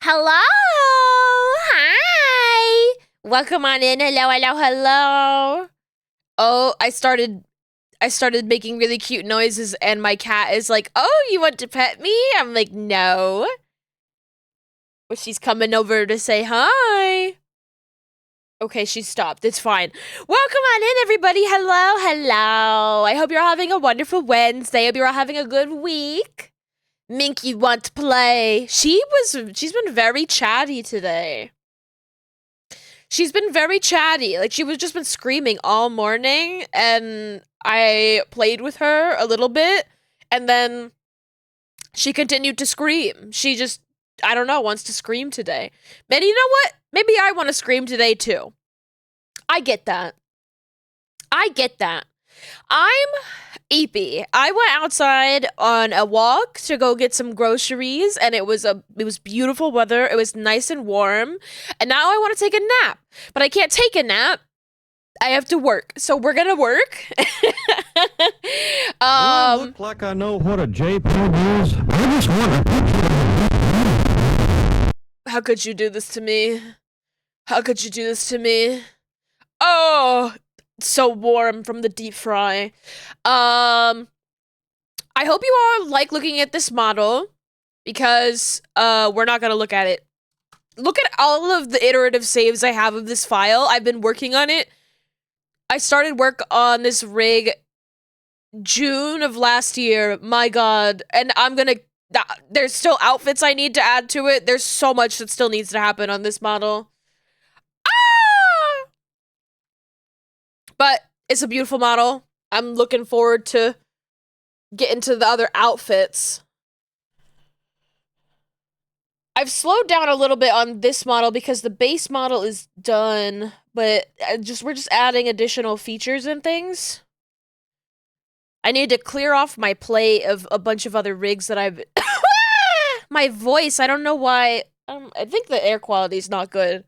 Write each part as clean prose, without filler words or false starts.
Hello. Hi. Welcome on in. Hello, hello, hello. Oh, I started making really cute noises and my cat is like, "Oh, you want to pet me?" I'm like, "No." But she's coming over to say hi. Okay, she stopped. It's fine. Welcome on in, everybody. Hello, hello. I hope you're all having a wonderful Wednesday. I hope you're all having a good week. Minky want to play. She's been very chatty today. She's been very chatty. Like she was just been screaming all morning and I played with her a little bit and then she continued to scream. She just I don't know, wants to scream today. Maybe you know what? Maybe I want to scream today too. I get that. I get that. I'm Eepy. I went outside on a walk to go get some groceries and it was beautiful weather. It was nice and warm. And now I want to take a nap. But I can't take a nap. I have to work. So we're going to work. Do I um look like I know what a JPEG is? I just want a picture. how could you do this to me? How could you do this to me? Oh, so warm from the deep fry. I hope you all like looking at this model because we're not going to look at it. Look at all of the iterative saves I have of this file. I've been working on it. I started work on this rig June of last year. My god. And I'm going to there's still outfits I need to add to it. There's so much that still needs to happen on this model. Ah! But it's a beautiful model. I'm looking forward to getting to the other outfits. I've slowed down a little bit on this model because the base model is done, but we're just adding additional features and things. I need to clear off my plate of a bunch of other rigs that I've my voice, I don't know why. I think the air quality is not good.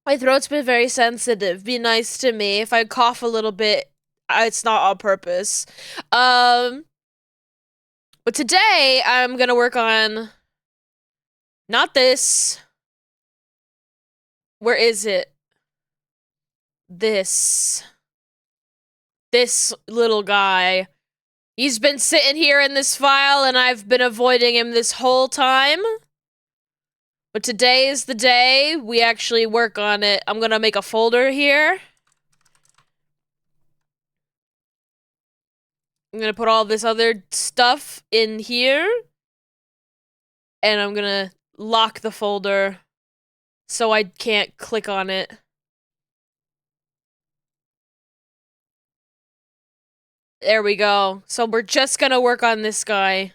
My throat's been very sensitive. Be nice to me. If I cough a little bit, it's not on purpose. Um, but today I'm gonna work on not this. Where is it? This. This little guy. He's been sitting here in this file and I've been avoiding him this whole time. But today is the day we actually work on it. I'm gonna make a folder here. I'm gonna put all this other stuff in here. And I'm gonna lock the folder so I can't click on it. There we go. So we're just gonna work on this guy.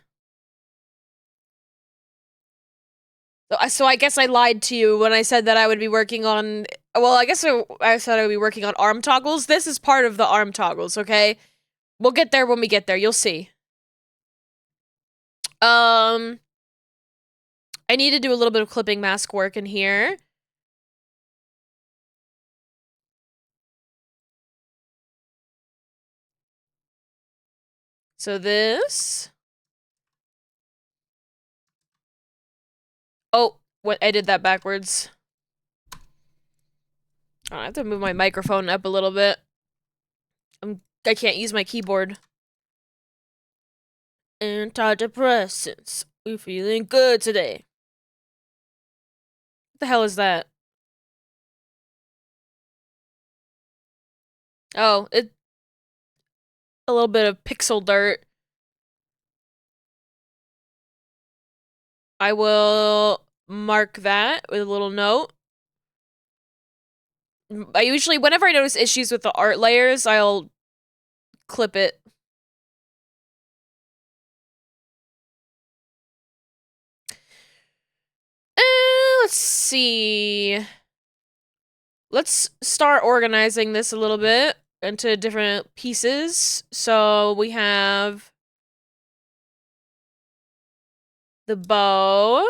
So I guess I lied to you when I said that I would be working on. Well, I guess I said I would be working on arm toggles. This is part of the arm toggles, okay? We'll get there when we get there. You'll see. Um, I need to do a little bit of clipping mask work in here. So this. Oh, what? I did that backwards. Oh, I have to move my microphone up a little bit. I can't use my keyboard. Antidepressants. We feeling good today. What the hell is that? Oh, it a little bit of pixel dirt. I will mark that with a little note. I usually, whenever I notice issues with the art layers, I'll clip it. Let's see. Let's start organizing this a little bit into different pieces. So we have the bow.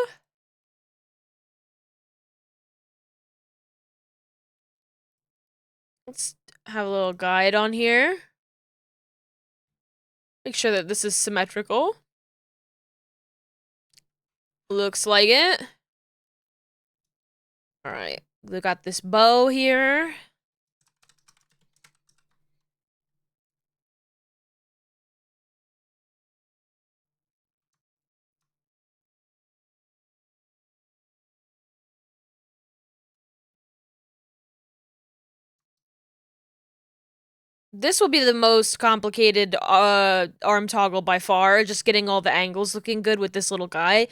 Let's have a little guide on here. Make sure that this is symmetrical. Looks like it. All right. We got this bow here. This will be the most complicated arm toggle by far, just getting all the angles looking good with this little guy. I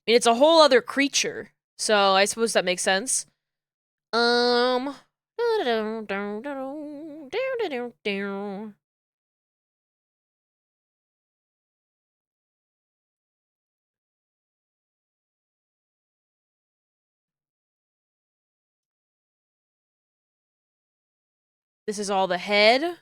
mean, it's a whole other creature, so I suppose that makes sense. Um. This is all the head.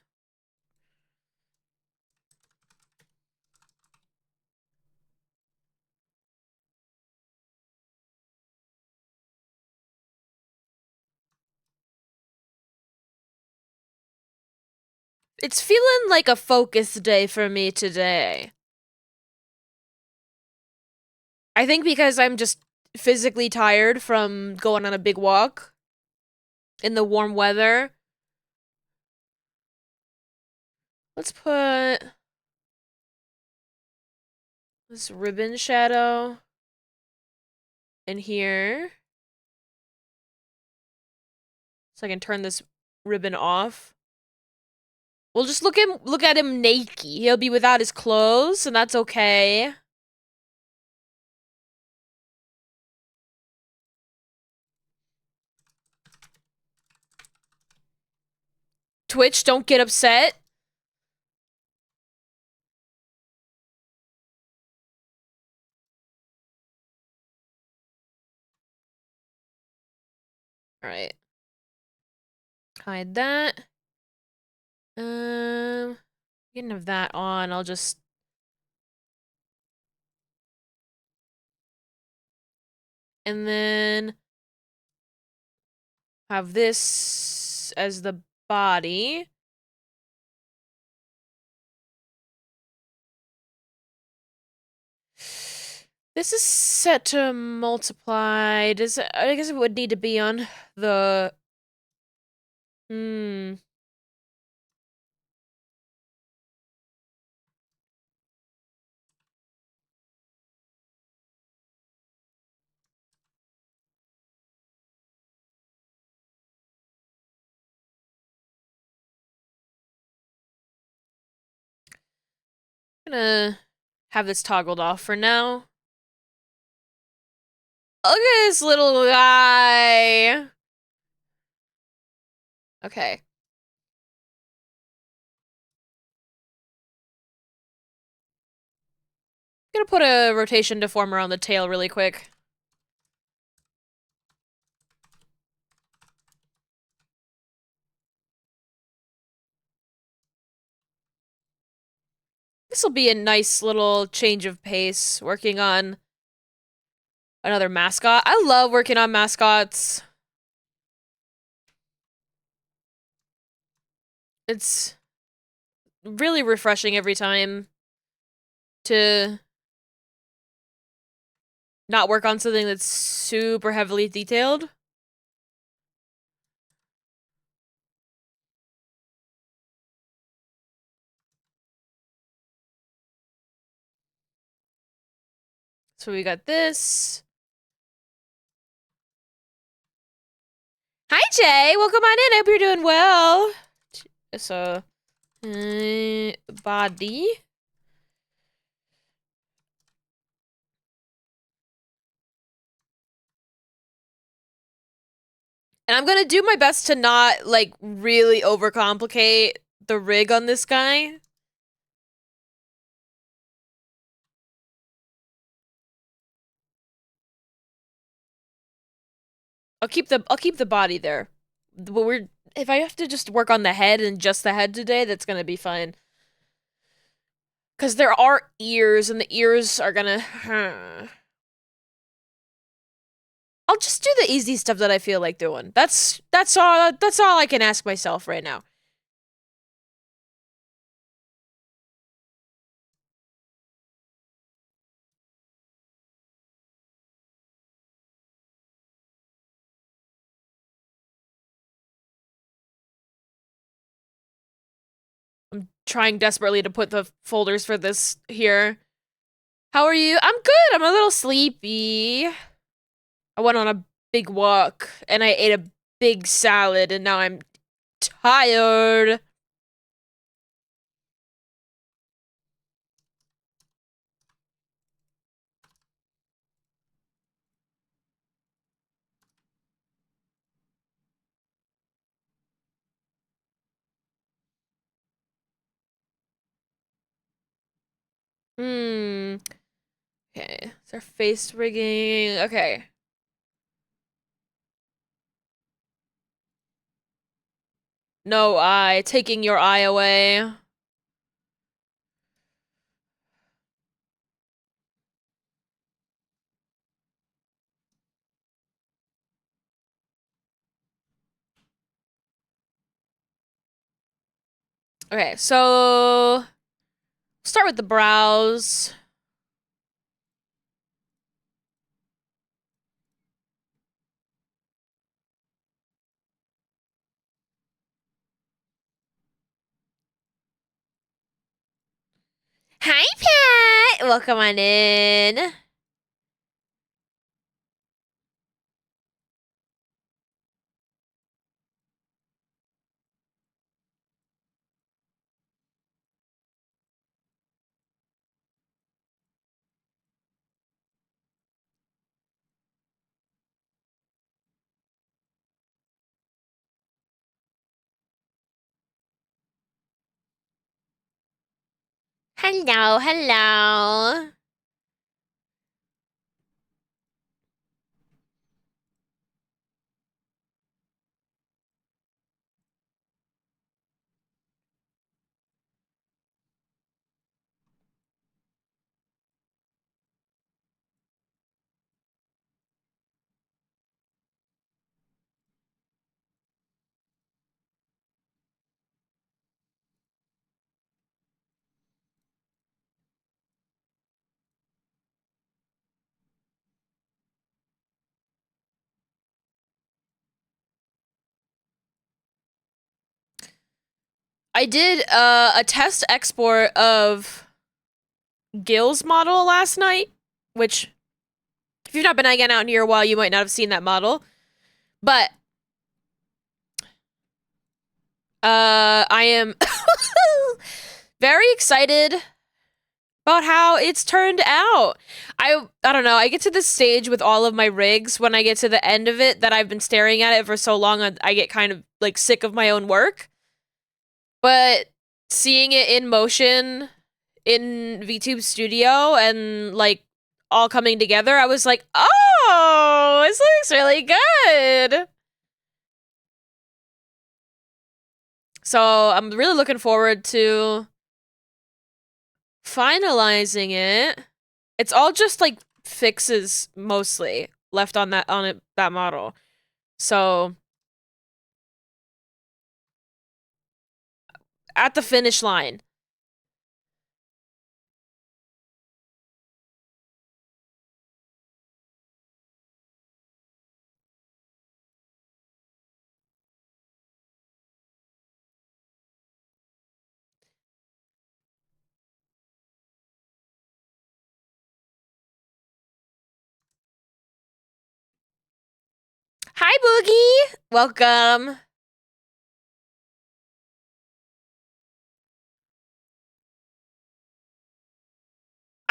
It's feeling like a focus day for me today. I think because I'm just physically tired from going on a big walk in the warm weather. Let's put this ribbon shadow in here. So I can turn this ribbon off. We'll just look at him naked. He'll be without his clothes, and that's okay. Twitch, don't get upset. Alright. Hide that. Getting of that on, I'll just and then have this as the body. This is set to multiply. I guess it would need to be on the gonna have this toggled off for now. Look at this little guy. Okay. Gonna put a rotation deformer on the tail really quick. This will be a nice little change of pace, working on another mascot. I love working on mascots. It's really refreshing every time to not work on something that's super heavily detailed. So we got this. Hi, Jay. Welcome on in. I hope you're doing well. So, body. And I'm gonna do my best to not, like, really overcomplicate the rig on this guy. I'll keep the body there. But if I have to just work on the head and just the head today, that's gonna be fine. Cause there are ears, and the ears are gonna I'll just do the easy stuff that I feel like doing. That's all I can ask myself right now. I'm trying desperately to put the folders for this here. How are you? I'm good. I'm a little sleepy. I went on a big walk and I ate a big salad and now I'm tired. Hmm. Okay. Is there face rigging? Okay. No eye. Taking your eye away. Okay, so start with the brows. Hi, Pat. Welcome on in. Hello, hello. I did a test export of Gil's model last night, which if you've not been hanging out here a while, you might not have seen that model. But I am very excited about how it's turned out. I don't know. I get to this stage with all of my rigs when I get to the end of it that I've been staring at it for so long, I get kind of like sick of my own work. But seeing it in motion in VTube Studio and like all coming together, I was like, "Oh, this looks really good." So, I'm really looking forward to finalizing it. It's all just like fixes mostly left on that model. So, at the finish line. Hi Boogie. Welcome.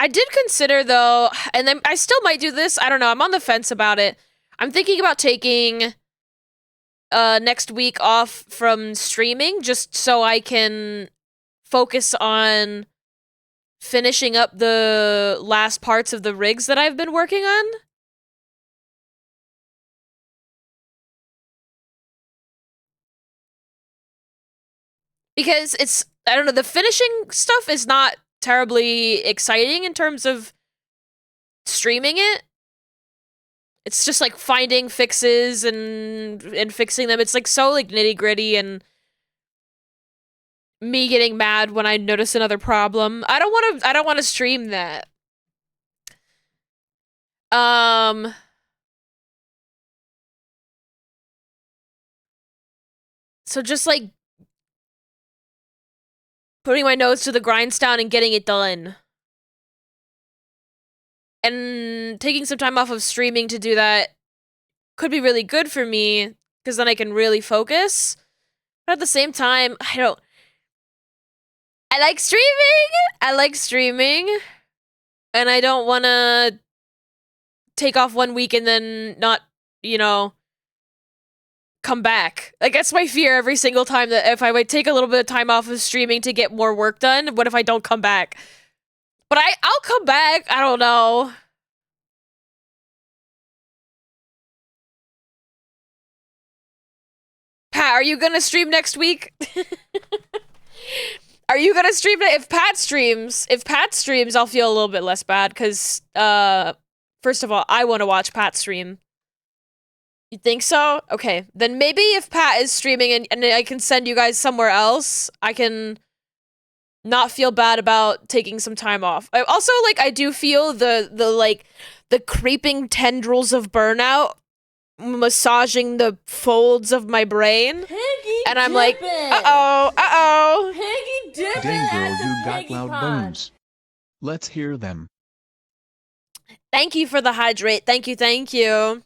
I did consider though, and then I still might do this. I don't know. I'm on the fence about it. I'm thinking about taking next week off from streaming just so I can focus on finishing up the last parts of the rigs that I've been working on. Because it's I don't know, the finishing stuff is not terribly exciting in terms of streaming it. It's just like finding fixes and fixing them. It's like so like nitty-gritty and me getting mad when I notice another problem. I don't want to stream that. Um so just like putting my nose to the grindstone and getting it done. And taking some time off of streaming to do that could be really good for me, because then I can really focus. But at the same time, I like streaming! I like streaming. And I don't want to take off 1 week and then not, come back. Like, that's my fear every single time, that if I would take a little bit of time off of streaming to get more work done, what if I don't come back? But I'll come back. I don't know. Pat, are you gonna stream next week? Are you gonna stream it? If Pat streams, I'll feel a little bit less bad, because, first of all, I want to watch Pat stream. You think so? Okay, then maybe if Pat is streaming and I can send you guys somewhere else, I can not feel bad about taking some time off. I also, I do feel the creeping tendrils of burnout massaging the folds of my brain. Piggy and I'm dipping. like, uh-oh. Piggy dipping. Dang girl, at the you got piggy loud pond. bones. Let's hear them. Thank you for the hydrate. Thank you.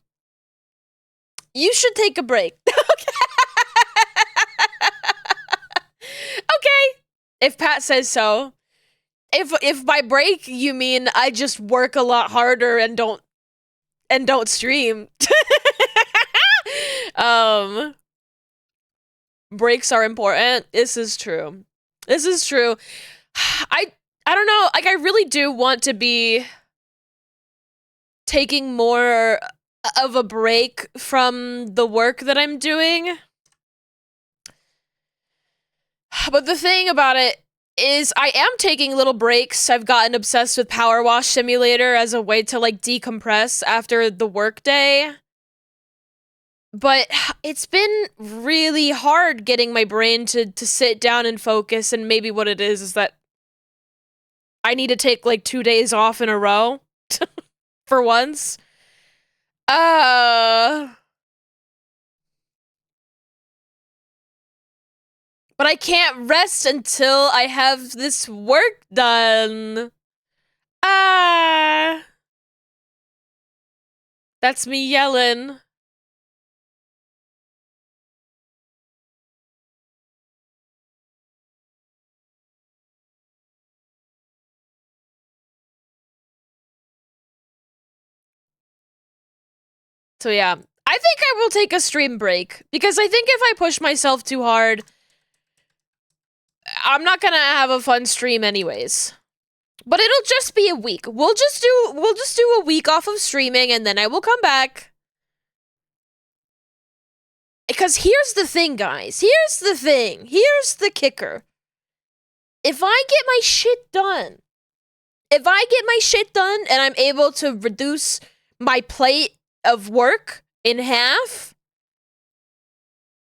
You should take a break. Okay. If Pat says so. If by break you mean I just work a lot harder and don't stream. Breaks are important. This is true. I don't know, I really do want to be taking more of a break from the work that I'm doing. But the thing about it is I am taking little breaks. I've gotten obsessed with Power Wash Simulator as a way to decompress after the workday. But it's been really hard getting my brain to sit down and focus, and maybe what it is that I need to take 2 days off in a row for once. But I can't rest until I have this work done. That's me yelling. So yeah, I think I will take a stream break, because I think if I push myself too hard, I'm not gonna have a fun stream anyways. But it'll just be a week. We'll just do a week off of streaming, and then I will come back. Because here's the thing, guys. Here's the kicker. If I get my shit done, and I'm able to reduce my plate of work in half,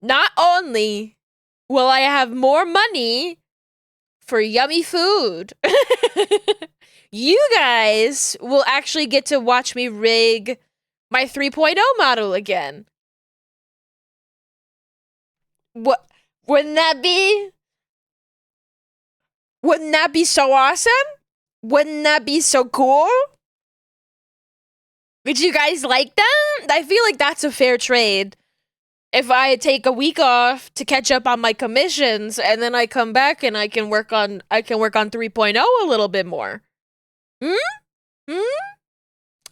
not only will I have more money for yummy food, you guys will actually get to watch me rig my 3.0 model again. What? Wouldn't that be so awesome? Wouldn't that be so cool? Would you guys like that? I feel like that's a fair trade. If I take a week off to catch up on my commissions, and then I come back and I can work on 3.0 a little bit more.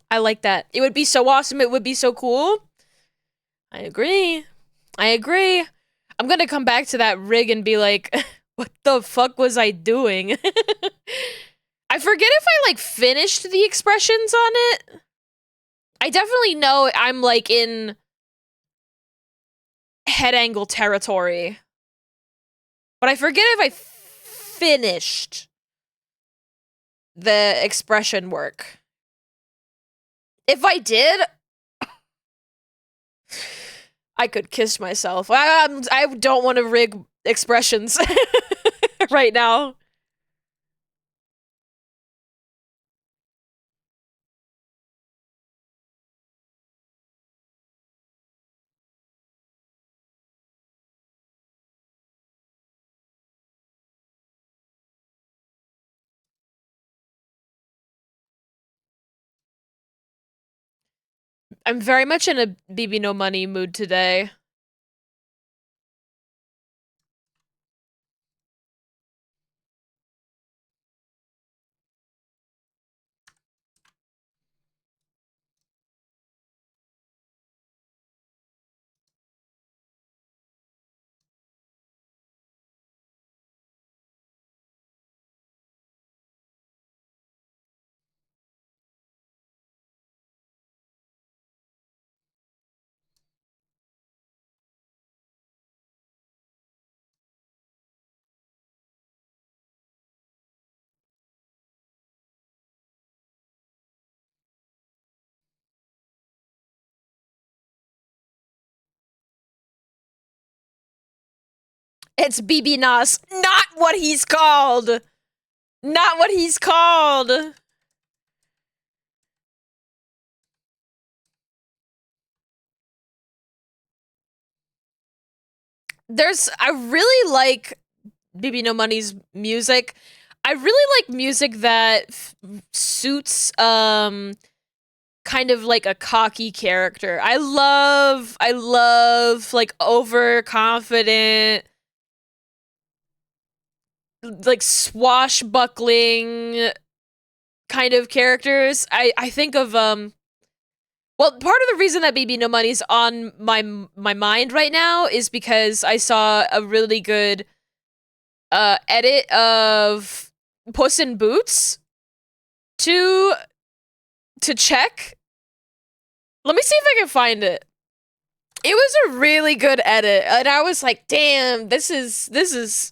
I like that. It would be so awesome. It would be so cool. I agree. I'm gonna come back to that rig and be like, what the fuck was I doing? I forget if I finished the expressions on it. I definitely know I'm in head angle territory. But I forget if I finished the expression work. If I did, I could kiss myself. I don't want to rig expressions right now. I'm very much in a BB No Money mood today. It's BB Nas, not what he's called. Not what he's called. I really like BB No Money's music. I really like music that suits kind of like a cocky character. I love like overconfident, like swashbuckling kind of characters. I think of well, part of the reason that BB No Money's on my mind right now is because I saw a really good edit of Puss in Boots to check. Let me see if I can find it. It was a really good edit, and I was like, "Damn, this is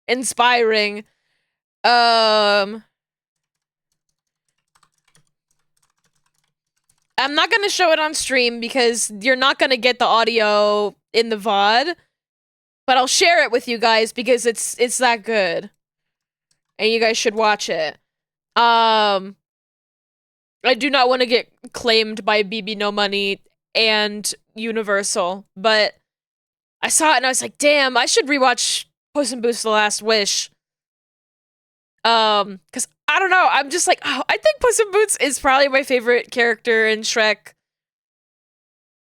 inspiring." I'm not gonna show it on stream because you're not gonna get the audio in the VOD, but I'll share it with you guys because it's that good, and you guys should watch it. I do not want to get claimed by BB No Money and Universal, but I saw it and I was like, damn, I should rewatch Puss in Boots: The Last Wish. Because I don't know, I'm just like, oh, I think Puss in Boots is probably my favorite character in Shrek.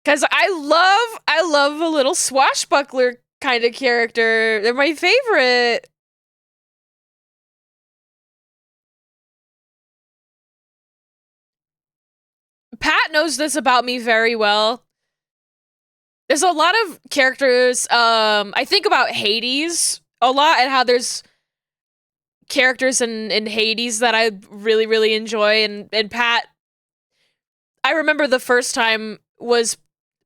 Because I love a little swashbuckler kind of character. They're my favorite. Pat knows this about me very well. There's a lot of characters, I think about Hades a lot and how there's characters in Hades that I really, really enjoy, and Pat, I remember the first time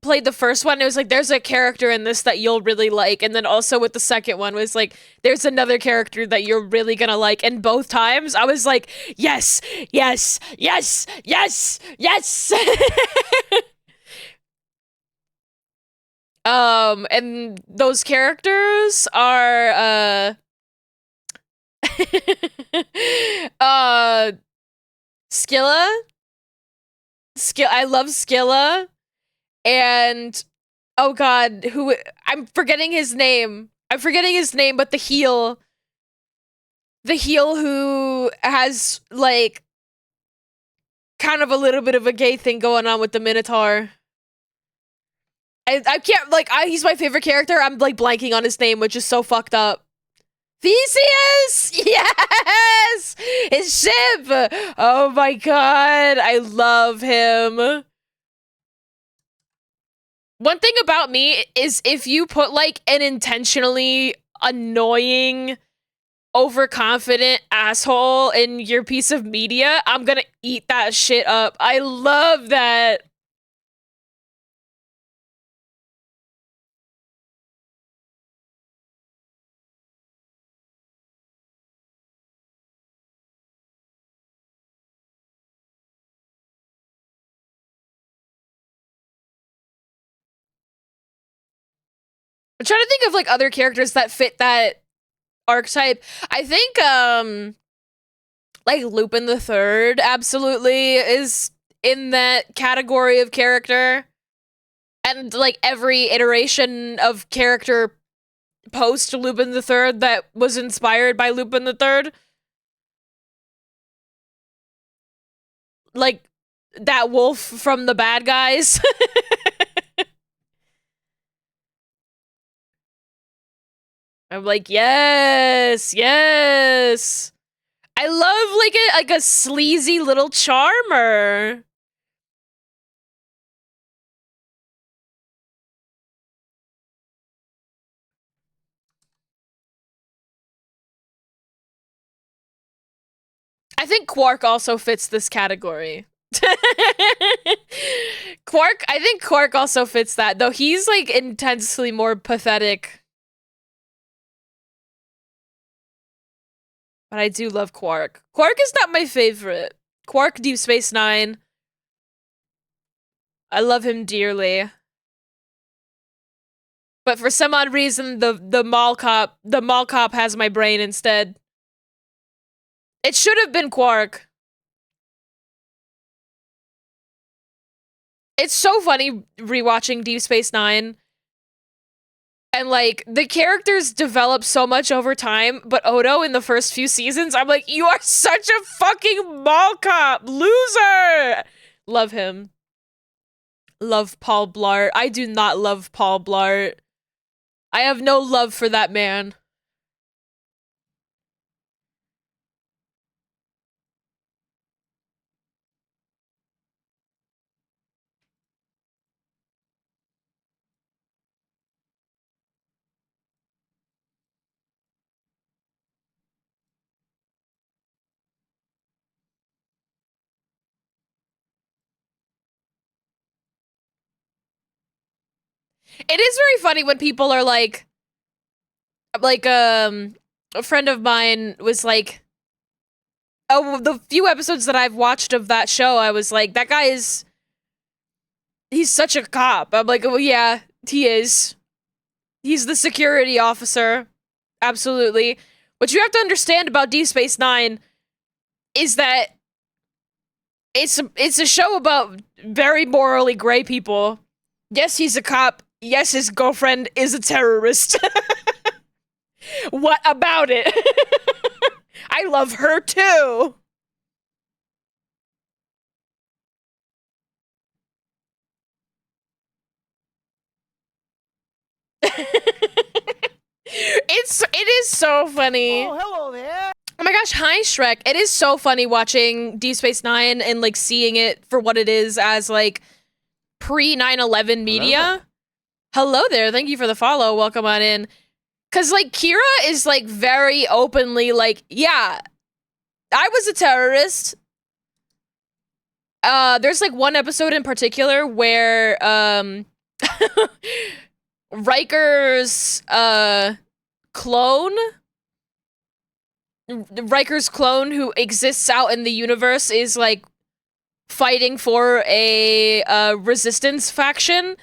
played the first one, it was like, there's a character in this that you'll really like, and then also with the second one was like, there's another character that you're really gonna like, and both times I was like, yes, yes, yes, yes, yes! And those characters are, Skilla. I love Skilla. And, oh god, I'm forgetting his name. But the heel. The heel who has, like, kind of a little bit of a gay thing going on with the Minotaur. I can't, like, he's my favorite character. I'm, like, blanking on his name, which is so fucked up. Theseus! Yes! His ship! Oh my god, I love him. One thing about me is if you put, like, an intentionally annoying, overconfident asshole in your piece of media, I'm gonna eat that shit up. I love that. I'm trying to think of, like, other characters that fit that archetype. I think, like, Lupin the Third absolutely is in that category of character. And, like, every iteration of character post Lupin the Third that was inspired by Lupin the Third. Like, that wolf from the bad guys. I'm like, yes, yes. I love like a sleazy little charmer. I think Quark also fits this category. I think Quark also fits that, though he's like intensely more pathetic. But I do love Quark. Quark is not my favorite. Quark, Deep Space Nine. I love him dearly. But for some odd reason, the mall cop has my brain instead. It should have been Quark. It's so funny rewatching Deep Space Nine. And, like, the characters develop so much over time, but Odo in the first few seasons, I'm like, you are such a fucking mall cop! Loser! Love him. Love Paul Blart. I do not love Paul Blart. I have no love for that man. It is very funny when people are like, a friend of mine was like, oh, the few episodes that I've watched of that show, I was like, that guy is, he's such a cop. I'm like, well, yeah, he is. He's the security officer. Absolutely. What you have to understand about Deep Space Nine is that it's a show about very morally gray people. Yes, he's a cop. Yes, his girlfriend is a terrorist. What about it? I love her too. It is so funny. Oh, hello there. Oh my gosh, hi Shrek. It is so funny watching Deep Space Nine and like seeing it for what it is as like pre 9/11 media. Hello there. Thank you for the follow. Welcome on in. Cause like Kira is like very openly like, yeah, I was a terrorist. There's like one episode in particular where Riker's clone Riker's clone who exists out in the universe is like fighting for a resistance faction,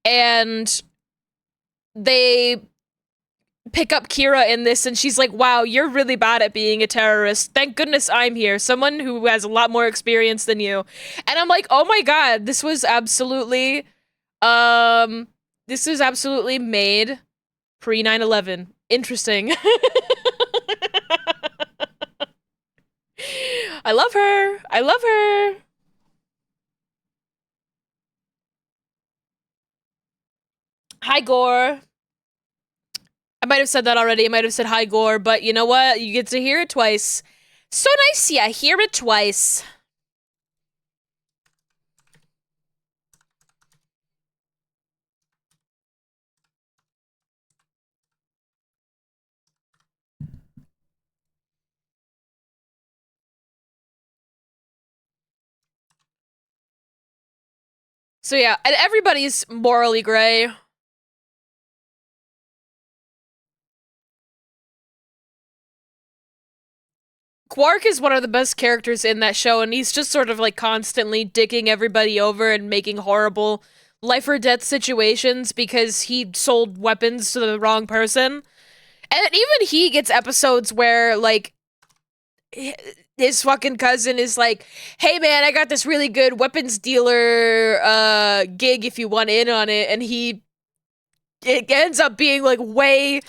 and they pick up Kira in this, and she's like, wow, you're really bad at being a terrorist. Thank goodness I'm here. Someone who has a lot more experience than you. And I'm like, oh my god, this was absolutely made pre 9/11. Interesting. I love her. I love her. Hi, Gore. I might have said that already. I might have said hi, Gore, but you know what? You get to hear it twice. So nice, yeah. Hear it twice. So yeah, and everybody's morally gray. Quark is one of the best characters in that show, and he's just sort of like constantly dicking everybody over and making horrible life or death situations because he sold weapons to the wrong person. And even he gets episodes where like his fucking cousin is like, hey man, I got this really good weapons dealer gig if you want in on it, and it ends up being like way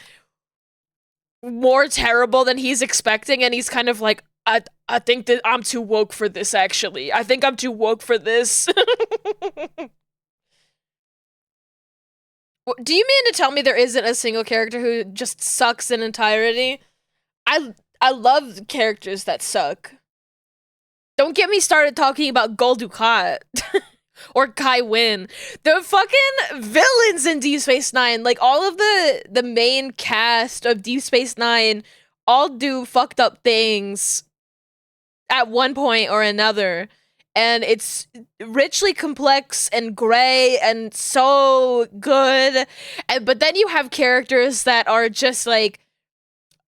more terrible than he's expecting, and he's kind of like, I think that I'm too woke for this, actually. I think I'm too woke for this. Do you mean to tell me there isn't a single character who just sucks in entirety? I love characters that suck. Don't get me started talking about Gul Dukat. Or Kai Wynn. The fucking villains in Deep Space Nine, like all of the main cast of Deep Space Nine all do fucked up things at one point or another. And it's richly complex and gray and so good. But then you have characters that are just like,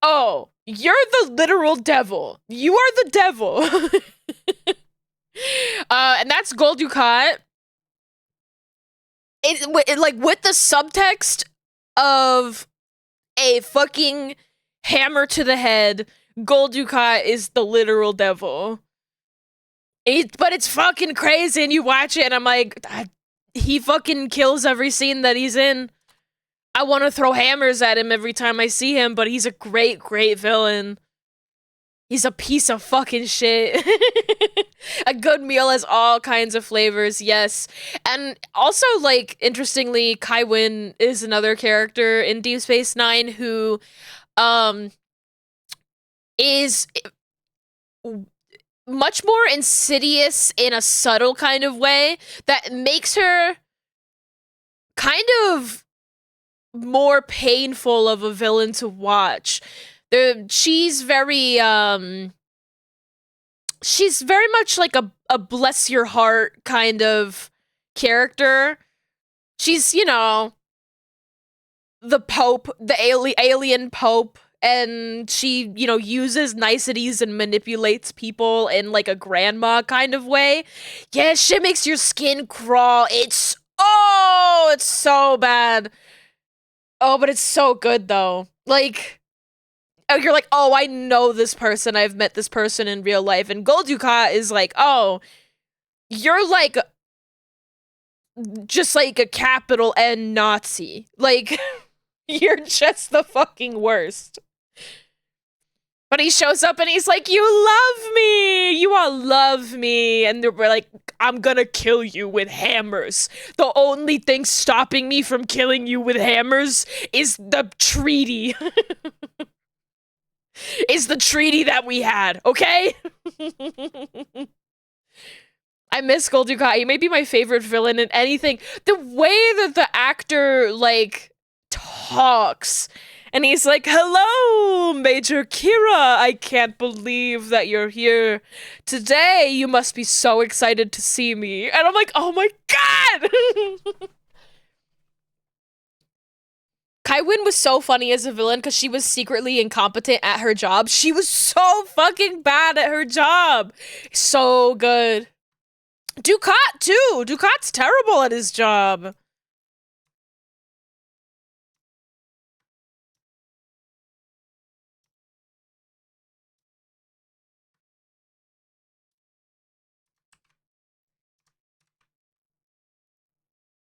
oh, you're the literal devil. You are the devil. And that's Gul Dukat. Like, with the subtext of a fucking hammer to the head, Gul Dukat is the literal devil. But it's fucking crazy, and you watch it, and I'm like, he fucking kills every scene that he's in. I want to throw hammers at him every time I see him, but he's a great, great villain. He's a piece of fucking shit. A good meal has all kinds of flavors, yes. And also, like, interestingly, Kai Wynn is another character in Deep Space Nine who, is much more insidious in a subtle kind of way that makes her kind of more painful of a villain to watch. She's very much like a bless your heart kind of character. She's, you know, the Pope, the alien Pope, and she, you know, uses niceties and manipulates people in like a grandma kind of way. Yeah, shit makes your skin crawl. It's so bad. Oh, but it's so good though. Like, oh, you're like, oh, I know this person. I've met this person in real life. And Gul Dukat is like, oh, you're like just like a capital N Nazi. Like, you're just the fucking worst. But he shows up and he's like, you love me! You all love me! And we're like, I'm gonna kill you with hammers. The only thing stopping me from killing you with hammers is the treaty. Is the treaty that we had, okay? I miss Gul Dukat. He may be my favorite villain in anything. The way that the actor, like, talks. And he's like, hello, Major Kira. I can't believe that you're here today. You must be so excited to see me. And I'm like, oh my god! Kai Wynn was so funny as a villain because she was secretly incompetent at her job. She was so fucking bad at her job. So good. Dukat, too. Dukat's terrible at his job.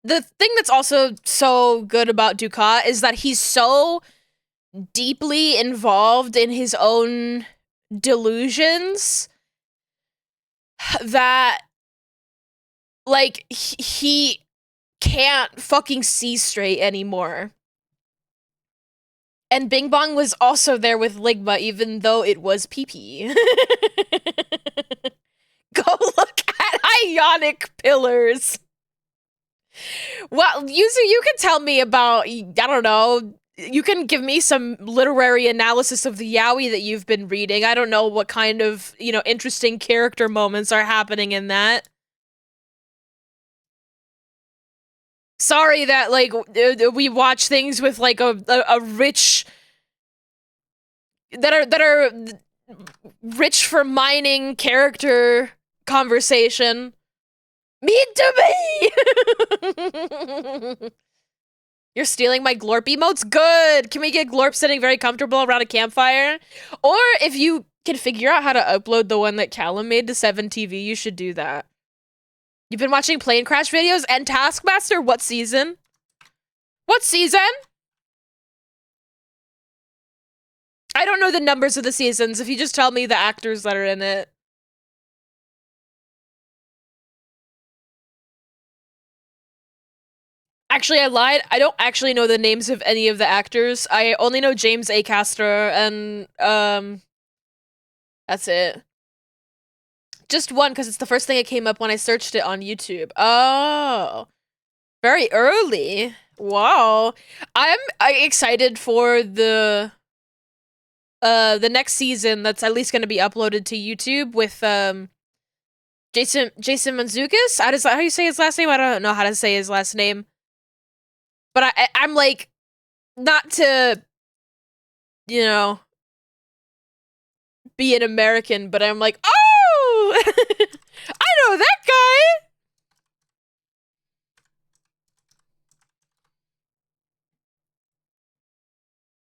The thing that's also so good about Dukat is that he's so deeply involved in his own delusions that, like, he can't fucking see straight anymore. And Bing Bong was also there with Ligma, even though it was pee-pee. Go look at ionic pillars. Well, you can tell me about, I don't know, you can give me some literary analysis of the yaoi that you've been reading. I don't know what kind of, you know, interesting character moments are happening in that. Sorry that, like, we watch things with, like, a rich... that are rich for mining character conversation. Mean to me! You're stealing my glorp emotes? Good! Can we get glorp sitting very comfortable around a campfire? Or if you can figure out how to upload the one that Callum made to 7TV, you should do that. You've been watching plane crash videos and Taskmaster? What season? What season? I don't know the numbers of the seasons. If you just tell me the actors that are in it. Actually, I lied. I don't actually know the names of any of the actors. I only know James A. Castor and that's it. Just one, because it's the first thing that came up when I searched it on YouTube. Oh, very early. Wow. I'm excited for the next season that's at least going to be uploaded to YouTube with Jason Mantzoukas. How do you say his last name? I don't know how to say his last name. But I'm like, not to, you know, be an American, but I'm like, oh, I know that guy.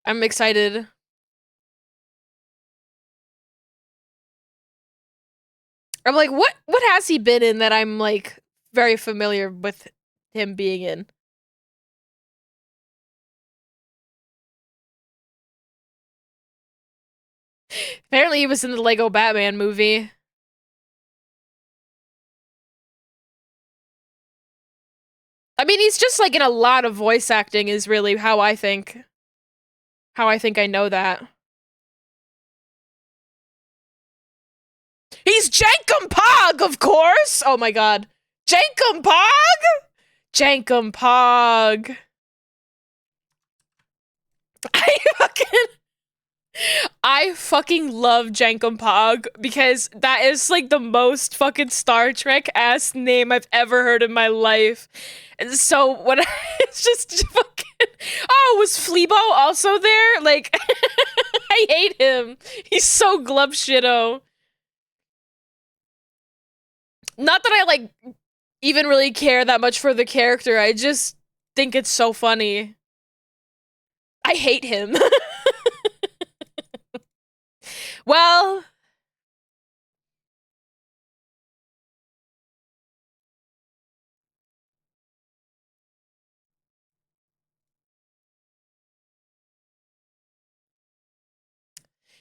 I'm excited. I'm like, what has he been in that I'm like very familiar with him being in? Apparently he was in the Lego Batman movie. I mean, he's just like in a lot of voice acting is really how I think. How I think I know that. He's Jankum Pog, of course! Oh my god. Jankum Pog? Jankum Pog. I fucking love Jankum Pog because that is like the most fucking Star Trek ass name I've ever heard in my life. And so when it's just fucking, oh, was Fleabo also there? Like, I hate him. He's so glub shitto. Not that I like even really care that much for the character. I just think it's so funny. I hate him. Well,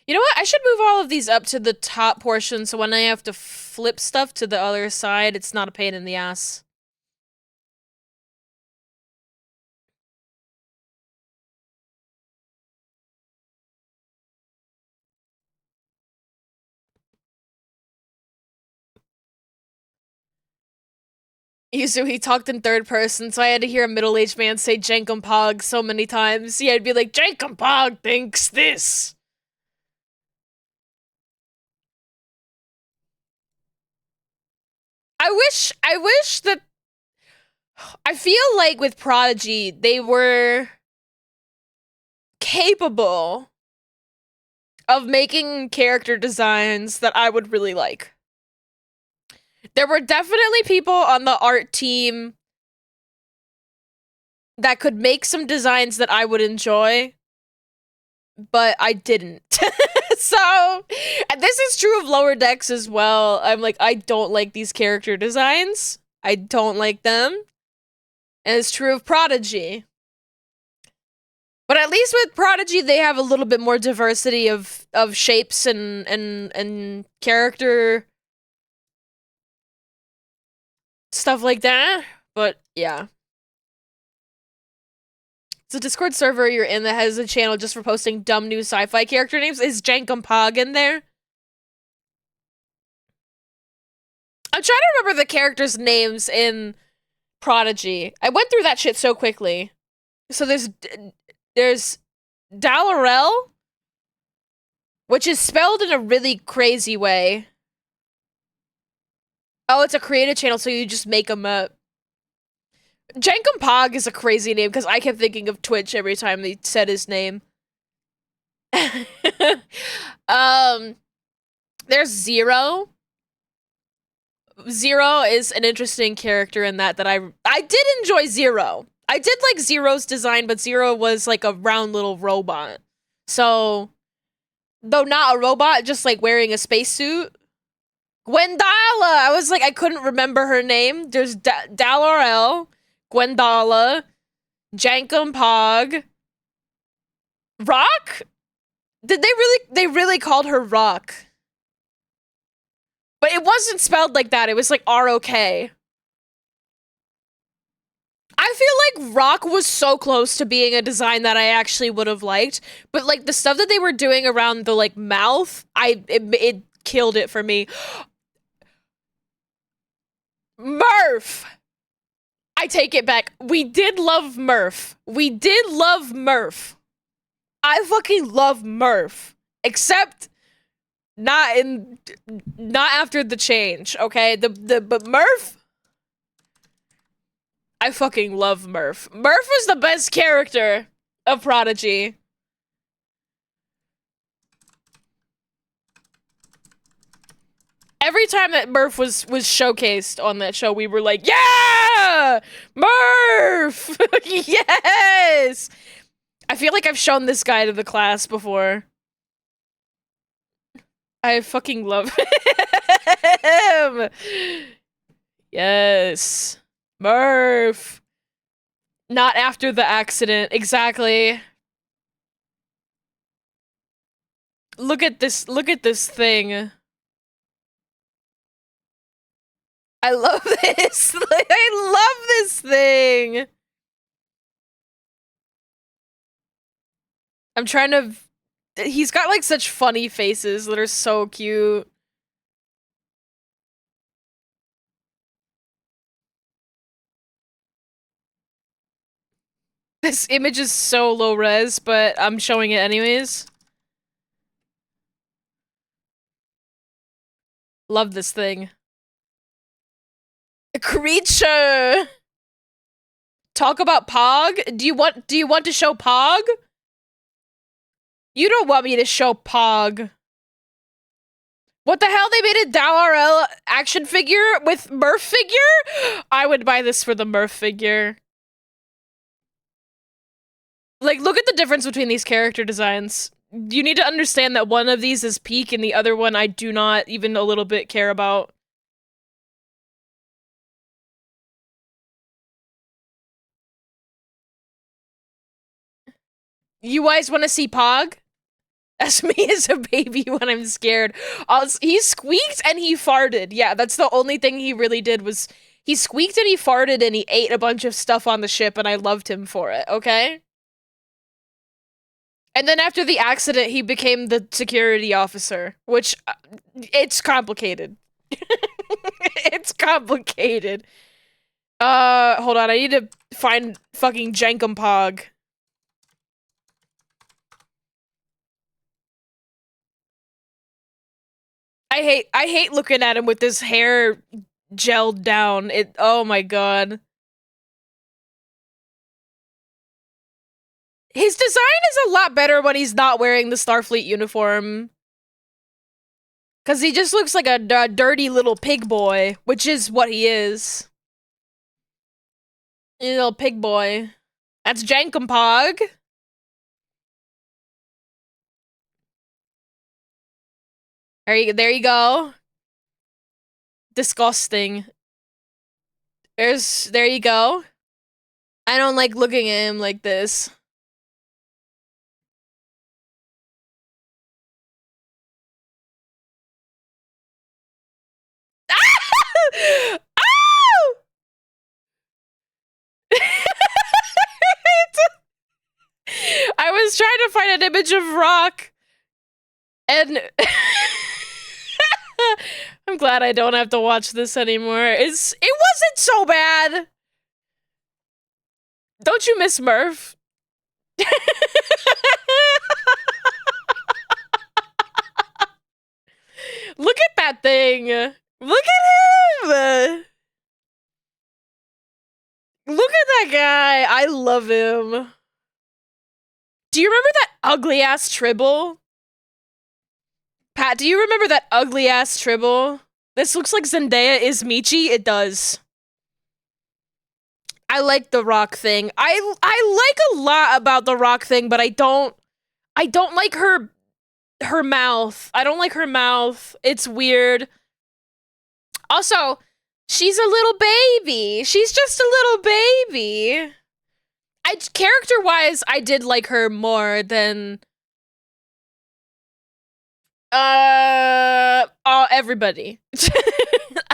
you know what? I should move all of these up to the top portion so when I have to flip stuff to the other side, it's not a pain in the ass. He talked in third person, so I had to hear a middle-aged man say Jankum Pog so many times. Yeah, I'd be like, Jankum Pog thinks this. I wish that I feel like with Prodigy, they were capable of making character designs that I would really like. There were definitely people on the art team that could make some designs that I would enjoy, but I didn't. So, and this is true of Lower Decks as well. I'm like, I don't like these character designs. I don't like them. And it's true of Prodigy. But at least with Prodigy, they have a little bit more diversity of shapes and character stuff like that. But yeah. It's a Discord server you're in that has a channel just for posting dumb new sci-fi character names. Is Jankum Pog in there? I'm trying to remember the characters' names in Prodigy. I went through that shit so quickly. So there's Dallarell, which is spelled in a really crazy way. Oh, it's a creative channel, so you just make them up. Jankum Pog is a crazy name because I kept thinking of Twitch every time they said his name. There's Zero. Zero is an interesting character in that I did enjoy Zero. I did like Zero's design, but Zero was like a round little robot. So, though not a robot, just like wearing a spacesuit. Gwendala! I was like, I couldn't remember her name. There's Dallarell, Gwendala, Jankum Pog, Rock? Did they really called her Rock? But it wasn't spelled like that. It was like R-O-K. I feel like Rock was so close to being a design that I actually would have liked, but like the stuff that they were doing around the like mouth, it killed it for me. Murph! I take it back. We did love Murph. We did love Murph. I fucking love Murph. Except not after the change, okay? But Murph, I fucking love Murph. Murph was the best character of Prodigy. Every time that Murph was showcased on that show, we were like, yeah! Murph! Yes! I feel like I've shown this guy to the class before. I fucking love him! Yes. Murph! Not after the accident, exactly. Look at this thing. I love this. Like, I love this thing. I'm trying to... He's got, like, such funny faces that are so cute. This image is so low res, but I'm showing it anyways. Love this thing. A creature! Talk about Pog? Do you want to show Pog? You don't want me to show Pog. What the hell? They made a DAO-RL action figure with Murph figure? I would buy this for the Murph figure. Like, look at the difference between these character designs. You need to understand that one of these is peak and the other one I do not even a little bit care about. You guys want to see Pog? That's me as a baby when I'm scared. He squeaked and he farted. Yeah, that's the only thing he really did was... He squeaked and he farted and he ate a bunch of stuff on the ship and I loved him for it, okay? And then after the accident, he became the security officer, which... it's complicated. It's complicated. Hold on, I need to find fucking Jankum Pog. I hate looking at him with his hair gelled down. Oh my god. His design is a lot better when he's not wearing the Starfleet uniform. Cause he just looks like a dirty little pig boy, which is what he is. A little pig boy. That's Jankum Pog. There you go. Disgusting. There you go. I don't like looking at him like this. Oh! I was trying to find an image of Rock, and I'm glad I don't have to watch this anymore. It wasn't so bad. Don't you miss Murph? Look at that thing. Look at him. Look at that guy. I love him. Do you remember that ugly-ass Tribble? Pat, do you remember that ugly-ass Tribble? This looks like Zendaya is Michi. It does. I like the Rock thing. I like a lot about the Rock thing, but I don't like her mouth. I don't like her mouth. It's weird. Also, she's a little baby. She's just a little baby. Character-wise, I did like her more than Everybody.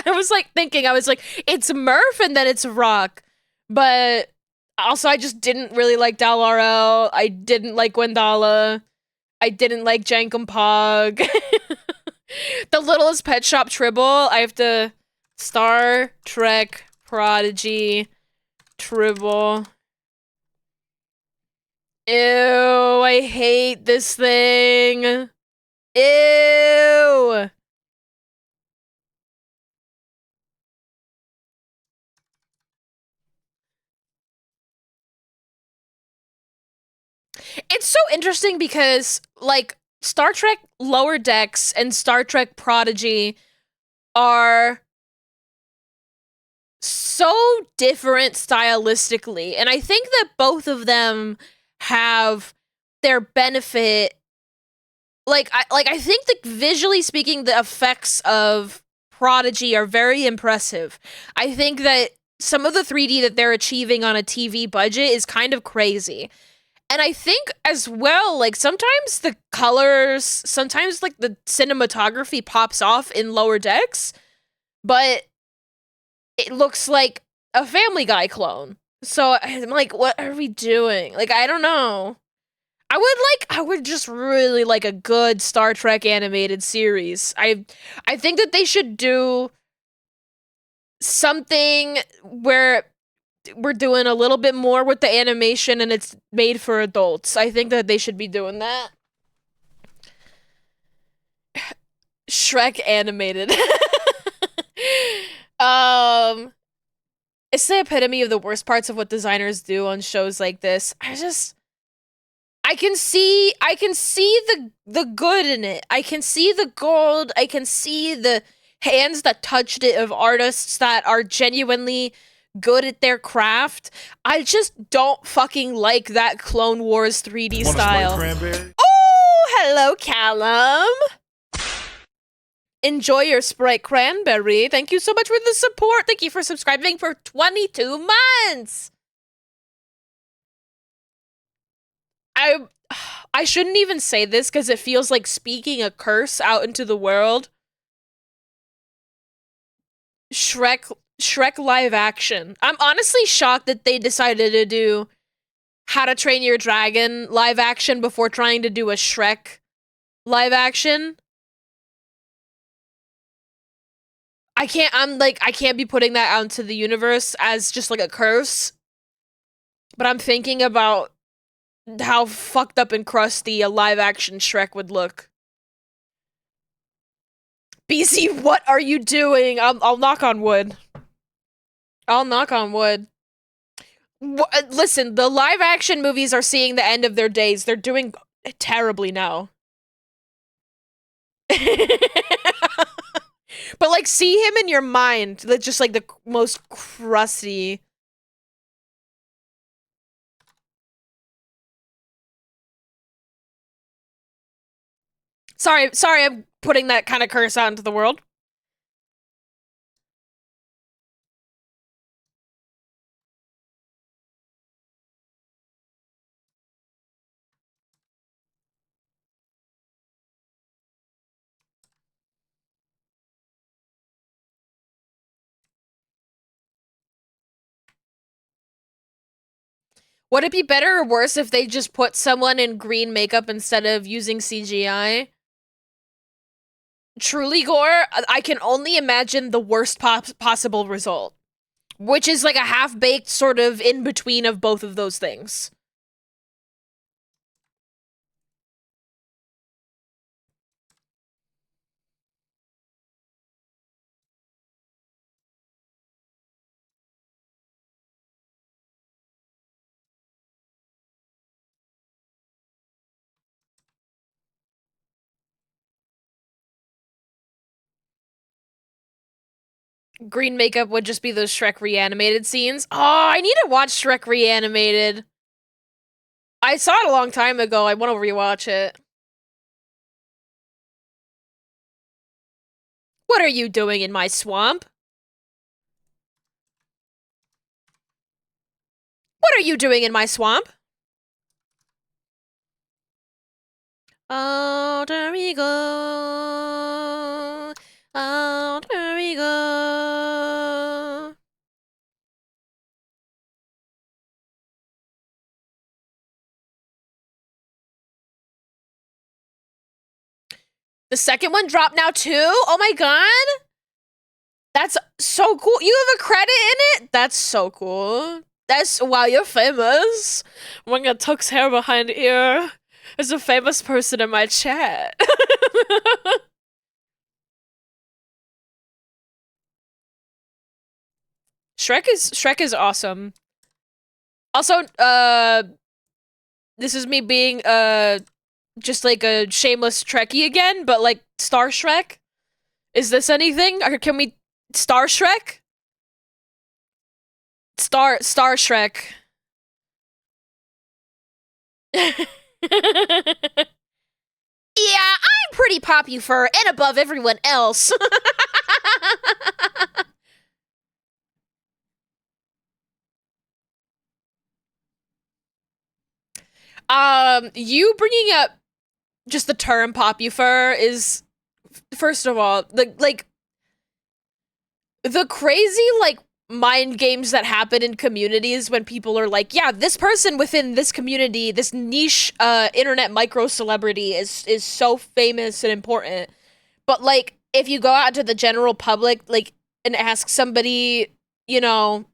I was like thinking, I was like, it's Murph and then it's Rock. But also, I just didn't really like Dal RL. I didn't like Gwendala. I didn't like Jankum Pog. The Littlest Pet Shop Tribble. I have to Star Trek Prodigy Tribble. Ew, I hate this thing. Ew. It's so interesting because, like, Star Trek Lower Decks and Star Trek Prodigy are so different stylistically. And I think that both of them have their benefit. I think that visually speaking, the effects of Prodigy are very impressive. I think that some of the 3D that they're achieving on a TV budget is kind of crazy. And I think as well, like sometimes the colors, sometimes like the cinematography pops off in Lower Decks, but it looks like a Family Guy clone. So I'm like, what are we doing? Like, I don't know. I would just really like a good Star Trek animated series. I think that they should do something where we're doing a little bit more with the animation and it's made for adults. I think that they should be doing that. Shrek animated. It's the epitome of the worst parts of what designers do on shows like this. I can see the good in it. I can see the gold. I can see the hands that touched it of artists that are genuinely good at their craft. I just don't fucking like that Clone Wars 3D style. Oh, hello, Callum. Enjoy your Sprite Cranberry. Thank you so much for the support. Thank you for subscribing for 22 months. I shouldn't even say this because it feels like speaking a curse out into the world. Shrek live action. I'm honestly shocked that they decided to do How to Train Your Dragon live action before trying to do a Shrek live action. I can't be putting that out into the universe as just like a curse. But I'm thinking about how fucked up and crusty a live action Shrek would look. BC, what are you doing? I'll knock on wood. I'll knock on wood. Listen, the live action movies are seeing the end of their days. They're doing terribly now. But like, see him in your mind. That's just like the most crusty. Sorry, I'm putting that kind of curse out into the world. Would it be better or worse if they just put someone in green makeup instead of using CGI? Truly, Gore, I can only imagine the worst possible result, which is like a half-baked sort of in-between of both of those things. Green makeup would just be those Shrek reanimated scenes. Oh, I need to watch Shrek reanimated. I saw it a long time ago. I want to rewatch it. What are you doing in my swamp? What are you doing in my swamp? Alter ego. Alter ego. The second one dropped now too? Oh my god. That's so cool. You have a credit in it? That's so cool. That's, wow, you're famous. Wearing a tux hair behind ear. There's a famous person in my chat. Shrek is awesome. Also, this is me being just like a shameless Trekkie again, but like Star Shrek. Is this anything? Or can we Star Shrek? Star Shrek. Yeah, I'm pretty popular and above everyone else. You bringing up just the term popular is, first of all, the crazy, like, mind games that happen in communities when people are like, yeah, this person within this community, this niche internet micro celebrity is so famous and important. But like, if you go out to the general public, like, and ask somebody, you know,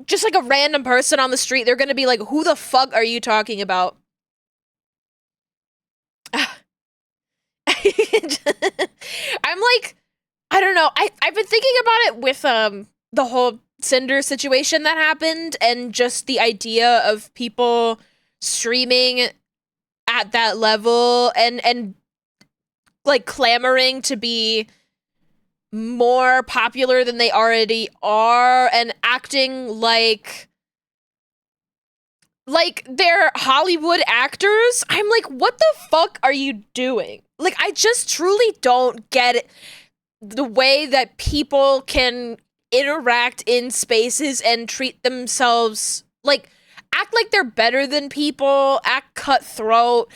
just like a random person on the street, they're gonna be like, who the fuck are you talking about? I'm like, I don't know. I've been thinking about it with the whole Cinder situation that happened, and just the idea of people streaming at that level and like clamoring to be more popular than they already are, and acting like they're Hollywood actors. I'm like, what the fuck are you doing? Like, I just truly don't get it. The way that people can interact in spaces and treat themselves, like, act like they're better than people, act cutthroat,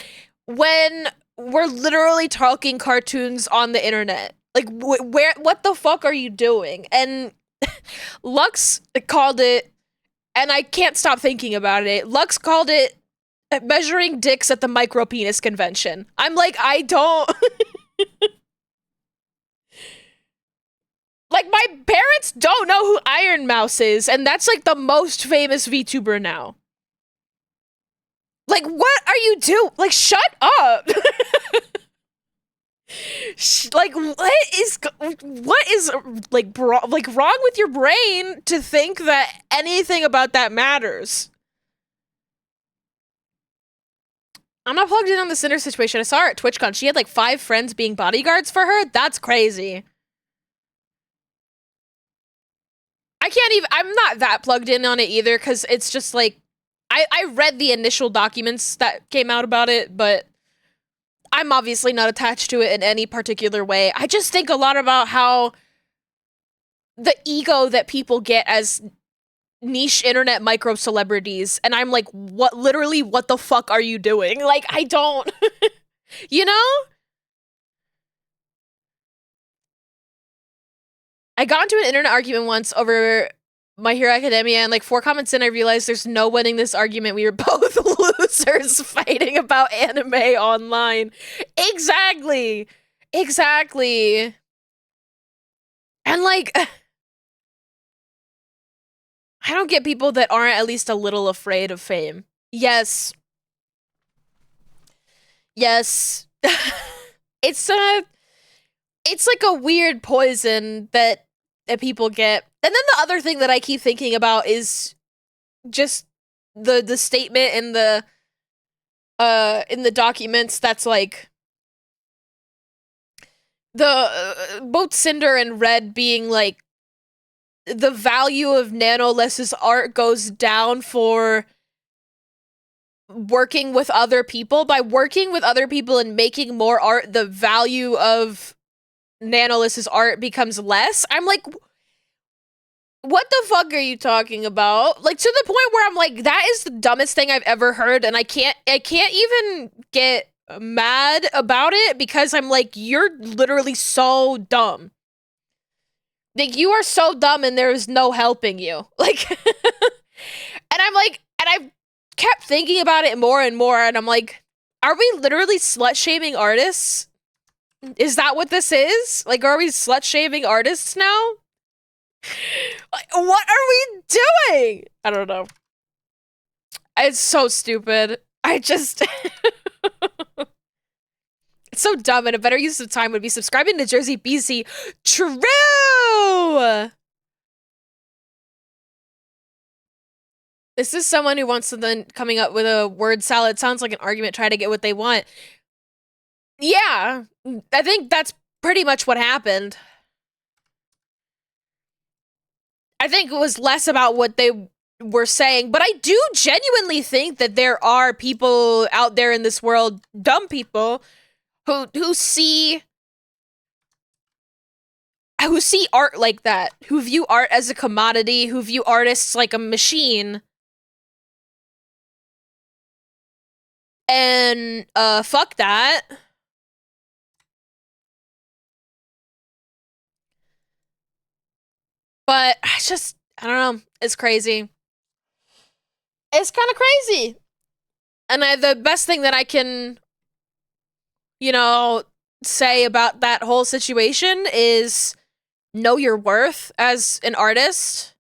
when we're literally talking cartoons on the internet. Like, what the fuck are you doing? And Lux called it, and I can't stop thinking about it. Lux called it measuring dicks at the micro penis convention. I'm like, I don't. Like, my parents don't know who Iron Mouse is, and that's like the most famous VTuber now. Like, what are you doing? Like, shut up. Like, what is like wrong with your brain to think that anything about that matters? I'm not plugged in on the Cinder situation. I saw her at TwitchCon. She had like 5 friends being bodyguards for her. That's crazy. I can't even, I'm not that plugged in on it either, because it's just like, I read the initial documents that came out about it, but I'm obviously not attached to it in any particular way. I just think a lot about how the ego that people get as niche internet micro celebrities, and I'm like, what the fuck are you doing? Like, I don't, you know? I got into an internet argument once over My Hero Academia, and like 4 comments in, I realized there's no winning this argument. We were both losers fighting about anime online. Exactly. Exactly. And like, I don't get people that aren't at least a little afraid of fame. Yes. Yes. It's like a weird poison that people get. And then the other thing that I keep thinking about is just the statement in the documents that's like the both Cinder and Red being like, the value of Nanoless's art goes down for working with other people. By working with other people and making more art, the value of Nanoless's art becomes less. I'm like, What the fuck are you talking about? Like, to the point where I'm like, that is the dumbest thing I've ever heard, and I can't even get mad about it because I'm like, you're literally so dumb. Like, you are so dumb and there is no helping you. Like, and I'm like, and I've kept thinking about it more and more, and I'm like, are we literally slut shaming artists? Is that what this is? Like, are we slut shaming artists now? Like, what are we doing? I don't know. It's so stupid. I just it's so dumb, and a better use of time would be subscribing to Jersey BC. True! This is someone who wants to then coming up with a word salad. Sounds like an argument trying to get what they want. Yeah, I think that's pretty much what happened. I think it was less about what they were saying, but I do genuinely think that there are people out there in this world, dumb people, who see art like that, who view art as a commodity, who view artists like a machine. And fuck that. But I don't know, it's crazy. It's kind of crazy. And the best thing that I can, you know, say about that whole situation is know your worth as an artist.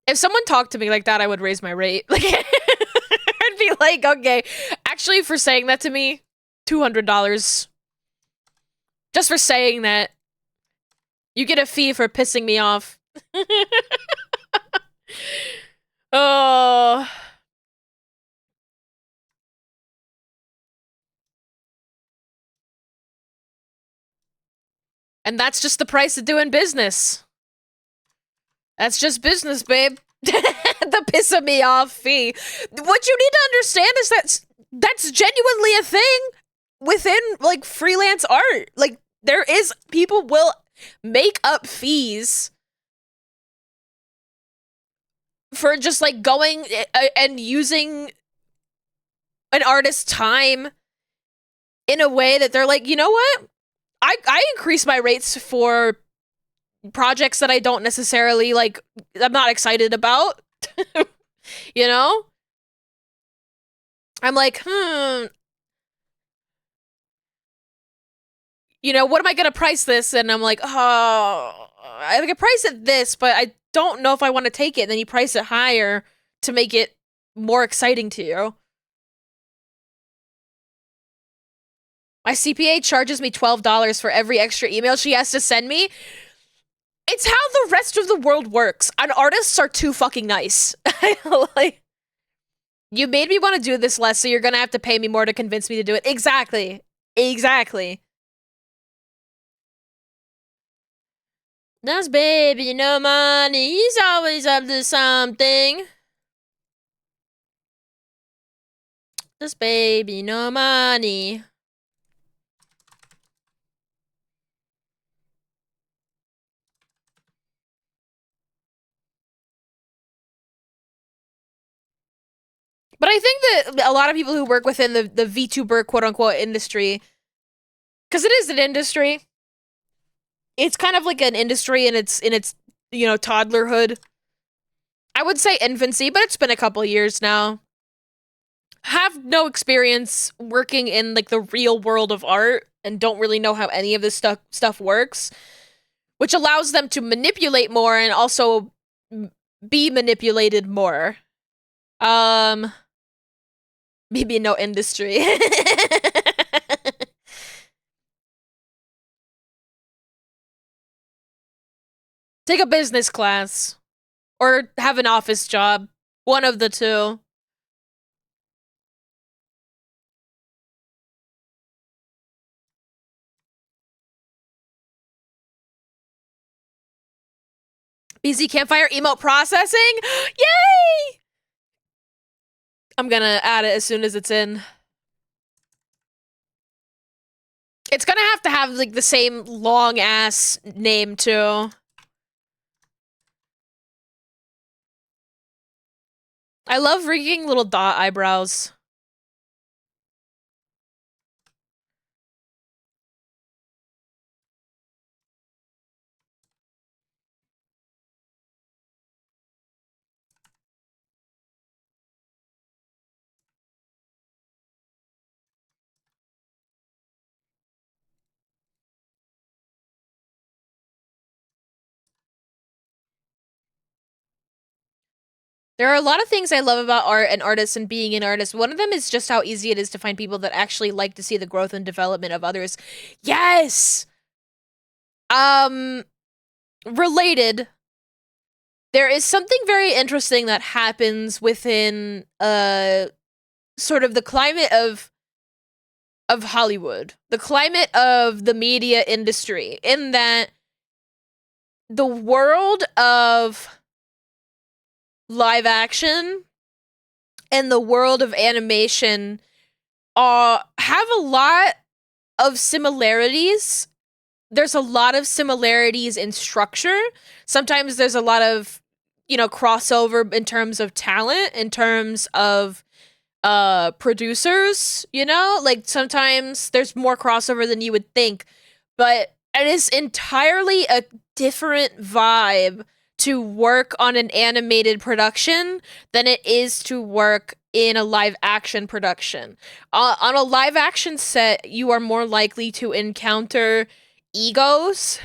If someone talked to me like that, I would raise my rate. Like, I'd be like, okay, actually, for saying that to me, $200. Just for saying that. You get a fee for pissing me off. Oh. And that's just the price of doing business. That's just business, babe. The pissing me off fee. What you need to understand is that's genuinely a thing within, like, freelance art. Like, there is, people will make up fees for just, like, going and using an artist's time in a way that they're like, you know what? I increase my rates for projects that I don't necessarily, like, I'm not excited about. You know? I'm like, you know, what am I gonna price this? And I'm like, oh, I can price it this, but I don't know if I want to take it. And then you price it higher to make it more exciting to you. My CPA charges me $12 for every extra email she has to send me. It's how the rest of the world works. And artists are too fucking nice. Like, you made me want to do this less, so you're gonna have to pay me more to convince me to do it. Exactly. Exactly. That's baby, no money. He's always up to something. This baby, no money. But I think that a lot of people who work within the VTuber quote-unquote industry, because it is an industry, it's kind of like an industry in its you know, toddlerhood. I would say infancy, but it's been a couple years now. Have no experience working in, like, the real world of art and don't really know how any of this stuff works, which allows them to manipulate more and also be manipulated more. Maybe no industry. Take a business class. Or have an office job. One of the two. BZ Campfire emote processing? Yay! I'm gonna add it as soon as it's in. It's gonna have to have, like, the same long-ass name, too. I love rigging little dot eyebrows. There are a lot of things I love about art and artists and being an artist. One of them is just how easy it is to find people that actually like to see the growth and development of others. Yes! Related. There is something very interesting that happens within sort of the climate of Hollywood, the climate of the media industry, in that the world of live action and the world of animation have a lot of similarities. There's a lot of similarities in structure. Sometimes there's a lot of, crossover in terms of talent, in terms of producers, like sometimes there's more crossover than you would think, but it is entirely a different vibe to work on an animated production than it is to work in a live action production. On a live action set, you are more likely to encounter egos.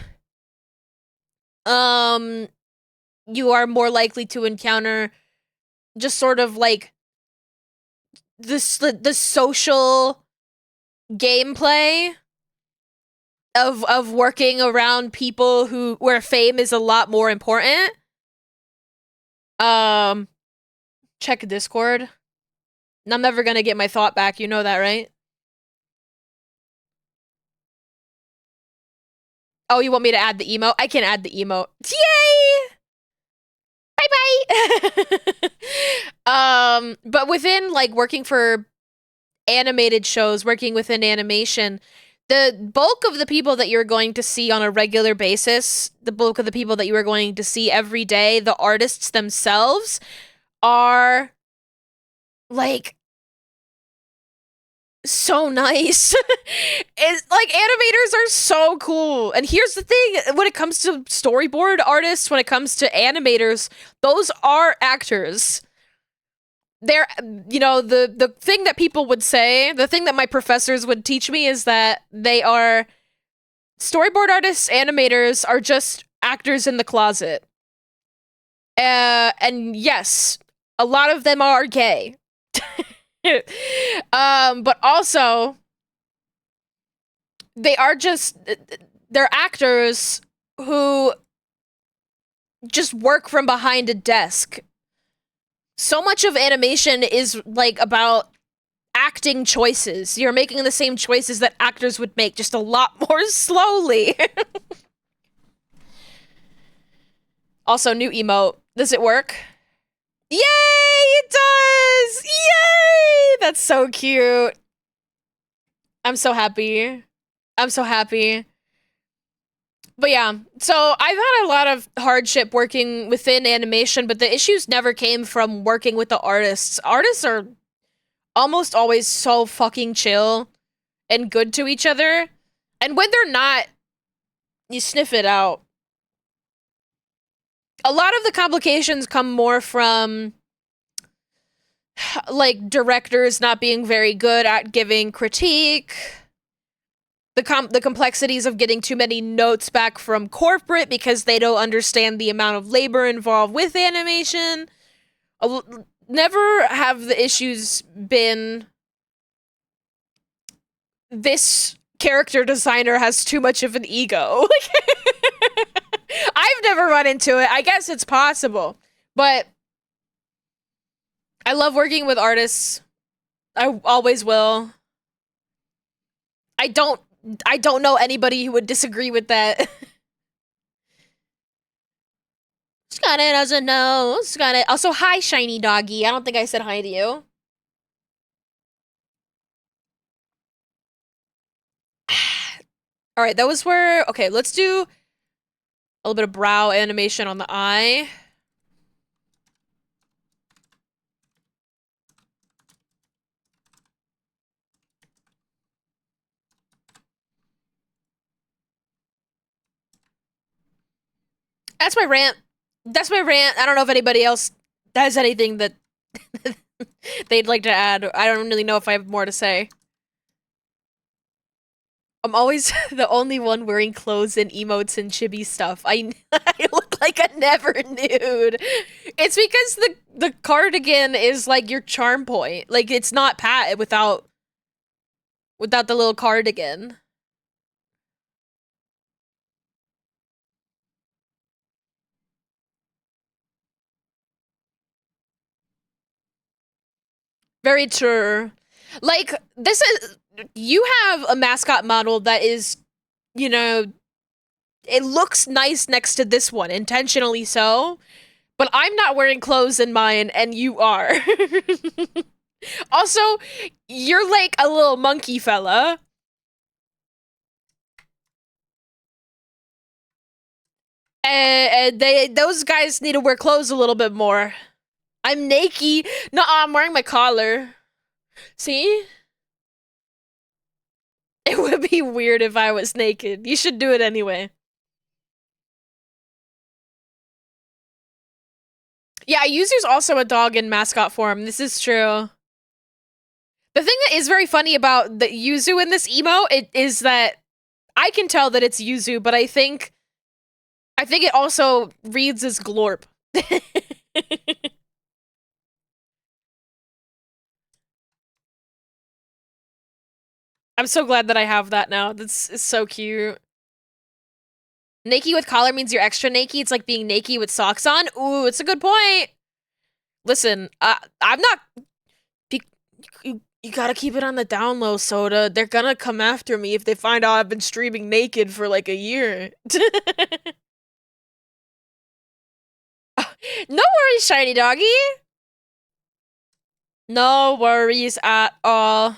You are more likely to encounter just sort of like the social gameplay of working around people where fame is a lot more important. Check Discord. I'm never gonna get my thought back, you know that, right? Oh, you want me to add the emote? I can add the emote. Yay! Bye bye. But within like working for animated shows, working within animation, the bulk of the people that you're going to see on a regular basis, the bulk of the people that you are going to see every day, the artists themselves are like so nice. It's like animators are so cool. And here's the thing, when it comes to storyboard artists, when it comes to animators, those are actors. They're, the thing that people would say, the thing that my professors would teach me is that they are storyboard artists, animators are just actors in the closet. And yes, a lot of them are gay. But also they're actors who just work from behind a desk. So much of animation is like about acting choices. You're making the same choices that actors would make, just a lot more slowly. Also, new emote. Does it work? Yay! It does! Yay! That's so cute. I'm so happy. I'm so happy. But yeah, so I've had a lot of hardship working within animation, but the issues never came from working with the artists. Artists are almost always so fucking chill and good to each other. And when they're not, you sniff it out. A lot of the complications come more from like directors not being very good at giving critique, the complexities of getting too many notes back from corporate because they don't understand the amount of labor involved with animation. Never have the issues been this character designer has too much of an ego. I've never run into it. I guess it's possible, but I love working with artists. I always will. I don't know anybody who would disagree with that. Scott doesn't know. Scott. Also, hi, shiny doggy. I don't think I said hi to you. All right, those were okay. Let's do a little bit of brow animation on the eye. That's my rant. That's my rant. I don't know if anybody else has anything that they'd like to add. I don't really know if I have more to say. I'm always the only one wearing clothes and emotes and chibi stuff. I look like a never nude. It's because the cardigan is like your charm point. Like it's not Pat without the little cardigan. Very true. Like this is you have a mascot model that is, you know, it looks nice next to this one, intentionally so. But I'm not wearing clothes in mine, and you are. Also, you're like a little monkey fella. And those guys need to wear clothes a little bit more. I'm naked. No, I'm wearing my collar. See? It would be weird if I was naked. You should do it anyway. Yeah, Yuzu's also a dog in mascot form. This is true. The thing that is very funny about the Yuzu in this emo is that I can tell that it's Yuzu, but I think it also reads as Glorp. I'm so glad that I have that now. That's so cute. Naked with collar means you're extra naked. It's like being naked with socks on. Ooh, it's a good point. Listen, I'm not... You gotta keep it on the down low, Soda. They're gonna come after me if they find out I've been streaming naked for like a year. No worries, shiny doggy. No worries at all.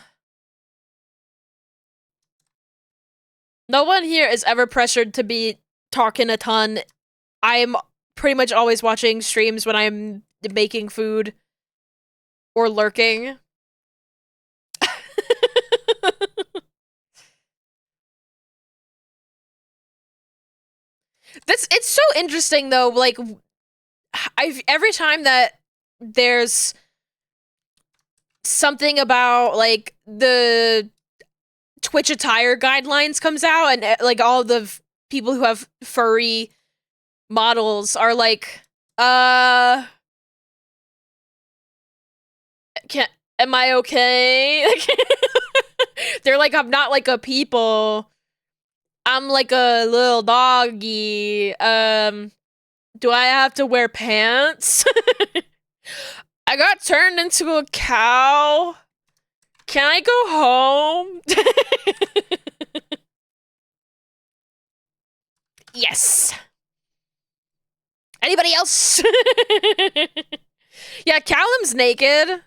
No one here is ever pressured to be talking a ton. I'm pretty much always watching streams when I'm making food or lurking. It's so interesting though, like every time that there's something about like the Twitch attire guidelines comes out and like all the people who have furry models are like, am I okay? They're like, I'm not like a people. I'm like a little doggy. Do I have to wear pants? I got turned into a cow. Can I go home? Yes. Anybody else? Yeah, Callum's naked.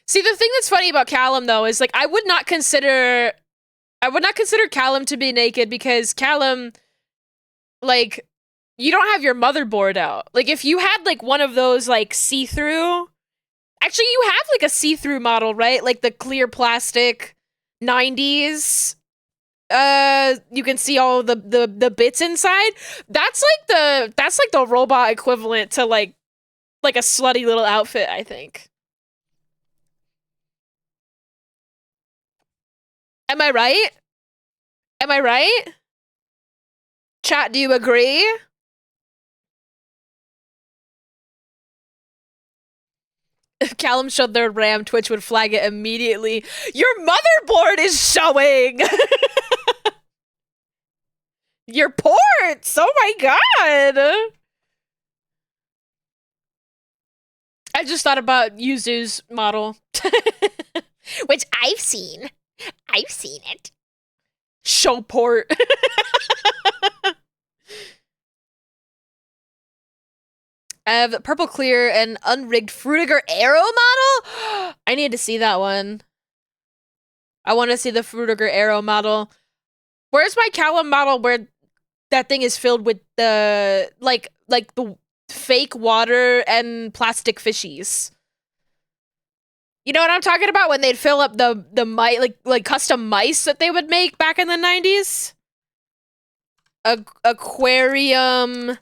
See, the thing that's funny about Callum though is like I would not consider Callum to be naked because Callum, like, you don't have your motherboard out. Like if you had like one of those like see-through, actually you have like a see-through model, right? Like the clear plastic 90s. You can see all the bits inside. That's like the robot equivalent to like a slutty little outfit, I think. Am I right? Am I right? Chat, do you agree? If Callum showed their RAM, Twitch would flag it immediately. Your motherboard is showing! Your ports! Oh my god! I just thought about Yuzu's model. Which I've seen. I've seen it. Show port. I have purple clear and unrigged Fruitiger Arrow model? I need to see that one. I want to see the Fruitiger Arrow model. Where's my Callum model where that thing is filled with the like the fake water and plastic fishies? You know what I'm talking about when they'd fill up the mice, like custom mice that they would make back in the 90s? aquarium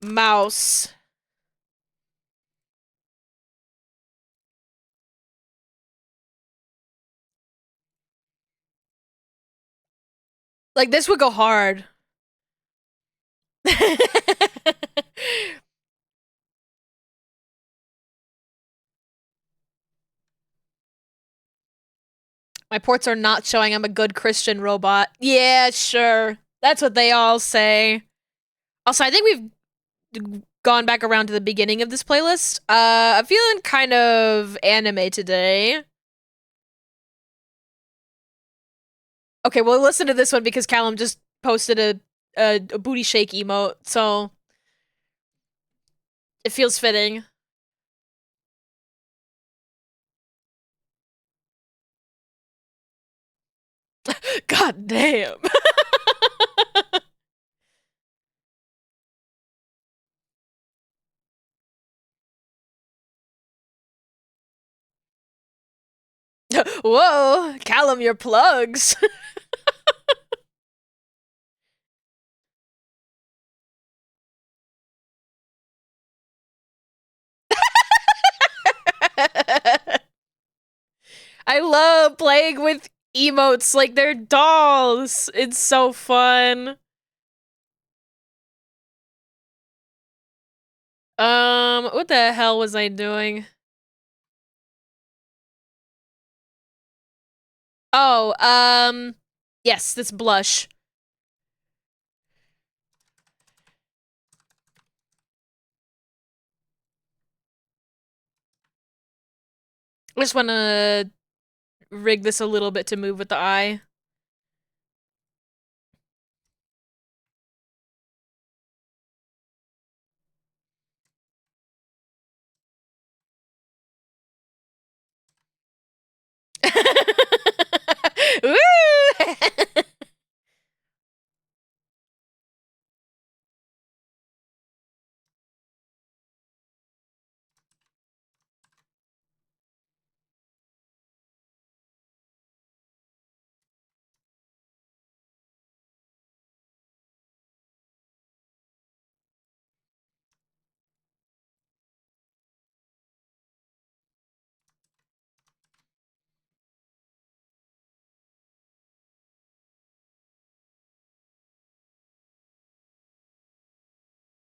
mouse. Like this would go hard. My ports are not showing I'm a good Christian robot. Yeah, sure. That's what they all say. Also, I think we've gone back around to the beginning of this playlist. I'm feeling kind of anime today. Okay, well, listen to this one because Callum just posted a booty shake emote, so it feels fitting. God damn. Whoa, Callum, your plugs. I love playing with emotes like they're dolls. It's so fun. What the hell was I doing? Oh, yes, this blush. I just want to rig this a little bit to move with the eye. Woo!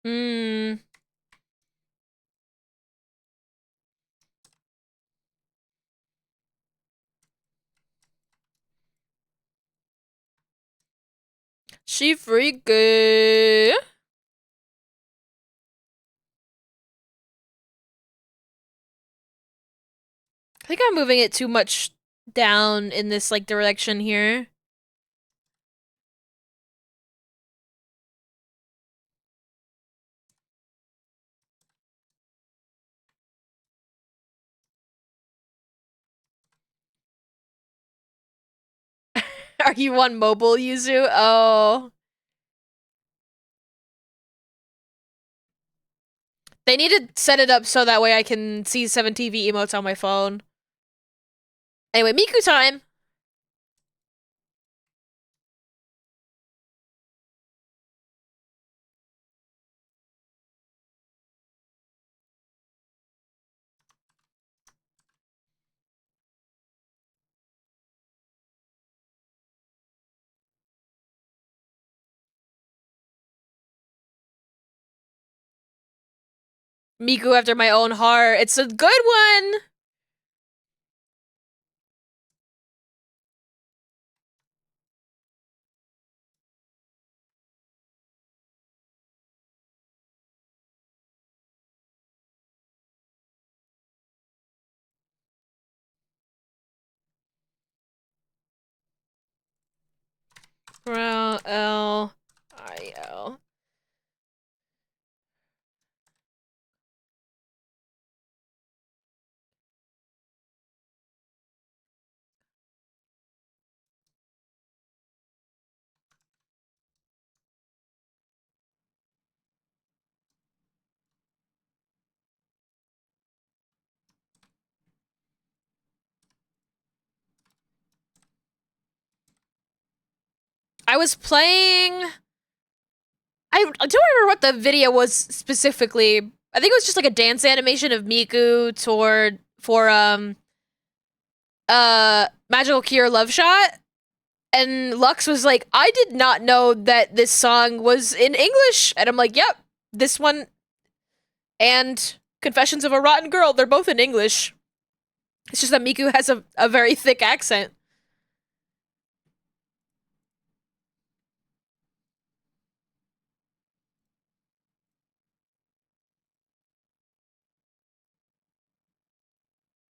Hmm. She freaky. I think I'm moving it too much down in this like direction here. Are you on mobile, Yuzu? Oh. They need to set it up so that way I can see 7TV emotes on my phone. Anyway, Miku time! Miku after my own heart. It's a good one! L-I-L. I was playing I don't remember what the video was specifically. I think it was just like a dance animation of Miku toward for Magical Cure Love Shot. And Lux was like, I did not know that this song was in English. And I'm like, yep, this one and Confessions of a Rotten Girl, they're both in English. It's just that Miku has a very thick accent.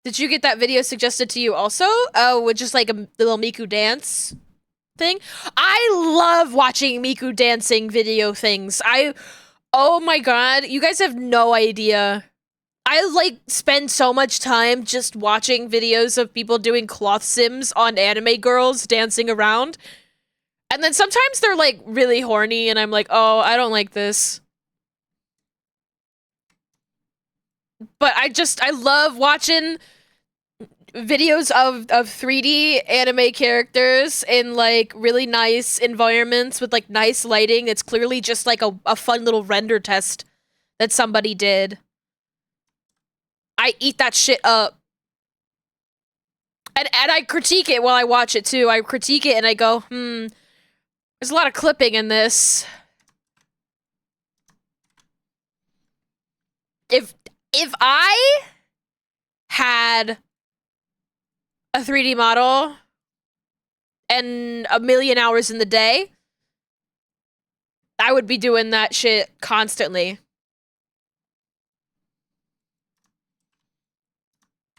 Did you get that video suggested to you also? Oh, with just like a little Miku dance thing? I love watching Miku dancing video things. Oh my god, you guys have no idea. I like spend so much time just watching videos of people doing cloth sims on anime girls dancing around. And then sometimes they're like really horny and I'm like, "Oh, I don't like this." But I love watching videos of 3D anime characters in like really nice environments with like nice lighting. It's clearly just like a fun little render test that somebody did. I eat that shit up. And I critique it while I watch it too. I critique it and I go, there's a lot of clipping in this. If I had a 3D model and a million hours in the day, I would be doing that shit constantly.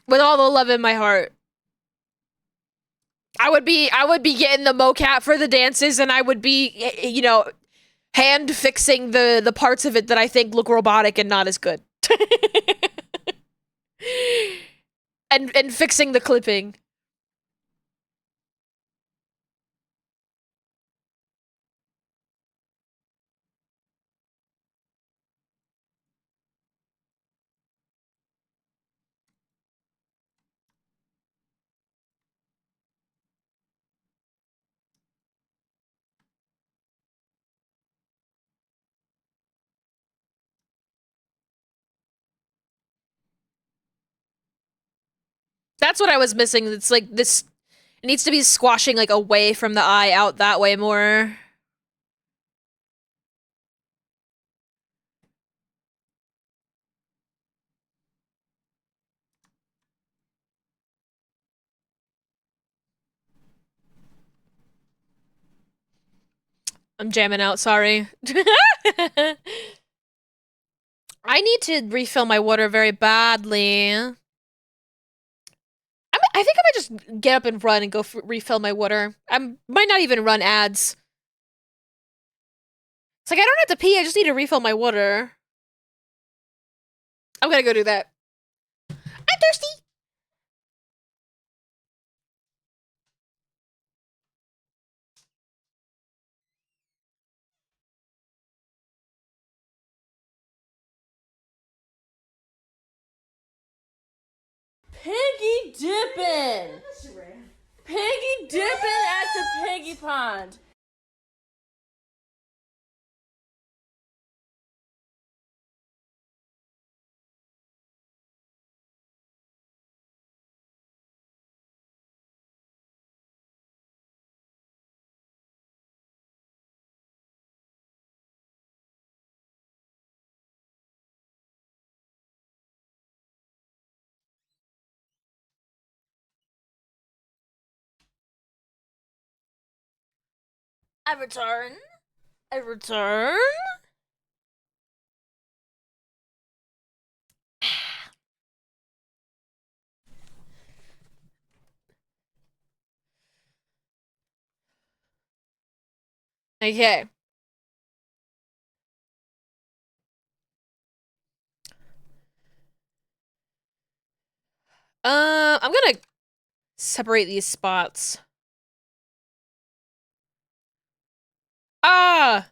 With all the love in my heart. I would be getting the mocap for the dances and I would be hand fixing the parts of it that I think look robotic and not as good. and fixing the clipping. That's what I was missing. It's like this it needs to be squashing like away from the eye out that way more. I'm jamming out, sorry. I need to refill my water very badly. I think I might just get up and run and go refill my water. I might not even run ads. It's like, I don't have to pee, I just need to refill my water. I'm gonna go do that. I'm thirsty! Piggy dipping! Piggy dipping at the piggy pond. I return. I return. Okay. I'm gonna separate these spots. Ah!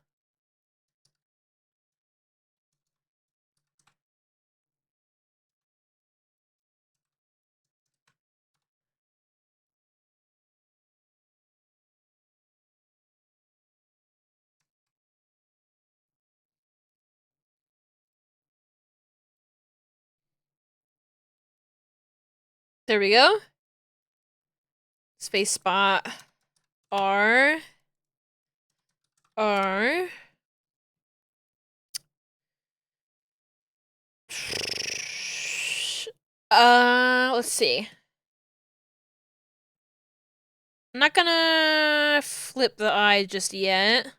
There we go. Space spot. R. R. Let's see. I'm not gonna flip the eye just yet.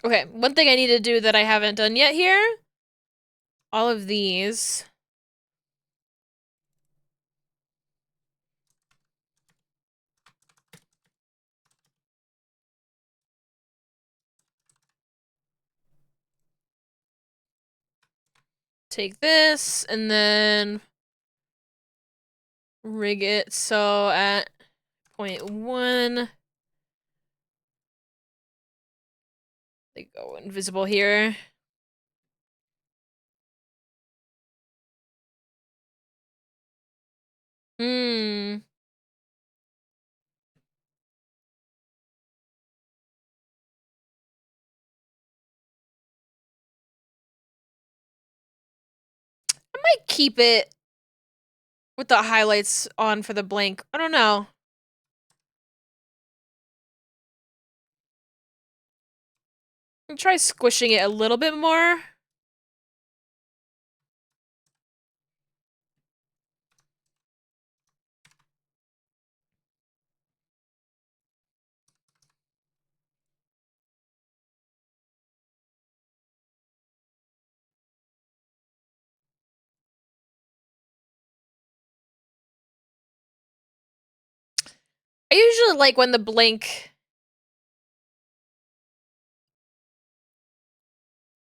Okay, one thing I need to do that I haven't done yet here. All of these. Take this and then rig it so at 0.1 they go invisible here. Hmm. I might keep it with the highlights on for the blank. I don't know. Try squishing it a little bit more. I usually like when the blank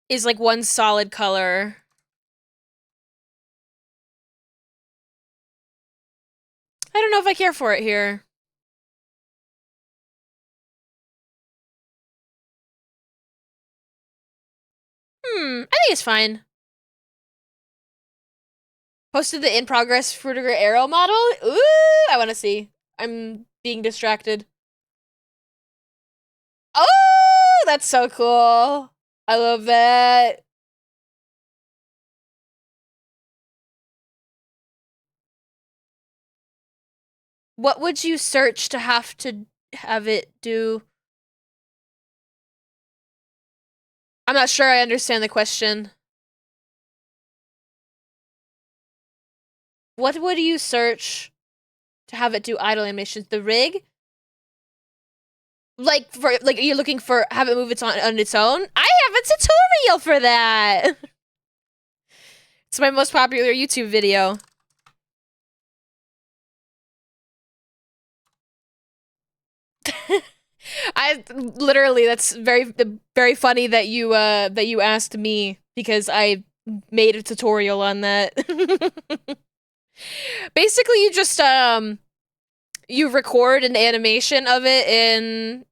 is like one solid color. I don't know if I care for it here. I think it's fine. Posted the in progress Fruitiger Arrow model? Ooh, I want to see. I'm being distracted. Oh, that's so cool. I love that. What would you search to have it do? I'm not sure I understand the question. What would you search to have it do idle animations? The rig? Like are you looking for have it move on its own? I have a tutorial for that. It's my most popular YouTube video. I literally that's very funny that you asked me because I made a tutorial on that. Basically you just you record an animation of it in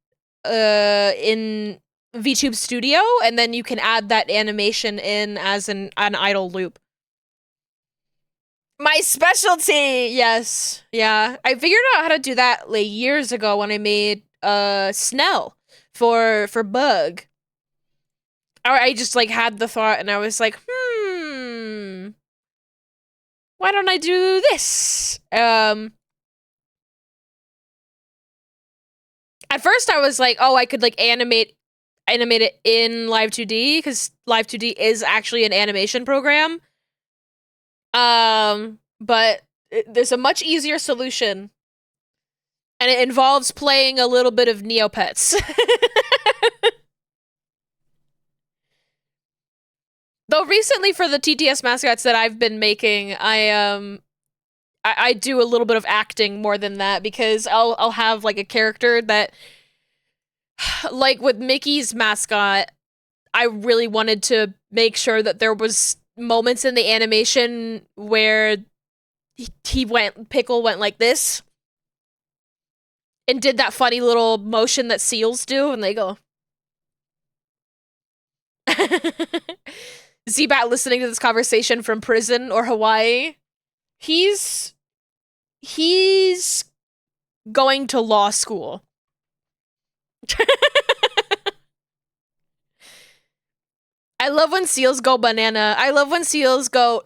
VTube Studio and then you can add that animation in as an idle loop. My specialty, yes. Yeah. I figured out how to do that like years ago when I made Snell for Bug. I just like had the thought and I was like, why don't I do this? At first I was like, oh, I could like animate it in Live 2D because Live 2D is actually an animation program. But there's a much easier solution. And it involves playing a little bit of Neopets. Though recently for the TTS mascots that I've been making, I do a little bit of acting more than that because I'll have like a character that like with Mickey's mascot, I really wanted to make sure that there was moments in the animation where Pickle went like this. and did that funny little motion that seals do, and they go. Z-Bat listening to this conversation from prison or Hawaii. He's going to law school. I love when seals go banana. I love when seals go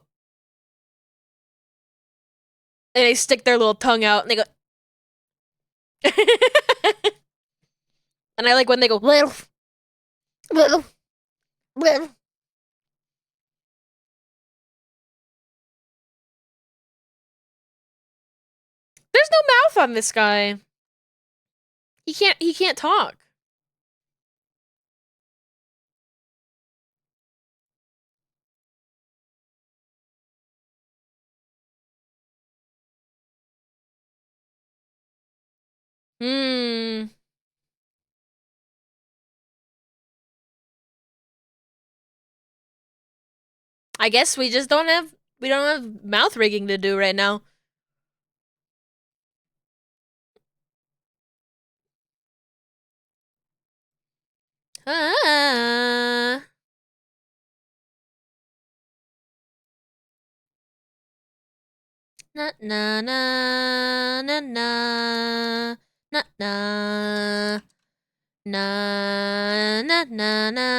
and they stick their little tongue out and they go. And I like when they go. There's no mouth on this guy. He can't talk. Hmm. I guess we just don't have mouth rigging to do right now. Ah. Na na na na na na na na na na na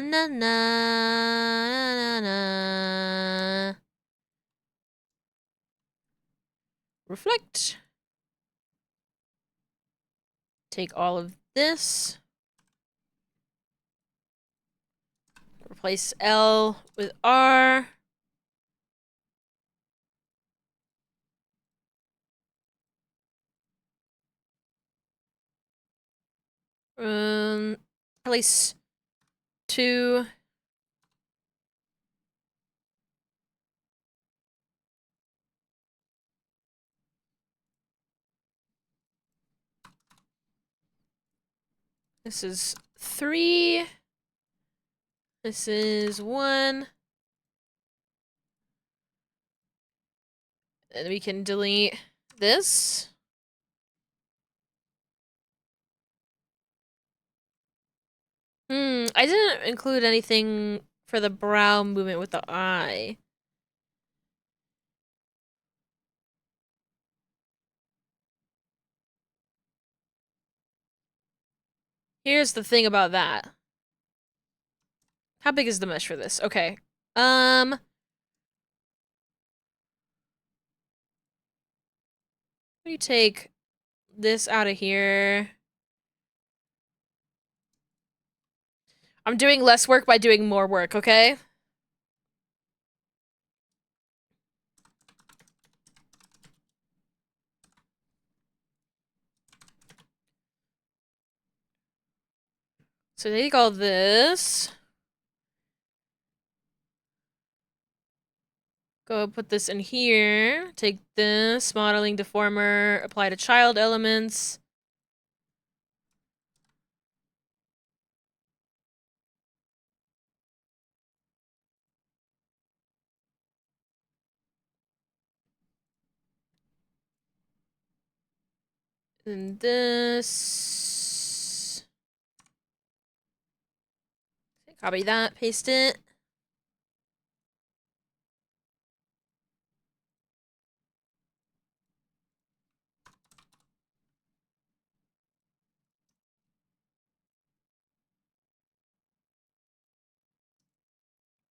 na na na. Reflect. Take all of this. Replace L with R. Place 2. This is 3. This is 1. And we can delete this. I didn't include anything for the brow movement with the eye. Here's the thing about that. How big is the mesh for this? Okay. Let me take this out of here. I'm doing less work by doing more work, okay? So take all this. Go put this in here. Take this, modeling deformer, apply to child elements. And this. Copy that, paste it.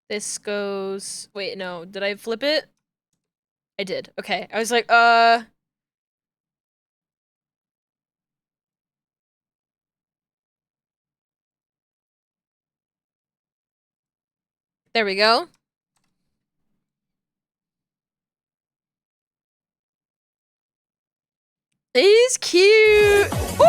This goes... Wait, no. Did I flip it? I did. Okay. I was like, There we go. He's cute! Woo!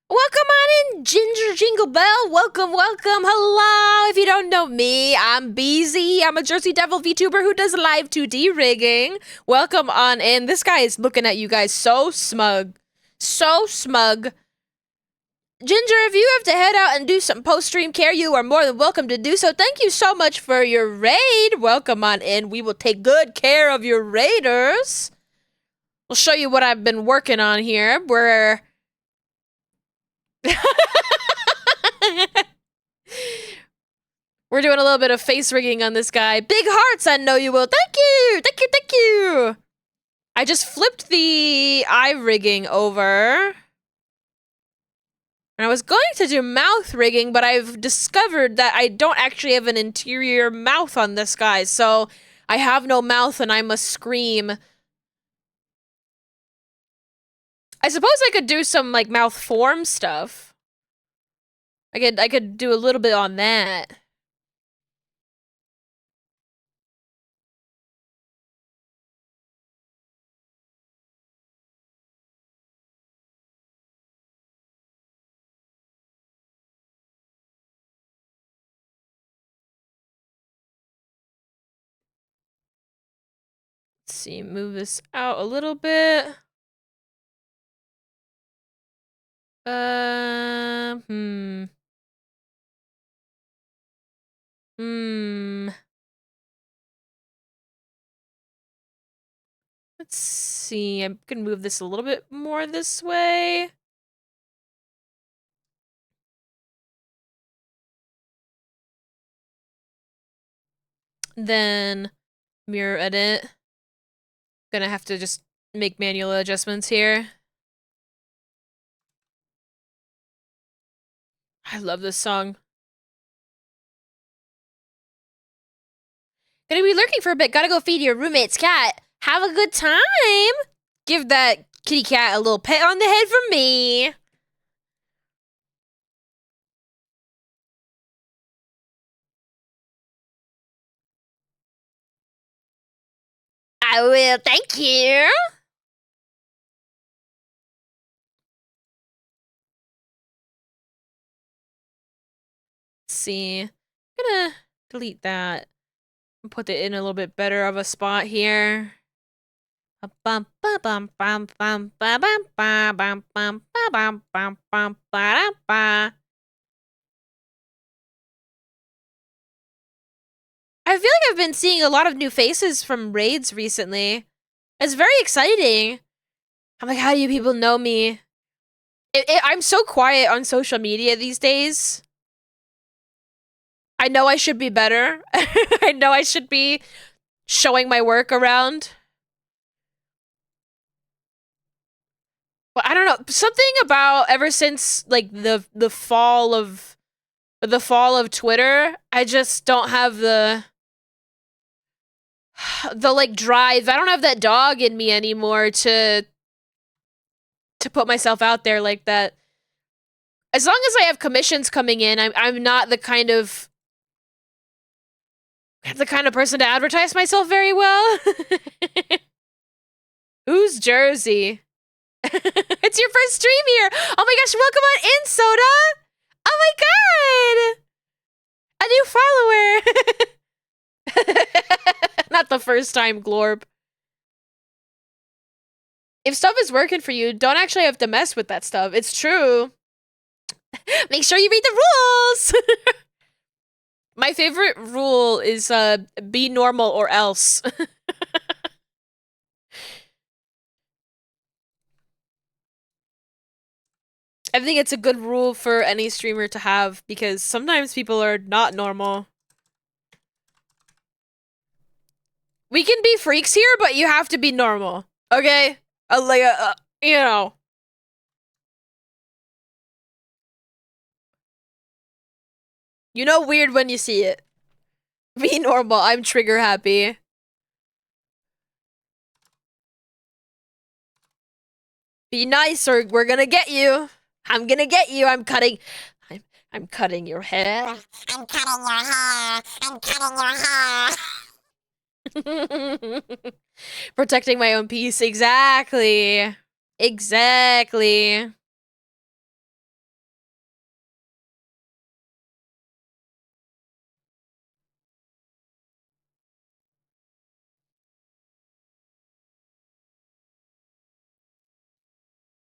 Welcome on in, Ginger Jingle Bell. Welcome, welcome. Hello. If you don't know me, I'm BZ. I'm a Jersey Devil VTuber who does live 2D rigging. Welcome on in. This guy is looking at you guys so smug. So smug. Ginger, if you have to head out and do some post-stream care, you are more than welcome to do so. Thank you so much for your raid. Welcome on in. We will take good care of your raiders. We'll show you what I've been working on here. We're doing a little bit of face rigging on this guy. Big hearts, I know you will. Thank you! Thank you, thank you! I just flipped the eye rigging over. And I was going to do mouth rigging, but I've discovered that I don't actually have an interior mouth on this guy, so I have no mouth and I must scream. I suppose I could do some, like, mouth form stuff. I could do a little bit on that. Let's see, move this out a little bit. Hmm. Let's see, I'm gonna move this a little bit more this way. Then mirror edit. Gonna have to just make manual adjustments here. I love this song. Gonna be lurking for a bit. Gotta go feed your roommate's cat. Have a good time. Give that kitty cat a little pet on the head from me. I will, thank you. Let's see. I'm gonna delete that and put it in a little bit better of a spot here. I feel like I've been seeing a lot of new faces from raids recently. It's very exciting. I'm like, how do you people know me? I'm so quiet on social media these days. I know I should be better. I know I should be showing my work around. But I don't know. Something about ever since like the fall of Twitter, I just don't have the like drive. I don't have that dog in me anymore to put myself out there like that. As long as I have commissions coming in, I'm not the kind of person to advertise myself very well. Who's Jersey? It's your first stream here. Oh my gosh, welcome on in, Soda. Oh my god. A new follower. Not the first time, Glorb. If stuff is working for you, don't actually have to mess with that stuff. It's true. Make sure you read the rules. My favorite rule is be normal or else. I think it's a good rule for any streamer to have because sometimes people are not normal. We can be freaks here, but you have to be normal. Okay? You know. You know weird when you see it. Be normal. I'm trigger happy. Be nice or we're gonna get you. I'm gonna get you. I'm cutting your hair. I'm cutting your hair. I'm cutting your hair. Protecting my own peace. Exactly. Exactly.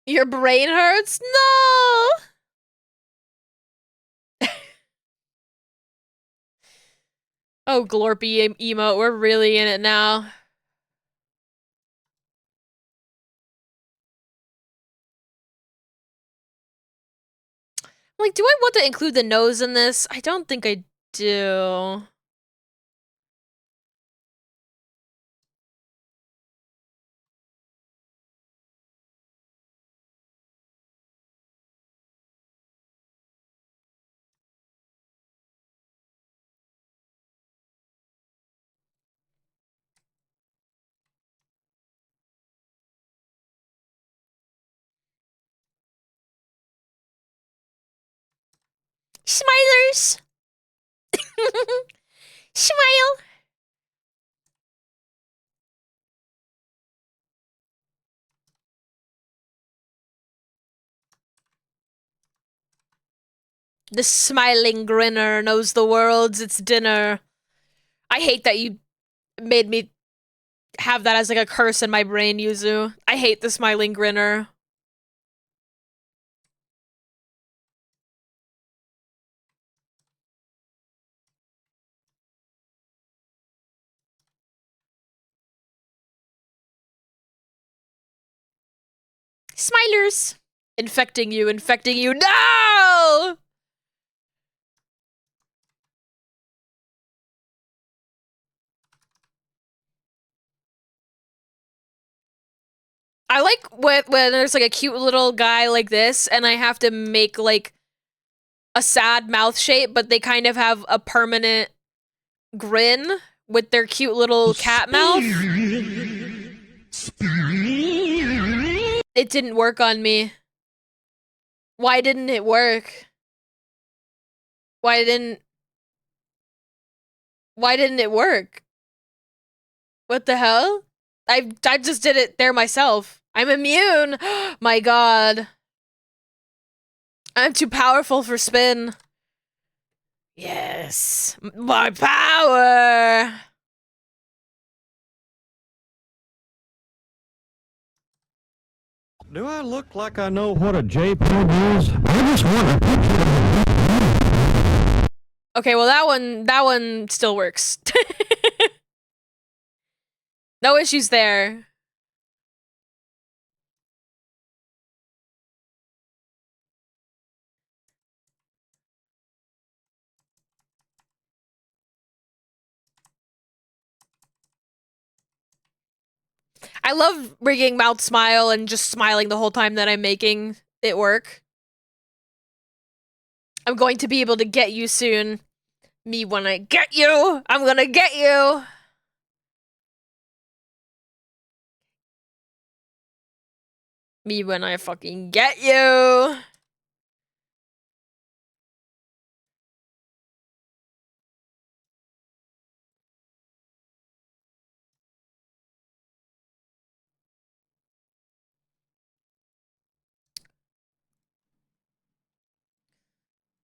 Your brain hurts? No! Oh, Glorpy emote, we're really in it now. Like, do I want to include the nose in this? I don't think I do. Smilers! Smile! The smiling grinner knows the world's its dinner. I hate that you made me have that as like a curse in my brain, Yuzu. I hate the smiling grinner. Smilers! Infecting you, infecting you. No! I like when there's like a cute little guy like this and I have to make like a sad mouth shape, but they kind of have a permanent grin with their cute little cat mouth. It didn't work on me. Why didn't it work? Why didn't it work? What the hell? I just did it there myself. I'm immune. My god. I'm too powerful for spin. Yes. My power. Do I look like I know what a JPEG is? I just want a picture of Okay, well that one still works. No issues there. I love rigging mouth smile and just smiling the whole time that I'm making it work. I'm going to be able to get you soon. Me when I get you! I'm gonna get you! Me when I fucking get you!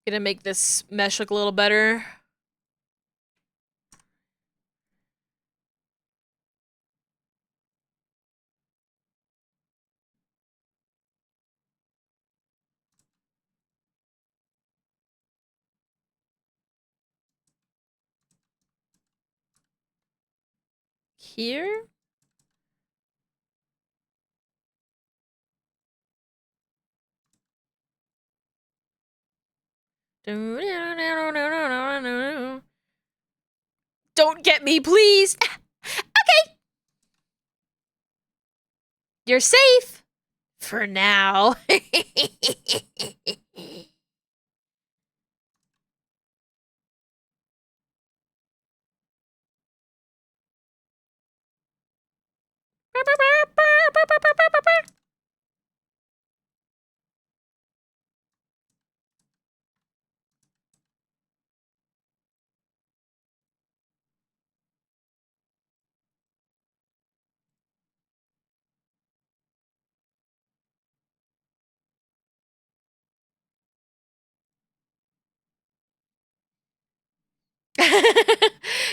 Gonna make this mesh look a little better. Here? Don't get me, please! Okay! You're safe! For now.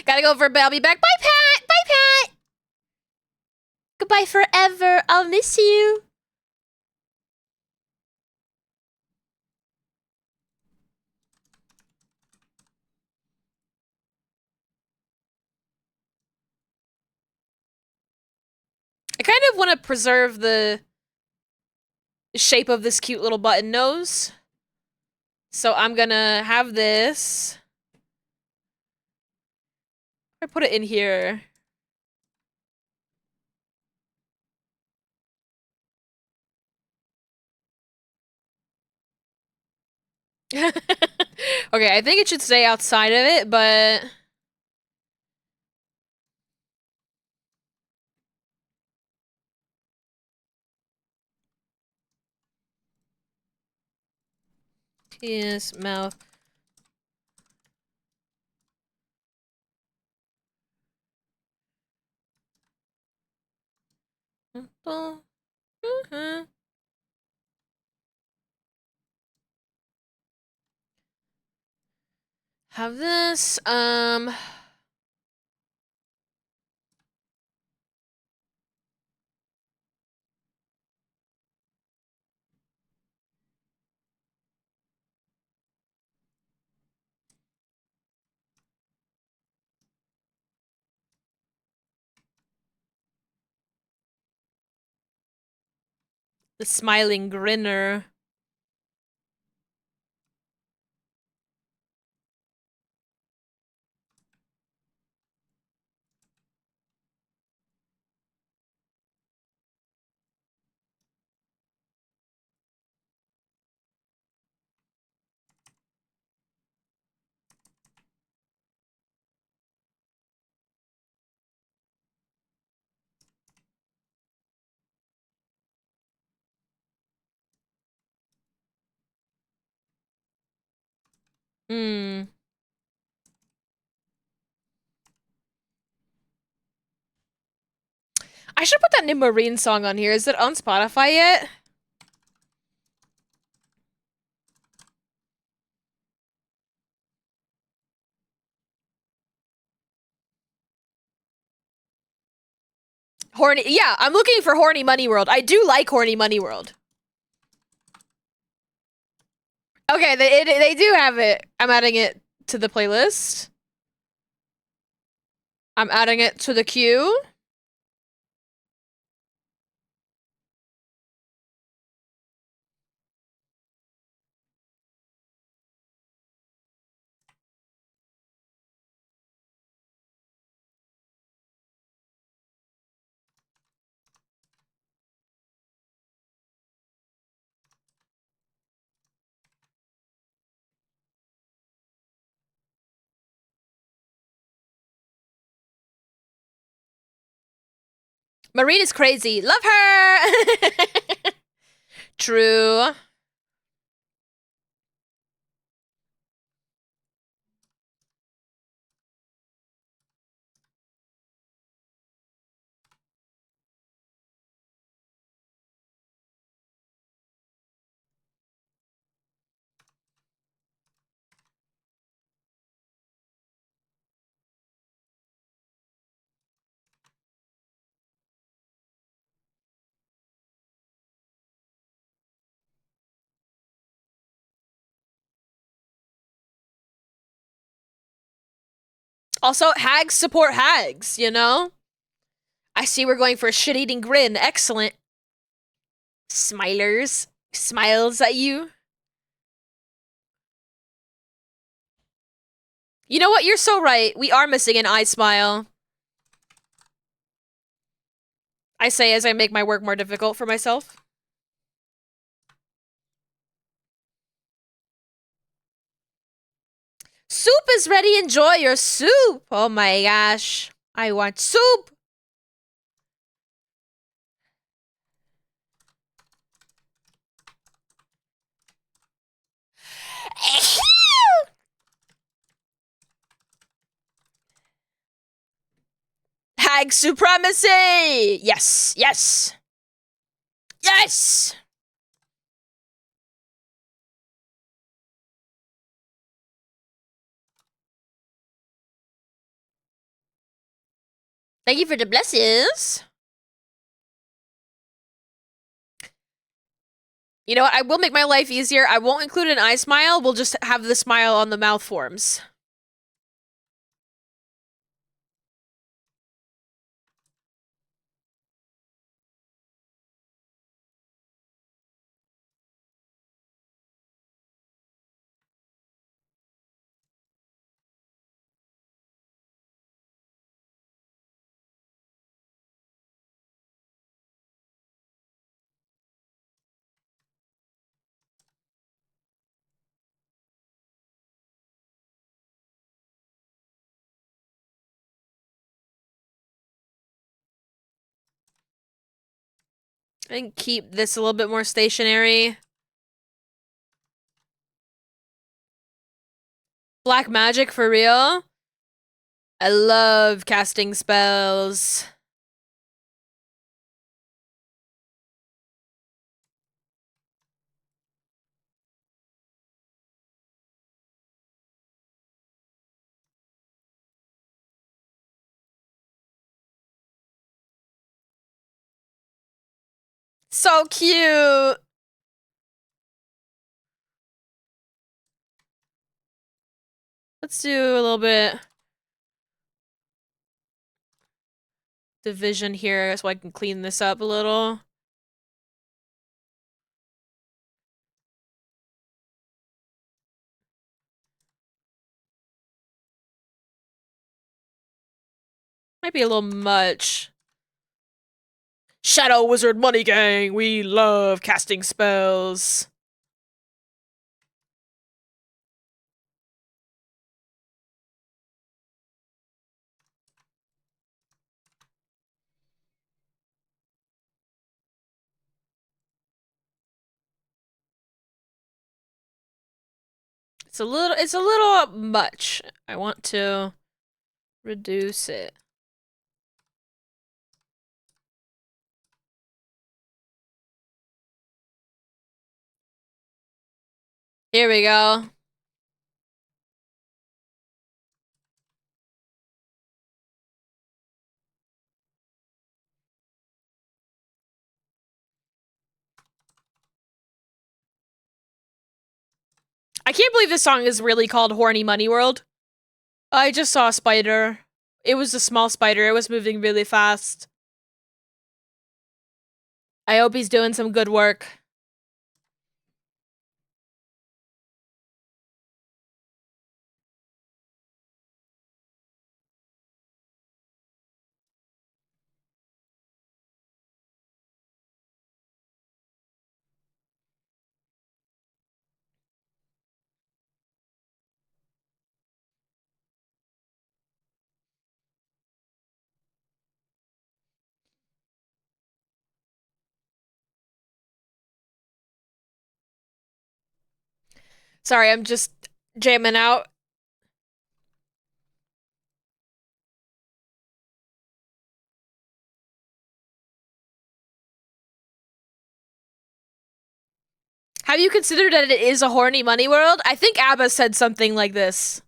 Gotta go for a bit. I'll be back. Bye, Pat! Bye, Pat! Goodbye forever. I'll miss you. I kind of want to preserve the shape of this cute little button nose. So I'm gonna have this. I put it in here. Okay, I think it should stay outside of it, but... Yes, mouth. Have this, the smiling grinner. Hmm. I should put that new Marine song on here. Is it on Spotify yet? Horny. Yeah, I'm looking for Horny Money World. I do like Horny Money World. Okay, they do have it. I'm adding it to the playlist. I'm adding it to the queue. Marine is crazy. Love her! True. Also, hags support hags, you know? I see we're going for a shit-eating grin. Excellent. Smilers. Smiles at you. You know what? You're so right. We are missing an eye smile. I say as I make my work more difficult for myself. Soup is ready. Enjoy your soup. Oh my gosh. I want soup. Hag supremacy! Yes, yes. Yes! Thank you for the blessings. You know what? I will make my life easier. I won't include an eye smile. We'll just have the smile on the mouth forms. And keep this a little bit more stationary. Black magic for real? I love casting spells. So cute! Let's do a little bit division here so I can clean this up a little. Might be a little much. Shadow Wizard Money Gang, we love casting spells. It's a little much. I want to reduce it. Here we go. I can't believe this song is really called Horny Money World. I just saw a spider. It was a small spider. It was moving really fast. I hope he's doing some good work. Sorry, I'm just jamming out. Have you considered that it is a horny money world? I think ABBA said something like this.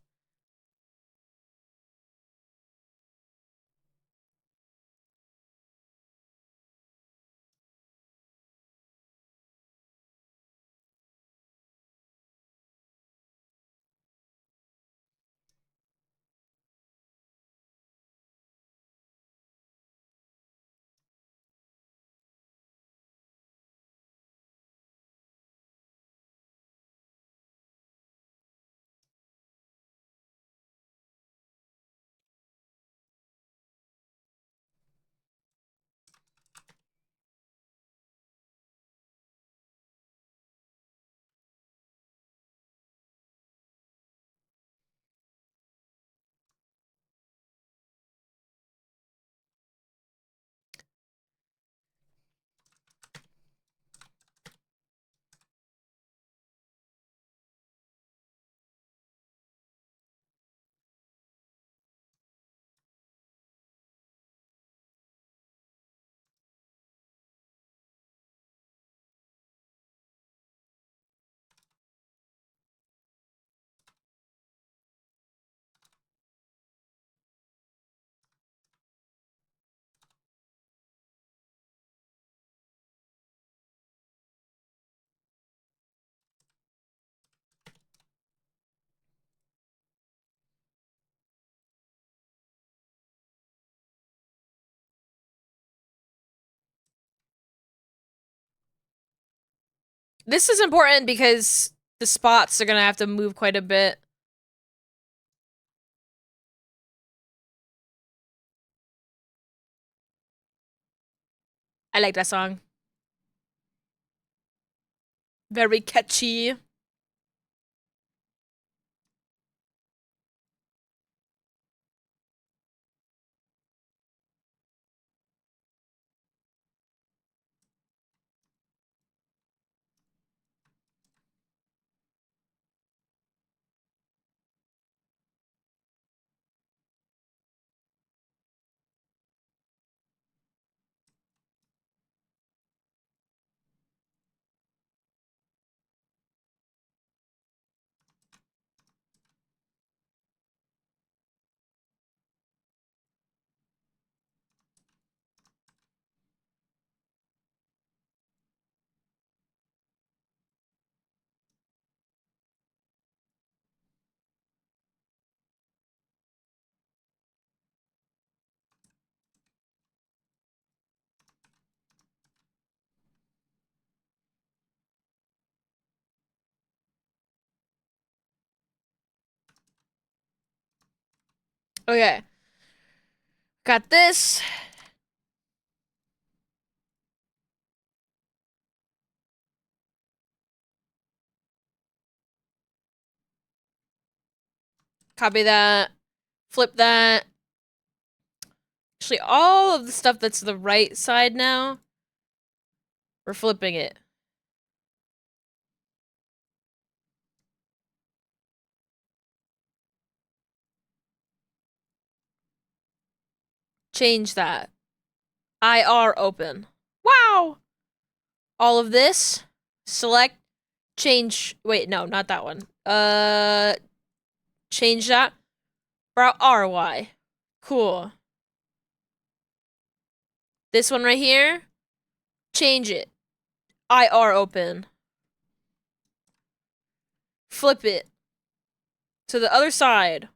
This is important because the spots are gonna have to move quite a bit. I like that song. Very catchy. Okay. Got this. Copy that. Flip that. Actually, all of the stuff that's the right side now, we're flipping it. Change that. IR open. Wow! All of this. Select. Change. Wait, no, not that one. Change that. RY. Cool. This one right here. Change it. IR open. Flip it. To the other side.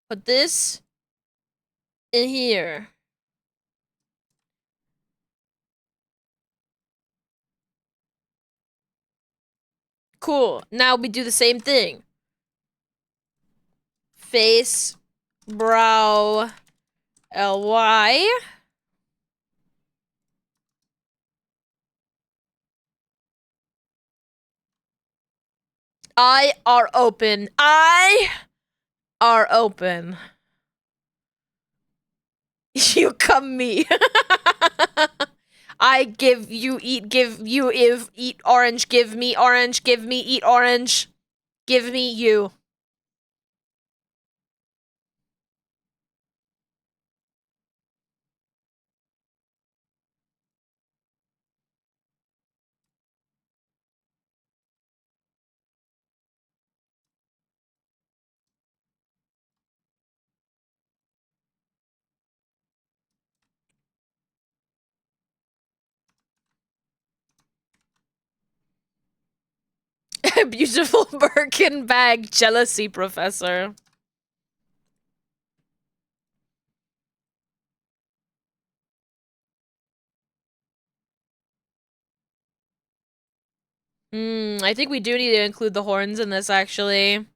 Put this in here. Cool. Now we do the same thing. Face, brow, LY. I are open. I are open. You come me. I give you eat, give you if eat orange, give me eat orange. Give me you. Beautiful Birkin bag jealousy professor. I think we do need to include the horns in this, actually.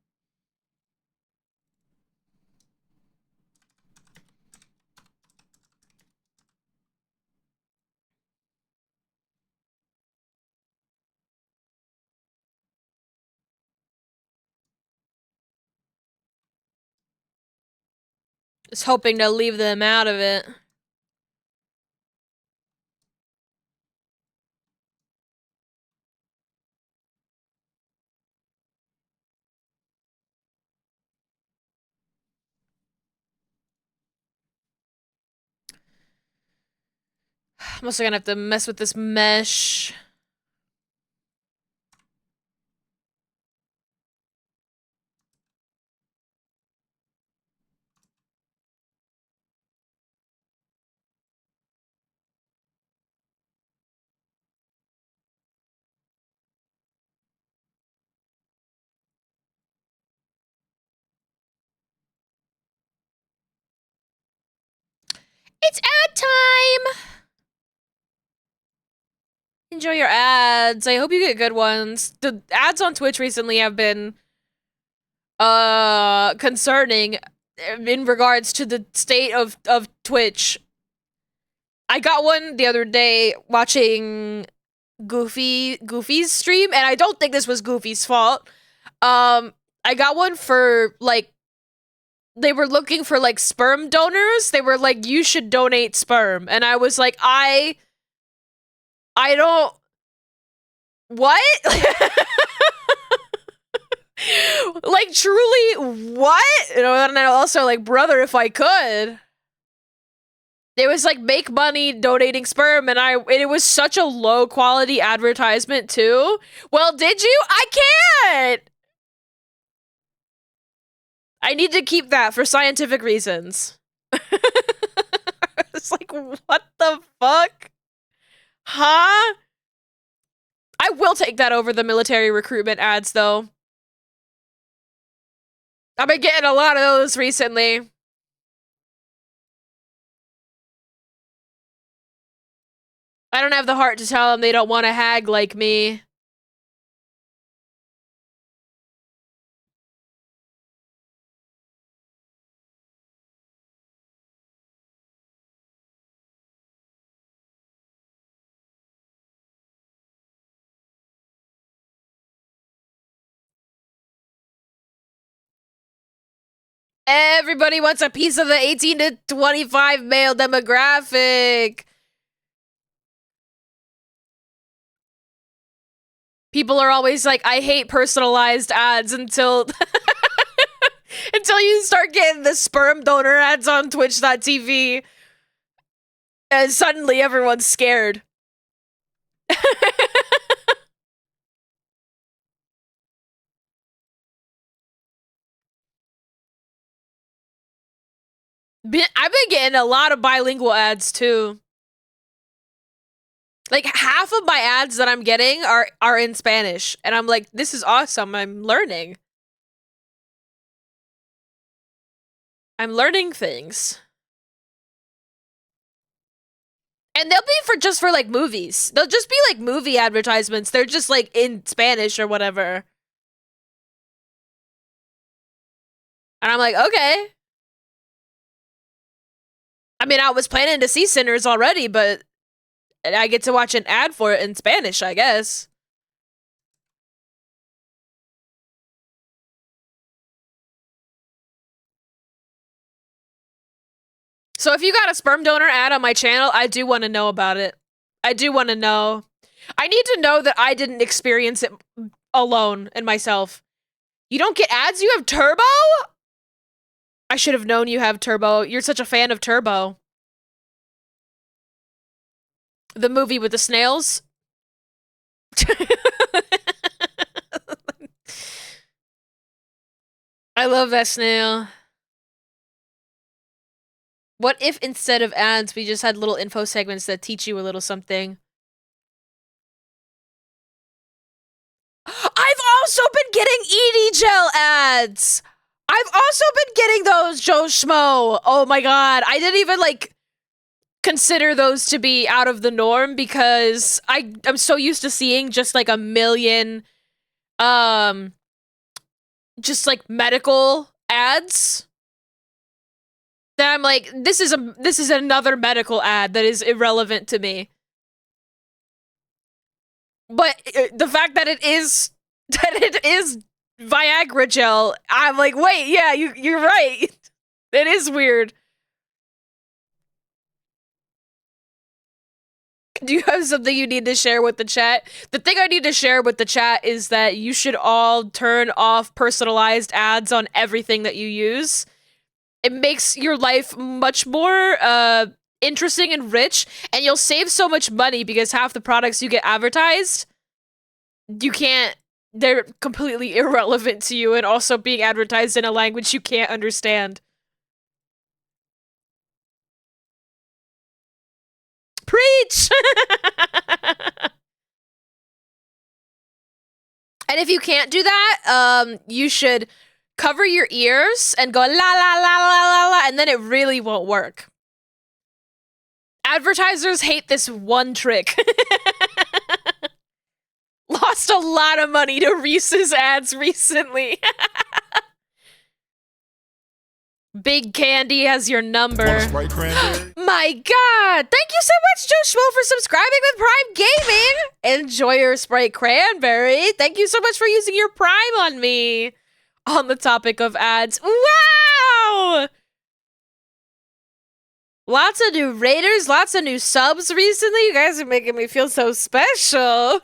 Just hoping to leave them out of it. I'm also gonna have to mess with this mesh. It's ad time! Enjoy your ads. I hope you get good ones. The ads on Twitch recently have been concerning in regards to the state of Twitch. I got one the other day watching Goofy's stream, and I don't think this was Goofy's fault. I got one for like they were looking for like sperm donors. They were like, you should donate sperm, and I was like, I don't what? Like truly what? You know, and then also like, brother, if I could. It was like make money donating sperm, and it was such a low quality advertisement too. Well, did you? I can't. I need to keep that for scientific reasons. It's like, what the fuck? Huh? I will take that over the military recruitment ads, though. I've been getting a lot of those recently. I don't have the heart to tell them they don't want a hag like me. Everybody wants a piece of the 18 to 25 male demographic. People are always like, I hate personalized ads until until you start getting the sperm donor ads on twitch.tv. And suddenly everyone's scared. I've been getting a lot of bilingual ads too. Like half of my ads that I'm getting are in Spanish, and I'm like, this is awesome. I'm learning. I'm learning things. And they'll be just for like movies. They'll just be like movie advertisements. They're just like in Spanish or whatever. And I'm like, okay. I mean, I was planning to see Sinners already, but I get to watch an ad for it in Spanish, I guess. So if you got a sperm donor ad on my channel, I do want to know about it. I do want to know. I need to know that I didn't experience it alone and myself. You don't get ads? You have Turbo? I should have known you have Turbo. You're such a fan of Turbo. The movie with the snails? I love that snail. What if instead of ads, we just had little info segments that teach you a little something? I've also been getting ED gel ads! I've also been getting those, Joe Schmo! Oh my god, I didn't even, like, consider those to be out of the norm because I'm so used to seeing just, like, a million, just, like, medical ads that I'm like, this is another medical ad that is irrelevant to me. But the fact that it is Viagra gel, I'm like, wait, yeah, you're right. It is weird. Do you have something you need to share with the chat? The thing I need to share with the chat is that you should all turn off personalized ads on everything that you use. It makes your life much more interesting and rich, and you'll save so much money because half the products you get advertised, they're completely irrelevant to you and also being advertised in a language you can't understand. Preach! And if you can't do that, you should cover your ears and go la la la la la la, and then it really won't work. Advertisers hate this one trick. Lost a lot of money to Reese's ads recently. Big Candy has your number. My god! Thank you so much, Joe Schmo, for subscribing with Prime Gaming! Enjoy your Sprite Cranberry. Thank you so much for using your Prime on me. On the topic of ads. Wow! Lots of new raiders, lots of new subs recently. You guys are making me feel so special.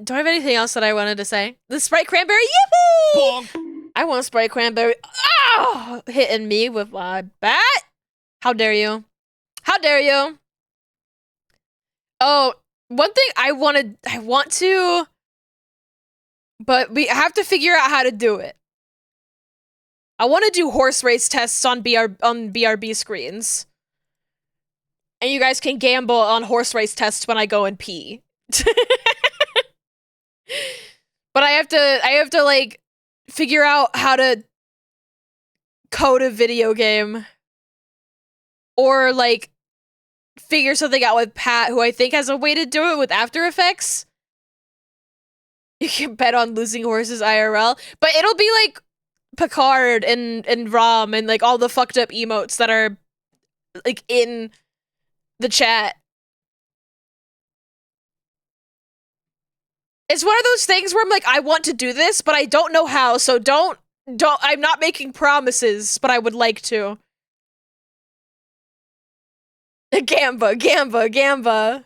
Do I have anything else that I wanted to say? The Sprite Cranberry, yippee! I want Sprite Cranberry. Oh, hitting me with my bat. How dare you? How dare you? Oh, one thing I want to, but we have to figure out how to do it. I want to do horse race tests on BRB screens. And you guys can gamble on horse race tests when I go and pee. But I have to like figure out how to code a video game or like figure something out with Pat, who I think has a way to do it with After Effects. You can bet on losing horses IRL, but it'll be like Picard and Rom and like all the fucked up emotes that are like in the chat. It's one of those things where I'm like, I want to do this, but I don't know how, so don't, I'm not making promises, but I would like to. Gamba, gamba, gamba.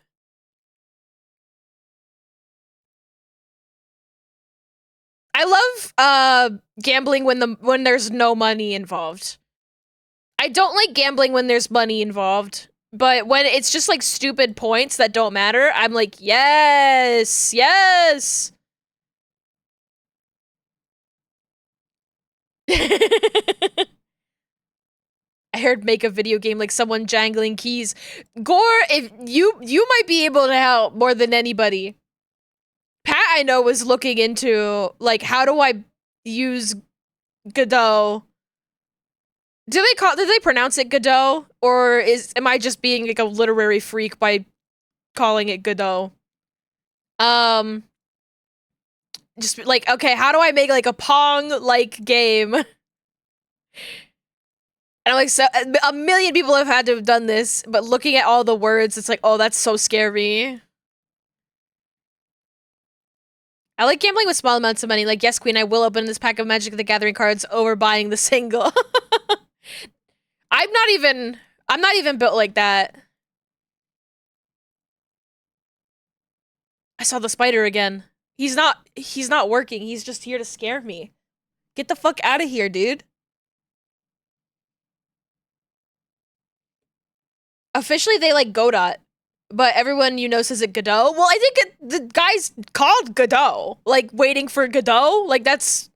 I love gambling when there's no money involved. I don't like gambling when there's money involved, but when it's just like stupid points that don't matter, I'm like, yes, yes. I heard make a video game like someone jangling keys. Gore, if you might be able to help more than anybody. Pat, I know, was looking into like how do I use Godot. Do they pronounce it Godot, or am I just being like a literary freak by calling it Godot? Just like, okay, how do I make like a Pong like game? And I'm like, so a million people have had to have done this, but looking at all the words, it's like, oh, that's so scary. I like gambling with small amounts of money. Like, yes, Queen, I will open this pack of Magic the Gathering cards over buying the single. I'm not even built like that. I saw the spider again. He's not working. He's just here to scare me. Get the fuck out of here, dude. Officially, they like Godot, but everyone you know says it Godot. Well, I think the guy's called Godot. Like, waiting for Godot? Like, that's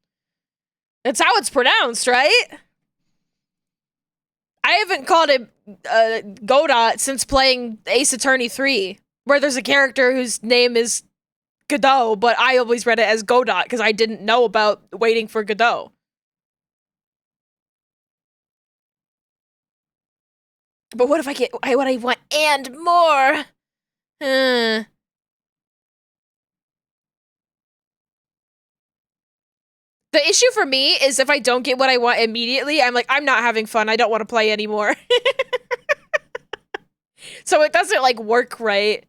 how it's pronounced, right? I haven't called it Godot since playing Ace Attorney 3, where there's a character whose name is Godot, but I always read it as Godot because I didn't know about waiting for Godot. But what if I get what I want and more? The issue for me is if I don't get what I want immediately, I'm like, I'm not having fun. I don't want to play anymore. So it doesn't like work right.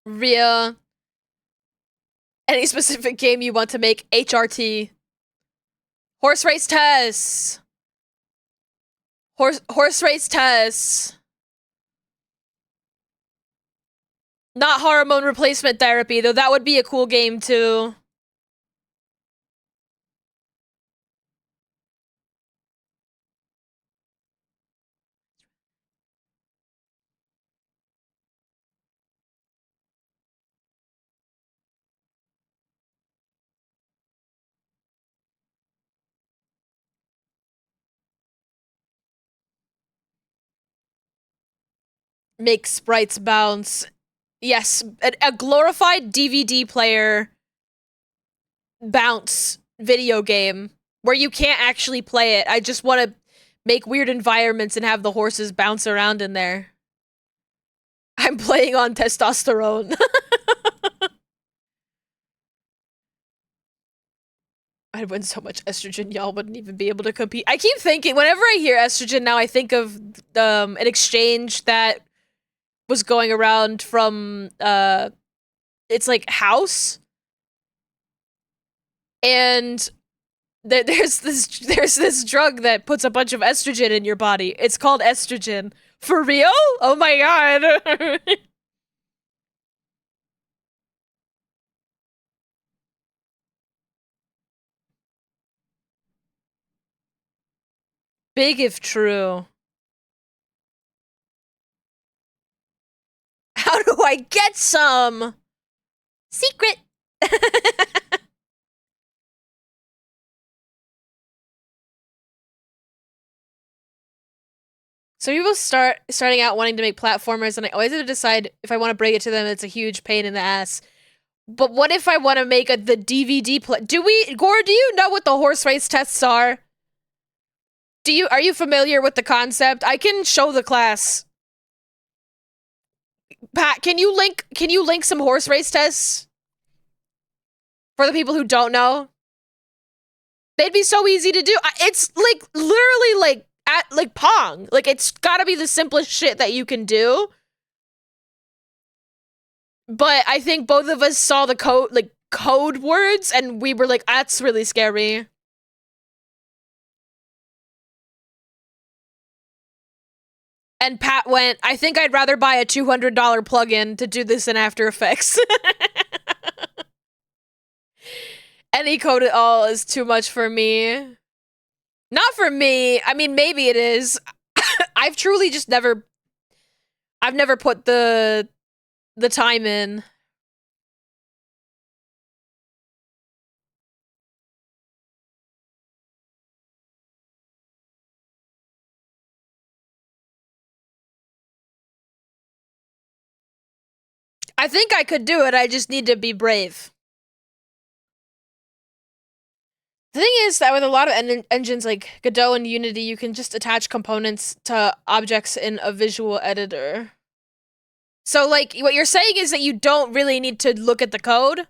Real. Any specific game you want to make? HRT. Horse race tests. Horse race tests. Not hormone replacement therapy, though that would be a cool game too. Make sprites bounce. Yes, a glorified DVD player bounce video game where you can't actually play it. I just want to make weird environments and have the horses bounce around in there. I'm playing on testosterone. I'd win so much estrogen, y'all wouldn't even be able to compete. I keep thinking, whenever I hear estrogen now, I think of an exchange that was going around from, it's like House. And there's this drug that puts a bunch of estrogen in your body. It's called estrogen. For real? Oh my god. Big if true. How do I get some? Secret. So people starting out wanting to make platformers, and I always have to decide if I want to break it to them. It's a huge pain in the ass. But what if I want to make the DVD play? Gore? Do you know what the horse race tests are? Are you familiar with the concept? I can show the class. Pat, can you link some horse race tests for the people who don't know? They'd be so easy to do. It's like literally like that, like Pong. Like, it's gotta be the simplest shit that you can do. But I think both of us saw the code words, and we were like, that's really scary. And Pat went, I think I'd rather buy a $200 plugin to do this in After Effects. Any code at all is too much for me. Not for me. I mean, maybe it is. I've truly just never... I've never put the time in. I think I could do it, I just need to be brave. The thing is that with a lot of engines like Godot and Unity, you can just attach components to objects in a visual editor. So, like, what you're saying is that you don't really need to look at the code?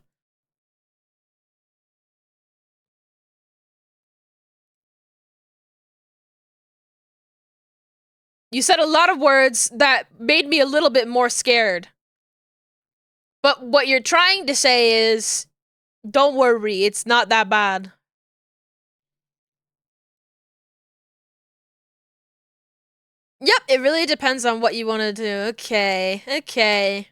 You said a lot of words that made me a little bit more scared. But what you're trying to say is, don't worry, it's not that bad. Yep, it really depends on what you want to do. Okay, okay.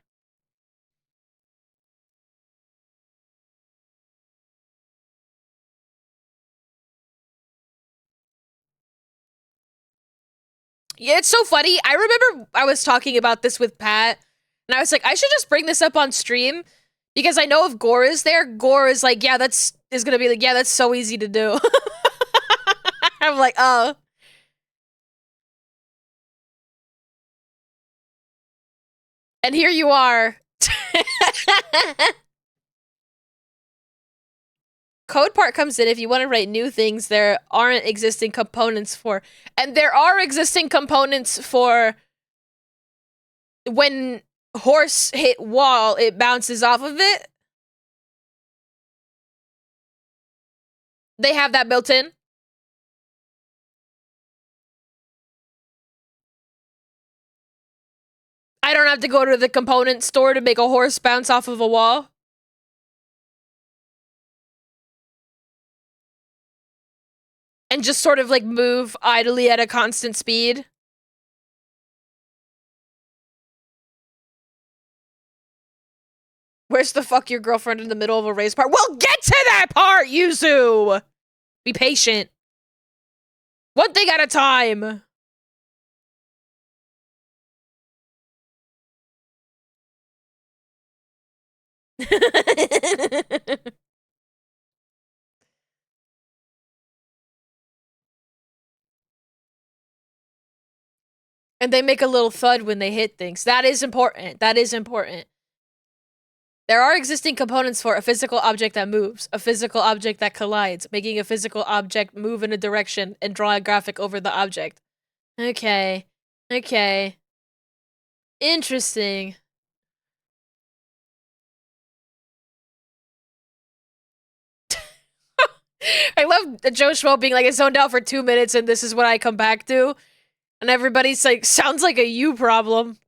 Yeah, it's so funny. I remember I was talking about this with Pat, and I was like, I should just bring this up on stream, because I know if Gore is there, Gore is like, yeah, is gonna be like, yeah, that's so easy to do. I'm like, oh. And here you are. Code part comes in if you want to write new things there aren't existing components for. And there are existing components for when horse hit wall, it bounces off of it. They have that built in. I don't have to go to the component store to make a horse bounce off of a wall. And just sort of like move idly at a constant speed. Where's the fuck your girlfriend in the middle of a race part? Well, get to that part, Yuzu! Be patient. One thing at a time. And they make a little thud when they hit things. That is important. That is important. There are existing components for a physical object that moves, a physical object that collides, making a physical object move in a direction and draw a graphic over the object. Okay. Okay. Interesting. I love Joe Schmo being like, I zoned out for 2 minutes and this is what I come back to. And everybody's like, sounds like a you problem.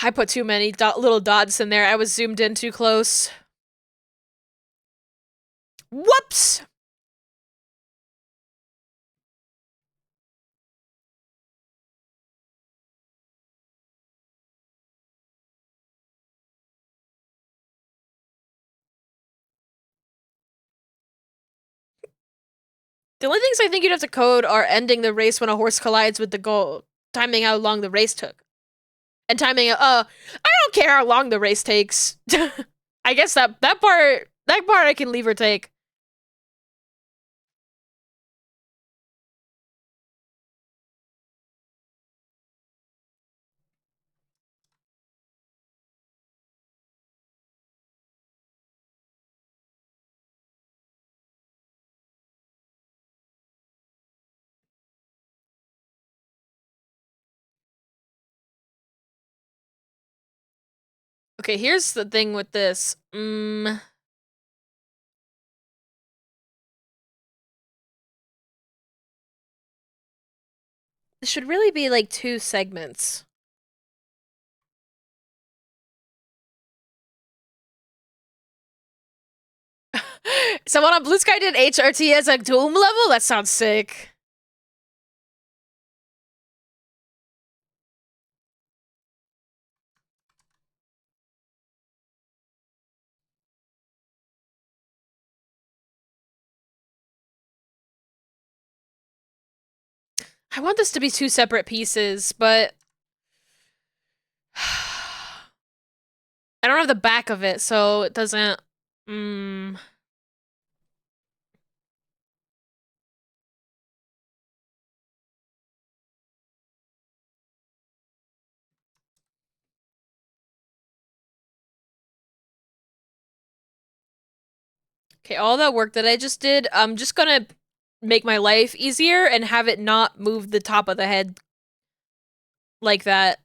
I put too many little dots in there. I was zoomed in too close. Whoops! The only things I think you'd have to code are ending the race when a horse collides with the goal, timing how long the race took, and timing. I don't care how long the race takes. I guess that part I can leave or take. Okay, here's the thing with this. This should really be like 2 segments. Someone on Blue Sky did HRT as a Doom level? That sounds sick. I want this to be 2 separate pieces, but I don't have the back of it, so it doesn't. Mm. Okay, all that work that I just did, I'm just gonna make my life easier and have it not move the top of the head like that.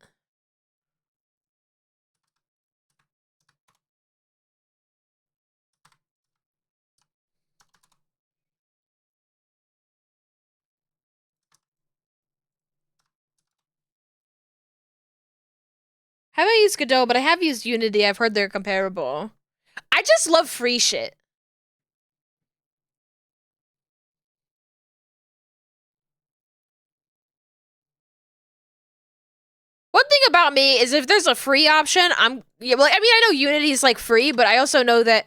Haven't used Godot, but I have used Unity. I've heard they're comparable. I just love free shit. One thing about me is if there's a free option, yeah, well, I mean, I know Unity is like free, but I also know that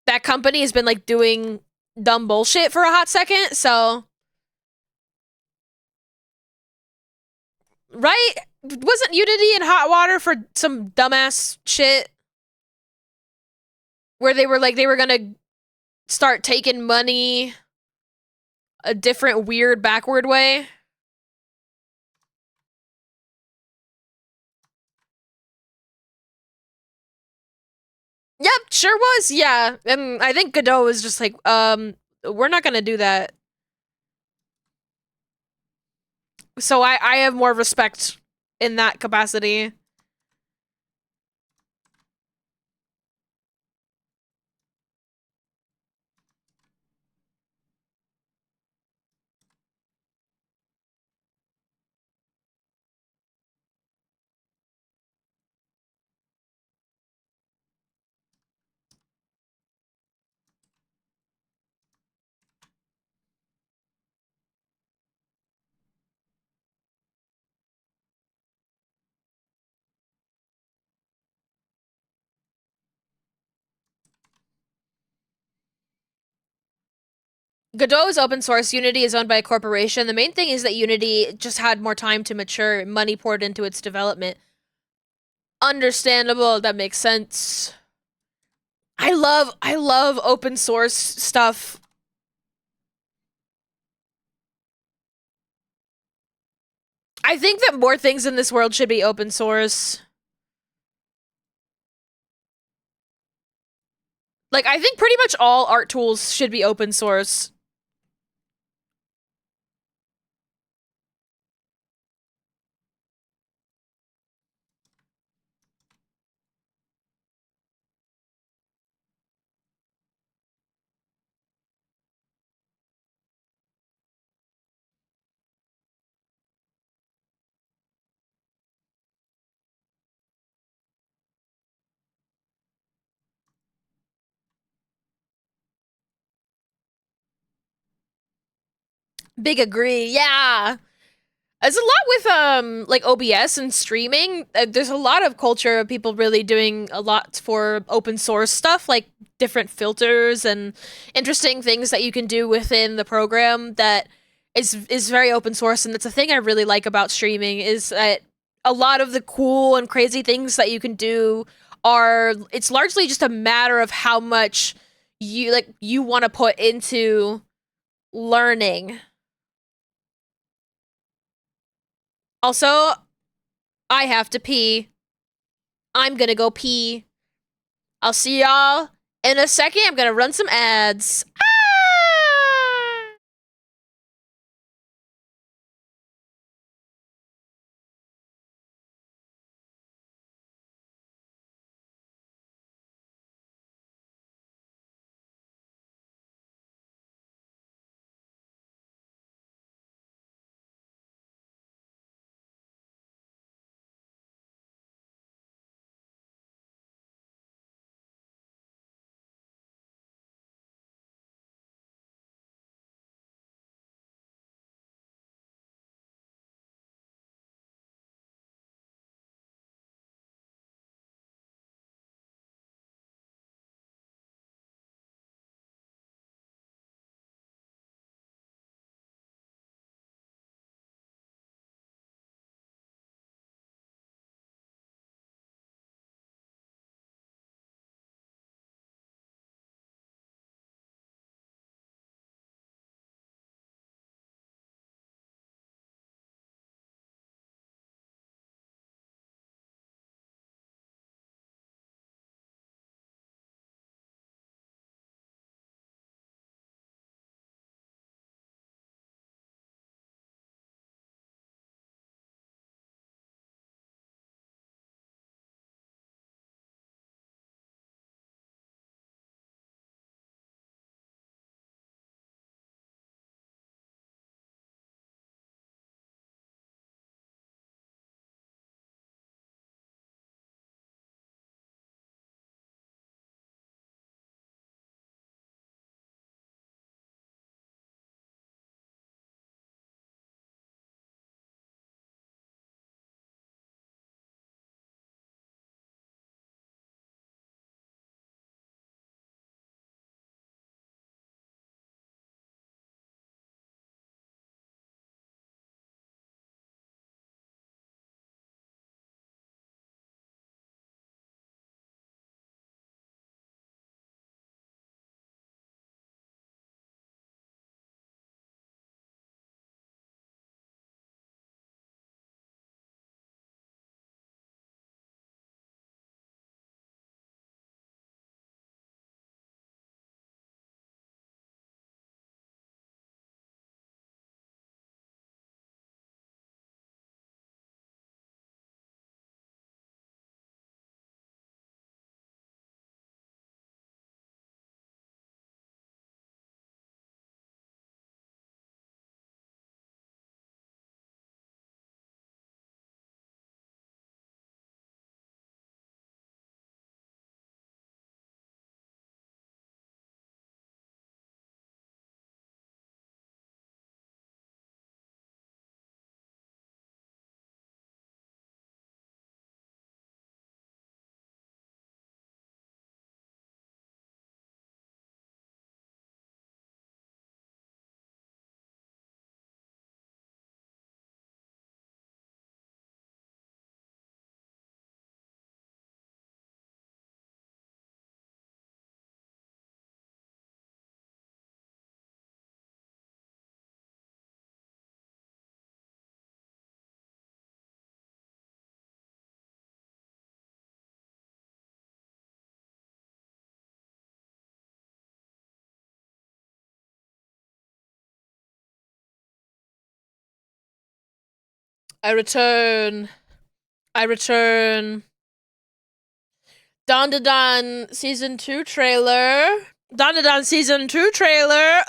that company has been like doing dumb bullshit for a hot second, so right? Wasn't Unity in hot water for some dumbass shit where they were gonna start taking money a different weird backward way? Yep, sure was. Yeah. And I think Godot was just like, we're not gonna do that. So I have more respect in that capacity. Godot is open source. Unity is owned by a corporation. The main thing is that Unity just had more time to mature, money poured into its development. Understandable. That makes sense. I love open source stuff. I think that more things in this world should be open source. Like, I think pretty much all art tools should be open source. Big agree. Yeah. There's a lot with like OBS and streaming. There's a lot of culture of people really doing a lot for open source stuff, like different filters and interesting things that you can do within the program that is very open source. And that's a thing I really like about streaming is that a lot of the cool and crazy things that you can do are it's largely just a matter of how much you want to put into learning. Also, I have to pee. I'm gonna go pee. I'll see y'all in a second. I'm gonna run some ads. Ah! I return. I return. Don Da Don Season 2 trailer. Don Da Don Season 2 trailer.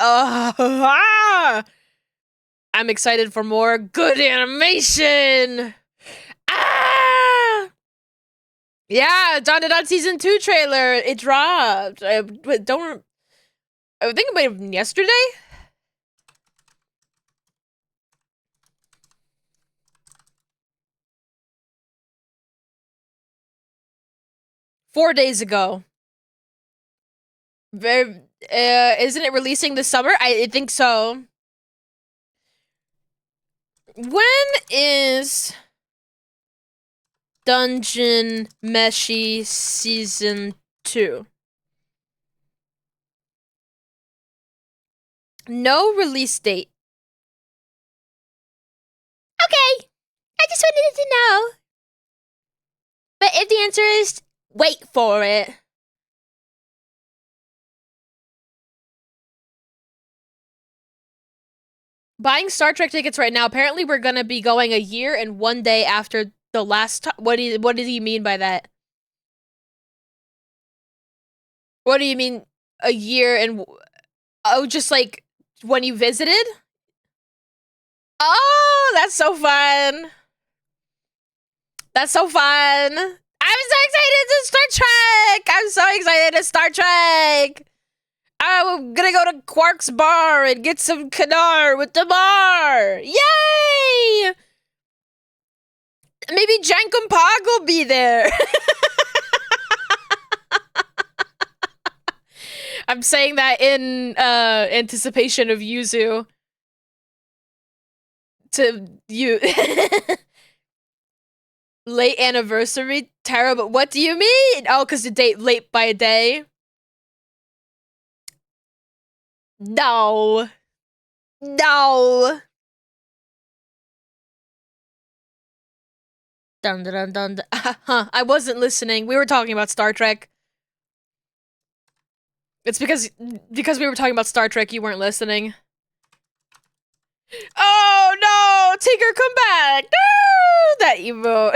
I'm excited for more good animation. Ah! Yeah, Don Da Don Season 2 trailer. It dropped. I think about it yesterday? Four days ago. Isn't it releasing this summer? I think so. When is Dungeon Meshi Season 2? No release date. Okay. I just wanted to know. But if the answer is wait for it. Buying Star Trek tickets right now. Apparently we're gonna be going a year and 1 day after the last time. What does he mean by that? What do you mean a year and oh, just like when you visited? Oh, that's so fun. That's so fun. I'm so excited to Star Trek. I'm so excited to Star Trek. I'm gonna go to Quark's bar and get some Kanar with the bar. Yay! Maybe Jankum Pog will be there. I'm saying that in anticipation of Yuzu. To you. Late anniversary? Terrible. What do you mean? Oh, because the date late by a day? No. No. Dun dun dun dun. Huh. I wasn't listening. We were talking about Star Trek. It's because we were talking about Star Trek, you weren't listening. Oh no! Tinker, come back! No! That emote.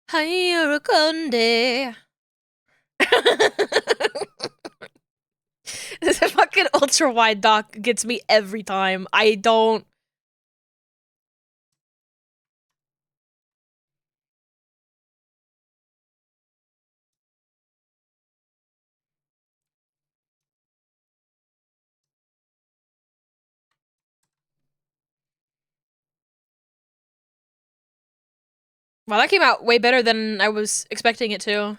Hayurakonde. This fucking ultra wide doc gets me every time. I don't. Well, that came out way better than I was expecting it to.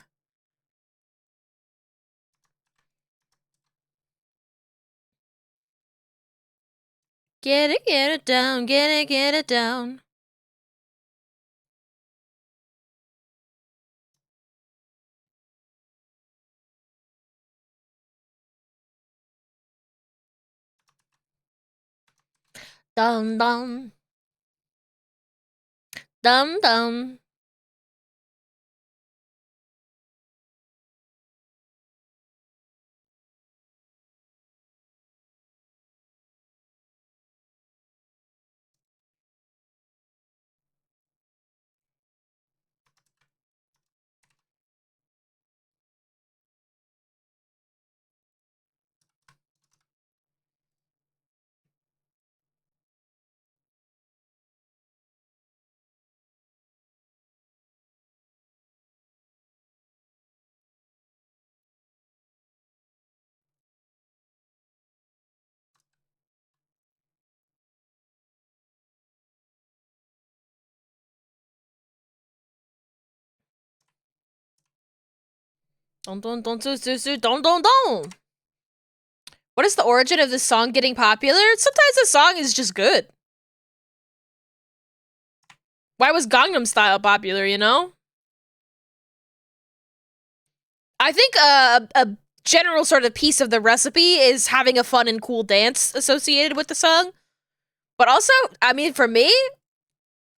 Get it down, get it down. Dum dum. Dum dum. Dun dun dun dun dun dun dun dun. What is the origin of this song getting popular? Sometimes the song is just good. Why was Gangnam Style popular, you know? I think a general sort of piece of the recipe is having a fun and cool dance associated with the song. But also, I mean, for me,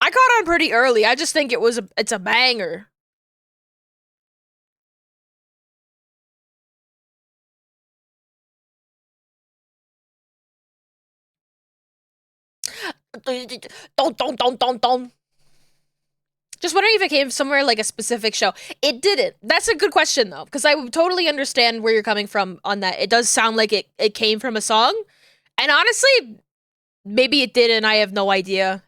I caught on pretty early. I just think it's a banger. Don't. Just wondering if it came somewhere like a specific show. It didn't. That's a good question though, because I would totally understand where you're coming from on that. It does sound like it came from a song. And honestly, maybe it did and I have no idea.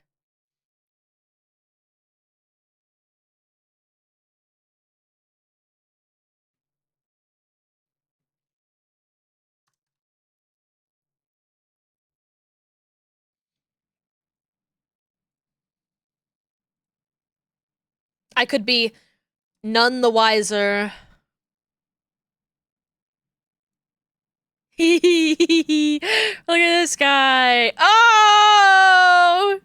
I could be none the wiser. Look at this guy. Oh!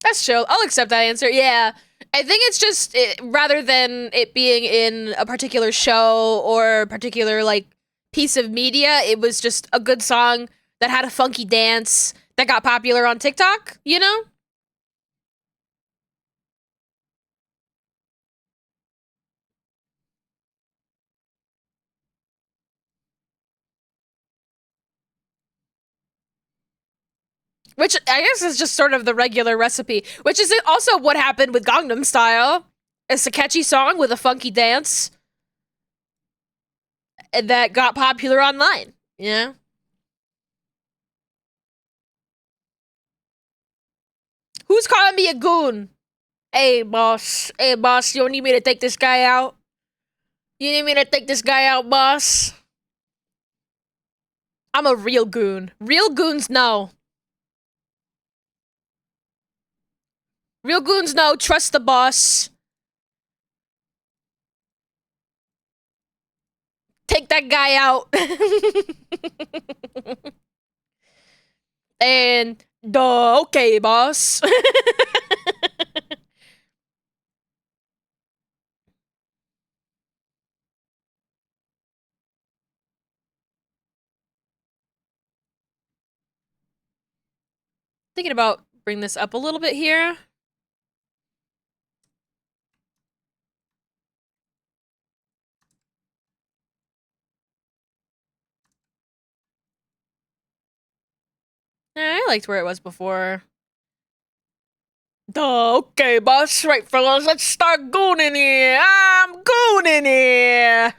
That's chill. I'll accept that answer. Yeah. I think it's just rather than it being in a particular show or particular like piece of media, it was just a good song that had a funky dance that got popular on TikTok, you know? Which I guess is just sort of the regular recipe, which is also what happened with Gangnam Style. It's a catchy song with a funky dance that got popular online, yeah? Who's calling me a goon? Hey, boss. Hey, boss, you don't need me to take this guy out? You need me to take this guy out, boss? I'm a real goon. Real goons know. Real goons know. Trust the boss. Take that guy out. And, duh, okay, boss. Thinking about bring this up a little bit here. I liked where it was before. Duh, okay, boss. Right, fellas, let's start gooning here. I'm gooning here.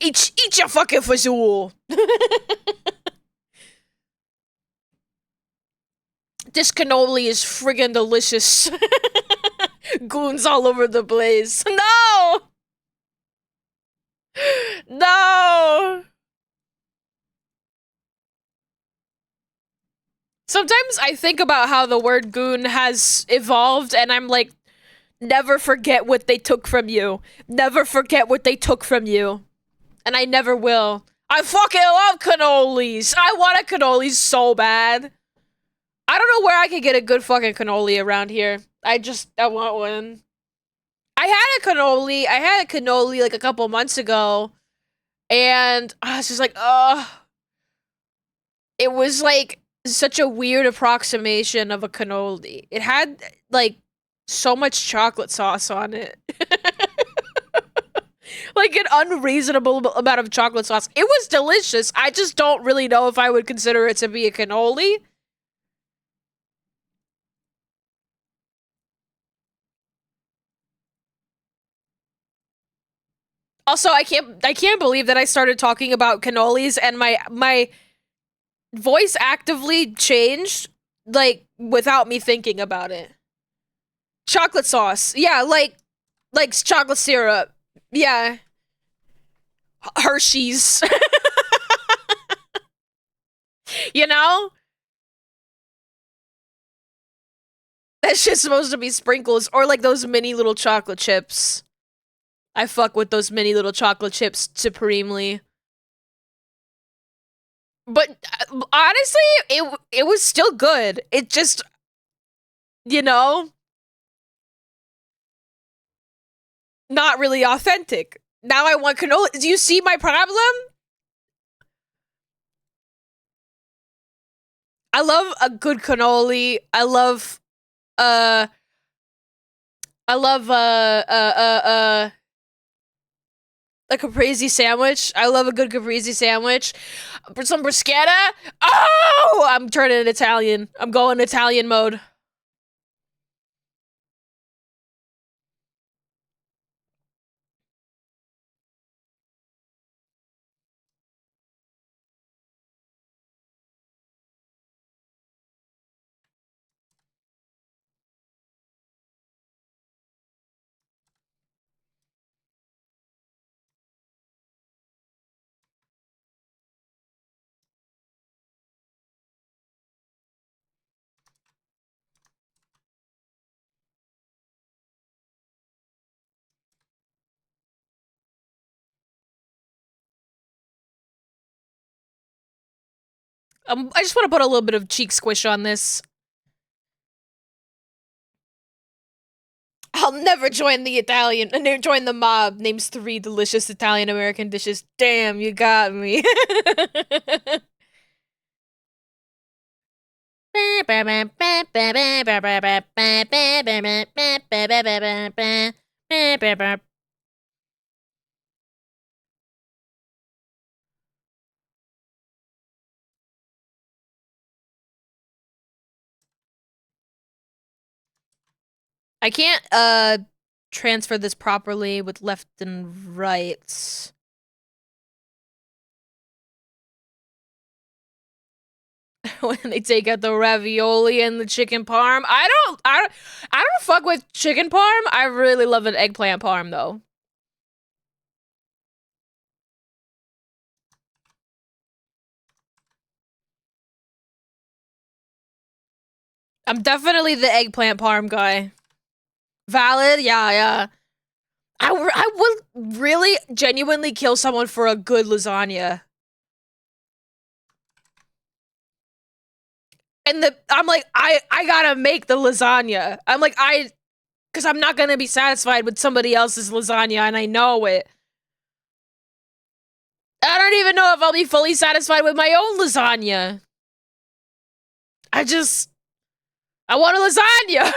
Eat your fucking fazool. This cannoli is friggin' delicious. Goons all over the place. No! No! Sometimes I think about how the word goon has evolved, and I'm like, never forget what they took from you. Never forget what they took from you. And I never will. I fucking love cannolis. I want a cannoli so bad. I don't know where I could get a good fucking cannoli around here. I want one. I had a cannoli like a couple months ago, and I was just like, ugh. It was like such a weird approximation of a cannoli. It had like so much chocolate sauce on it. Like an unreasonable amount of chocolate sauce. It was delicious. I just don't really know if I would consider it to be a cannoli. Also, I can't believe that I started talking about cannolis and my voice actively changed like without me thinking about it. Chocolate sauce. Yeah, like chocolate syrup. Yeah. Hershey's. You know? That shit's supposed to be sprinkles or like those mini little chocolate chips. I fuck with those mini little chocolate chips supremely. But honestly, it was still good. It just, you know, not really authentic. Now I want cannoli. Do you see my problem? I love a good cannoli. Uh I love A caprese sandwich. I love a good caprese sandwich. Some bruschetta. Oh, I'm turning Italian. I'm going Italian mode. I just want to put a little bit of cheek squish on this. I'll never join the join the mob. Names 3 delicious Italian American dishes. Damn, you got me. I can't transfer this properly with left and right. When they take out the ravioli and the chicken parm. I don't fuck with chicken parm. I really love an eggplant parm though. I'm definitely the eggplant parm guy. Valid? Yeah. I would really genuinely kill someone for a good lasagna. And I'm like, I gotta make the lasagna. I'm like, because I'm not gonna be satisfied with somebody else's lasagna, and I know it. I don't even know if I'll be fully satisfied with my own lasagna. I want a lasagna!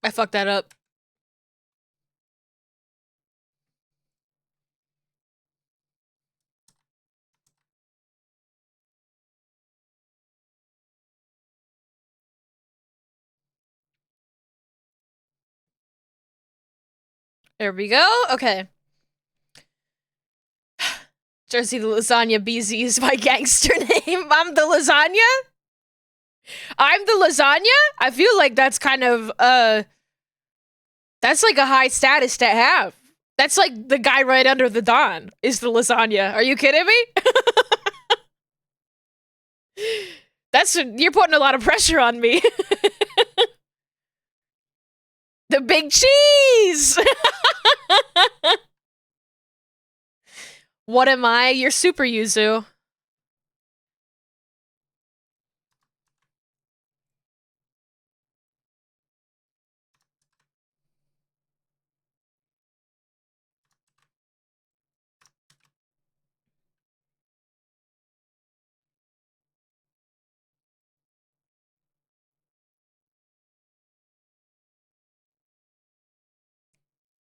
I fucked that up. There we go. Okay. Jersey the Lasagna BZ is my gangster name. I'm the lasagna? I'm the lasagna? I feel like that's kind of, that's like a high status to have. That's like the guy right under the Don is the lasagna. Are you kidding me? You're putting a lot of pressure on me. The big cheese! What am I? You're super Yuzu.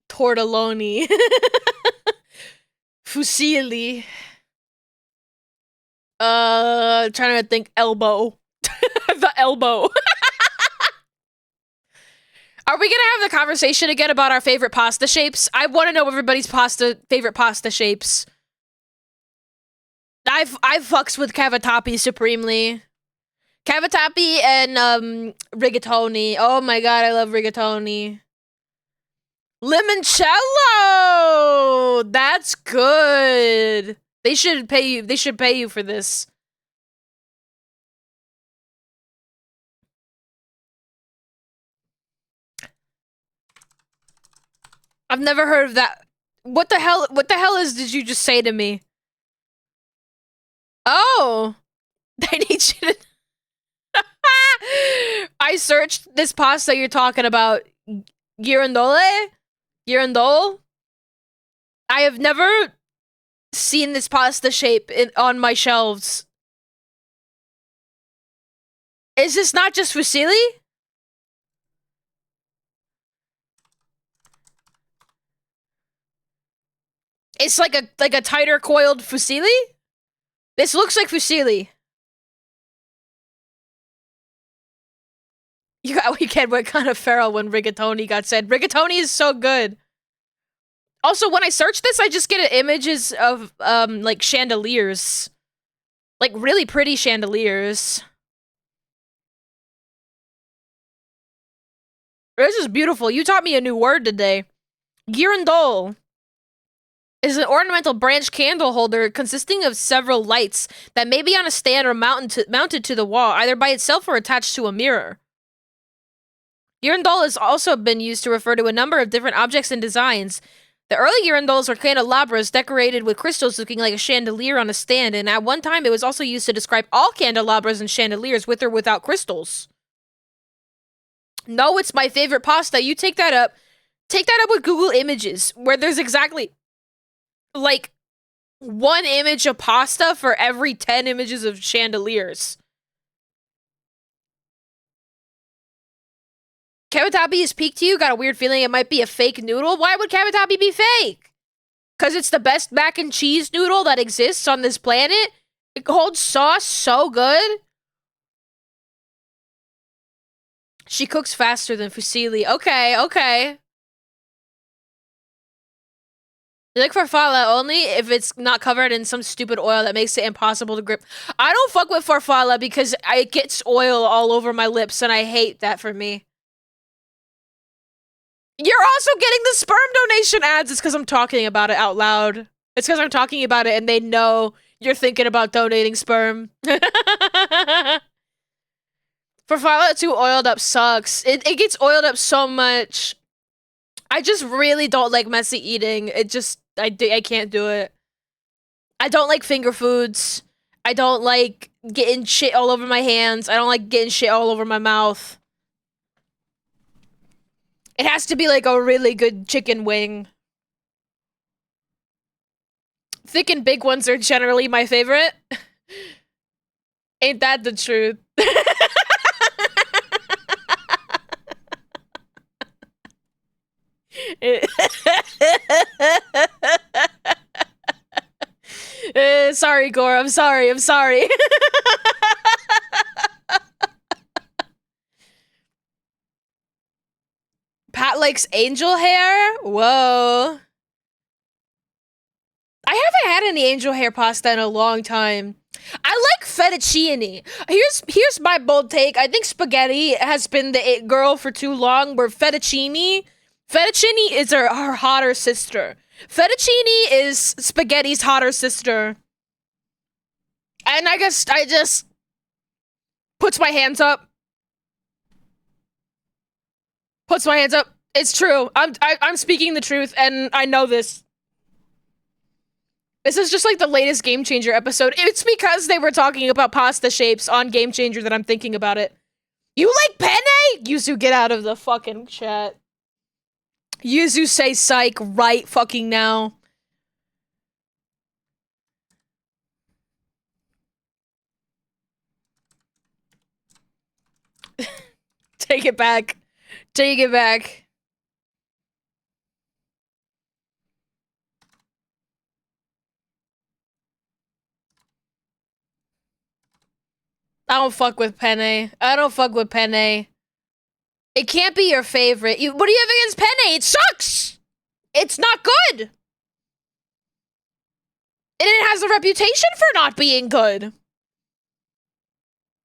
Tortelloni. Fusilli. Trying to think elbow. The elbow. Are we gonna have the conversation again about our favorite pasta shapes? I want to know everybody's favorite pasta shapes. I've fucks with cavatappi supremely. Cavatappi and rigatoni. Oh my god, I love rigatoni. Limoncello! That's good. They should pay you for this. I've never heard of that. What the hell did you just say to me? Oh. I need you to I searched this pasta you're talking about, girandole, girandole. I have never seen this pasta shape on my shelves. Is this not just fusilli? It's like a tighter coiled fusilli? This looks like fusilli. We can't what kind of feral when rigatoni got said. Rigatoni is so good. Also, when I search this, I just get images of like chandeliers. Like really pretty chandeliers. This is beautiful. You taught me a new word today. Girandole is an ornamental branch candle holder consisting of several lights that may be on a stand or mounted to the wall, either by itself or attached to a mirror. Girandole has also been used to refer to a number of different objects and designs. The early girandoles were candelabras decorated with crystals looking like a chandelier on a stand, and at one time it was also used to describe all candelabras and chandeliers with or without crystals. No, it's my favorite pasta. You take that up. Take that up with Google Images, where there's exactly like one image of pasta for every 10 images of chandeliers. Cavatappi is peak to you? Got a weird feeling it might be a fake noodle? Why would cavatappi be fake? Because it's the best mac and cheese noodle that exists on this planet? It holds sauce so good. She cooks faster than fusilli. Okay, okay. You like farfalla only if it's not covered in some stupid oil that makes it impossible to grip. I don't fuck with farfalla because it gets oil all over my lips, and I hate that for me. You're also getting the sperm donation ads. It's because I'm talking about it out loud. It's because I'm talking about it and they know you're thinking about donating sperm. Farfalla too oiled up sucks. It gets oiled up so much. I just really don't like messy eating. I can't do it. I don't like finger foods. I don't like getting shit all over my hands. I don't like getting shit all over my mouth. It has to be like a really good chicken wing. Thick and big ones are generally my favorite. Ain't that the truth? Sorry, Gore. I'm sorry. I'm sorry. Pat likes angel hair? Whoa. I haven't had any angel hair pasta in a long time. I like fettuccine. Here's my bold take. I think spaghetti has been the it girl for too long, where fettuccine is her hotter sister. Fettuccine is spaghetti's hotter sister. And I guess I just puts my hands up. Puts my hands up. It's true. I'm speaking the truth, and I know this. This is just like the latest Game Changer episode. It's because they were talking about pasta shapes on Game Changer that I'm thinking about it. You like penne? Yuzu, get out of the fucking chat. Yuzu, say psych right fucking now. Take it back. Take it back. I don't fuck with penne. I don't fuck with penne. It can't be your favorite. What do you have against penne? It sucks! It's not good! And it has a reputation for not being good.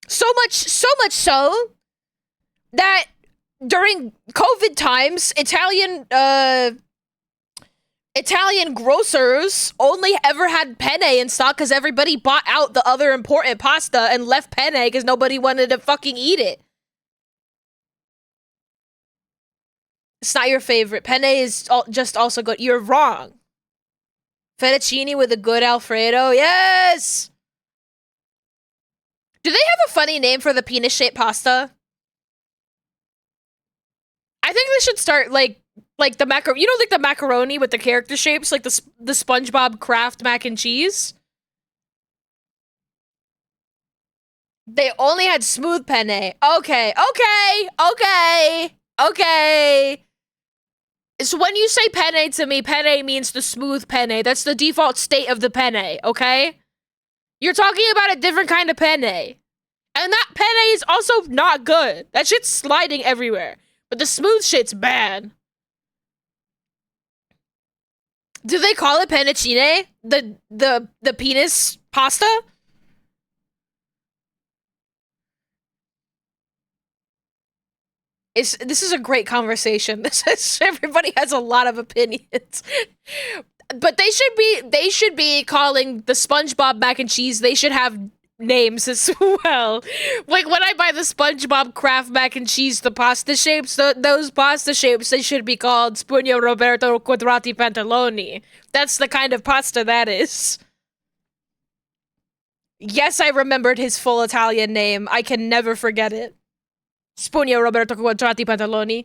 So much so that during COVID times, Italian grocers only ever had penne in stock because everybody bought out the other important pasta and left penne because nobody wanted to fucking eat it. It's not your favorite. Penne is just also good. You're wrong. Fettuccine with a good Alfredo. Yes! Do they have a funny name for the penis-shaped pasta? I think they should start like the you know, like the macaroni with the character shapes, like the SpongeBob Kraft mac and cheese. They only had smooth penne. Okay, okay, okay, okay. So when you say penne to me, penne means the smooth penne. That's the default state of the penne, okay? You're talking about a different kind of penne. And that penne is also not good. That shit's sliding everywhere. But the smooth shit's bad. Do they call it panettone? The penis pasta? This is a great conversation. Everybody has a lot of opinions. But they should be calling the SpongeBob mac and cheese, they should have names as well. Like when I buy the SpongeBob Kraft mac and cheese, the pasta shapes, those pasta shapes, they should be called Spugno Roberto Quadrati Pantaloni. That's the kind of pasta that is. Yes, I remembered his full Italian name. I can never forget it. Spugno Roberto Quadrati Pantaloni.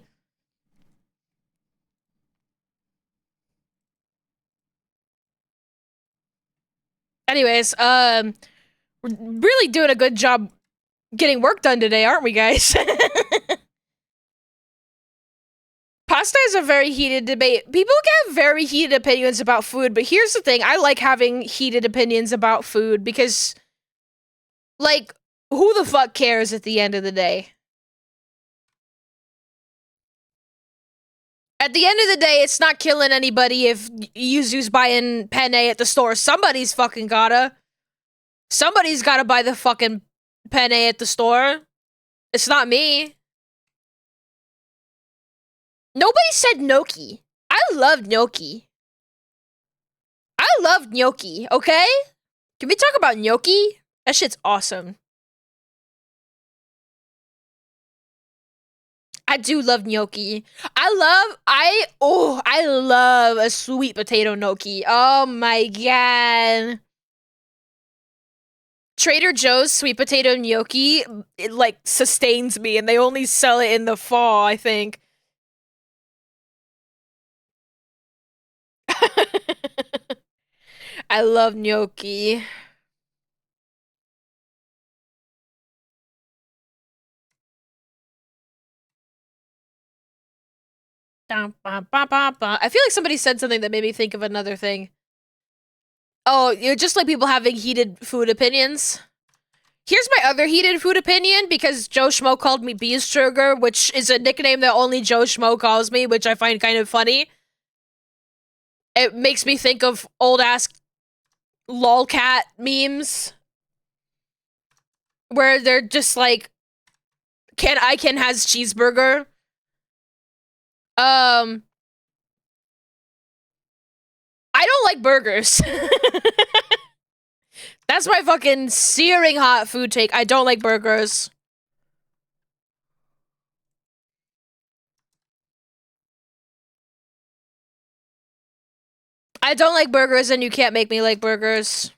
Anyways, we're really doing a good job getting work done today, aren't we, guys? Pasta is a very heated debate. People have very heated opinions about food, but here's the thing. I like having heated opinions about food because, like, who the fuck cares at the end of the day? At the end of the day, it's not killing anybody if Yuzu's buying penne at the store. Somebody's fucking gotta. Somebody's gotta buy the fucking penne at the store. It's not me. Nobody said gnocchi. I love gnocchi. I love gnocchi, okay? Can we talk about gnocchi? That shit's awesome. I do love gnocchi. I love a sweet potato gnocchi. Oh my god. Trader Joe's sweet potato gnocchi, it like sustains me, and they only sell it in the fall, I think. I love gnocchi. I feel like somebody said something that made me think of another thing. Oh, you're just like people having heated food opinions. Here's my other heated food opinion, because Joe Schmo called me Beast Sugar, which is a nickname that only Joe Schmo calls me, which I find kind of funny. It makes me think of old-ass lolcat memes, where they're just like, Ken has cheeseburger. I don't like burgers. That's my fucking searing hot food take. I don't like burgers. I don't like burgers, and you can't make me like burgers.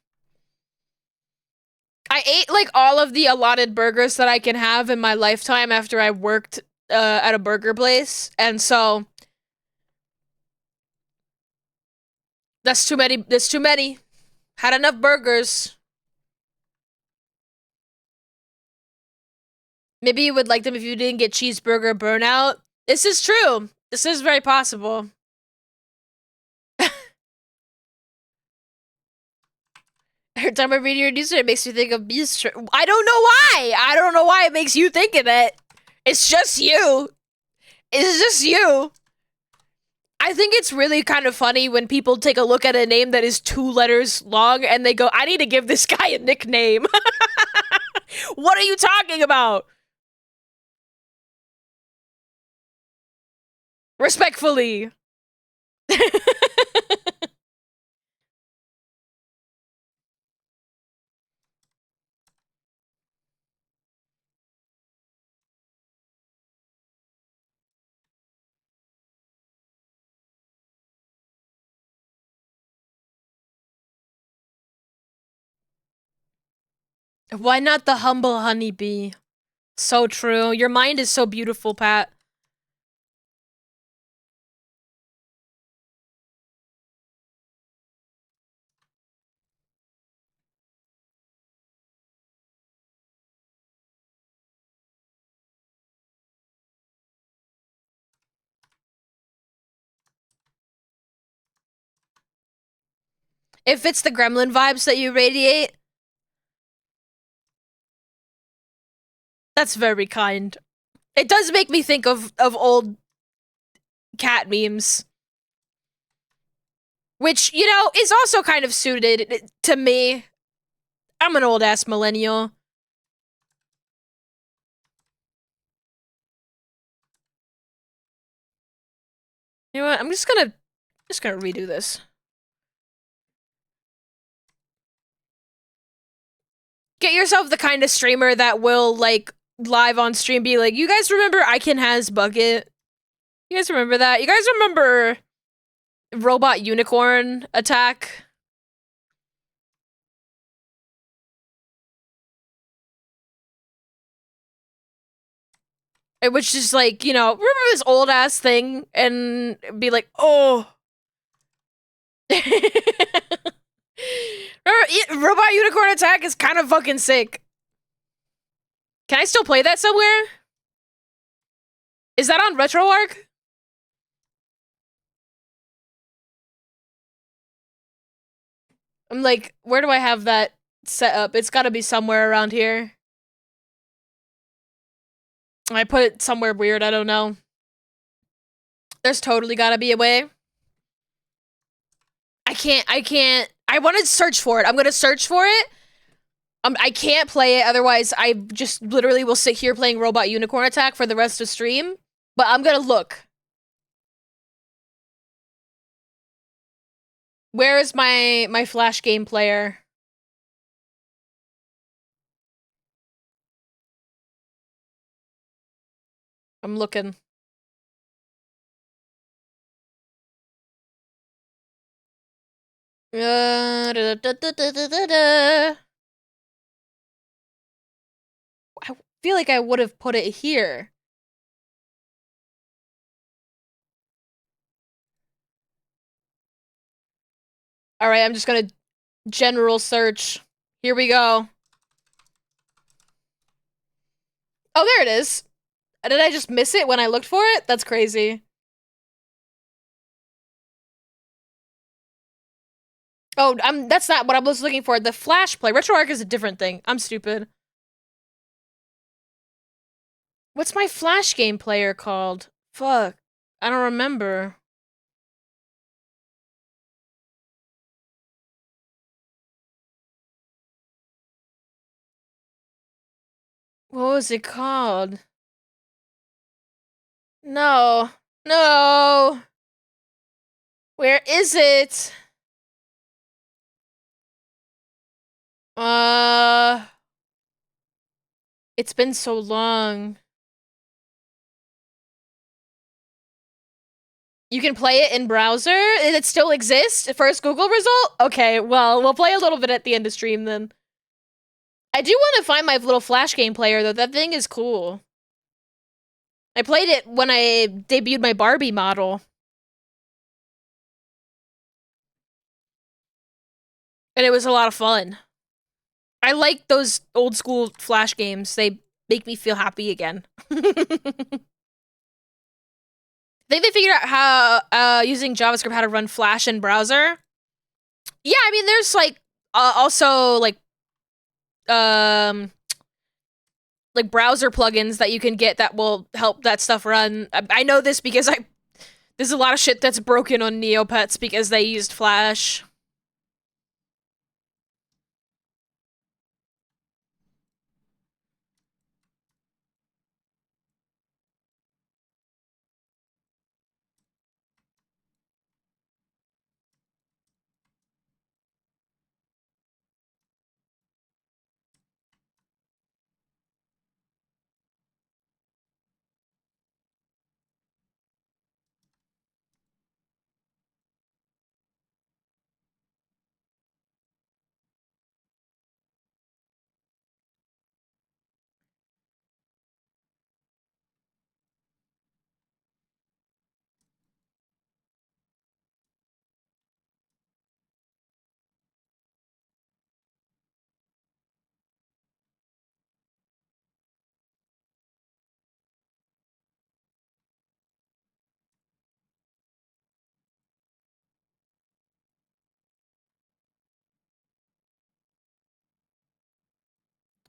I ate like all of the allotted burgers that I can have in my lifetime after I worked at a burger place, and so that's too many. That's too many. Had enough burgers. Maybe you would like them if you didn't get cheeseburger burnout. This is true. This is very possible. Every time I read your newsletter, it makes me think of Beast. I don't know why. I don't know why it makes you think of it. It's just you. It's just you. I think it's really kind of funny when people take a look at a name that is 2 letters long and they go, I need to give this guy a nickname. What are you talking about? Respectfully. Why not the humble honeybee? So true. Your mind is so beautiful, Pat. If it's the gremlin vibes that you radiate, that's very kind. It does make me think of old cat memes, which, you know, is also kind of suited to me. I'm an old ass millennial. You know what? I'm just gonna redo this. Get yourself the kind of streamer that will, like, live on stream be like, you guys remember I Can Has Bucket? You guys remember that? You guys remember Robot Unicorn Attack? It was just like, you know, remember this old ass thing and be like, oh. Robot Unicorn Attack is kind of fucking sick. Can I still play that somewhere? Is that on RetroArch? I'm like, where do I have that set up? It's gotta be somewhere around here. I put it somewhere weird, I don't know. There's totally gotta be a way. I want to search for it. I'm gonna search for it. I can't play it, otherwise I just literally will sit here playing Robot Unicorn Attack for the rest of stream. But I'm gonna look. Where is my Flash game player? I'm looking. Da, da, da, da, da, da, da. I feel like I would have put it here. All right, I'm just gonna general search. Here we go. Oh, there it is. Did I just miss it when I looked for it? That's crazy. Oh, that's not what I was looking for. The Flash play. RetroArch is a different thing. I'm stupid. What's my Flash game player called? Fuck. I don't remember. What was it called? No. No. Where is it? It's been so long. You can play it in browser? And it still exists? First Google result? Okay, well, we'll play a little bit at the end of stream then. I do want to find my little Flash game player, though. That thing is cool. I played it when I debuted my Barbie model. And it was a lot of fun. I like those old school Flash games. They make me feel happy again. I think they figured out how, using JavaScript, how to run Flash in browser. Yeah, I mean, there's, like, also, like browser plugins that you can get that will help that stuff run. I know this because there's a lot of shit that's broken on Neopets because they used Flash.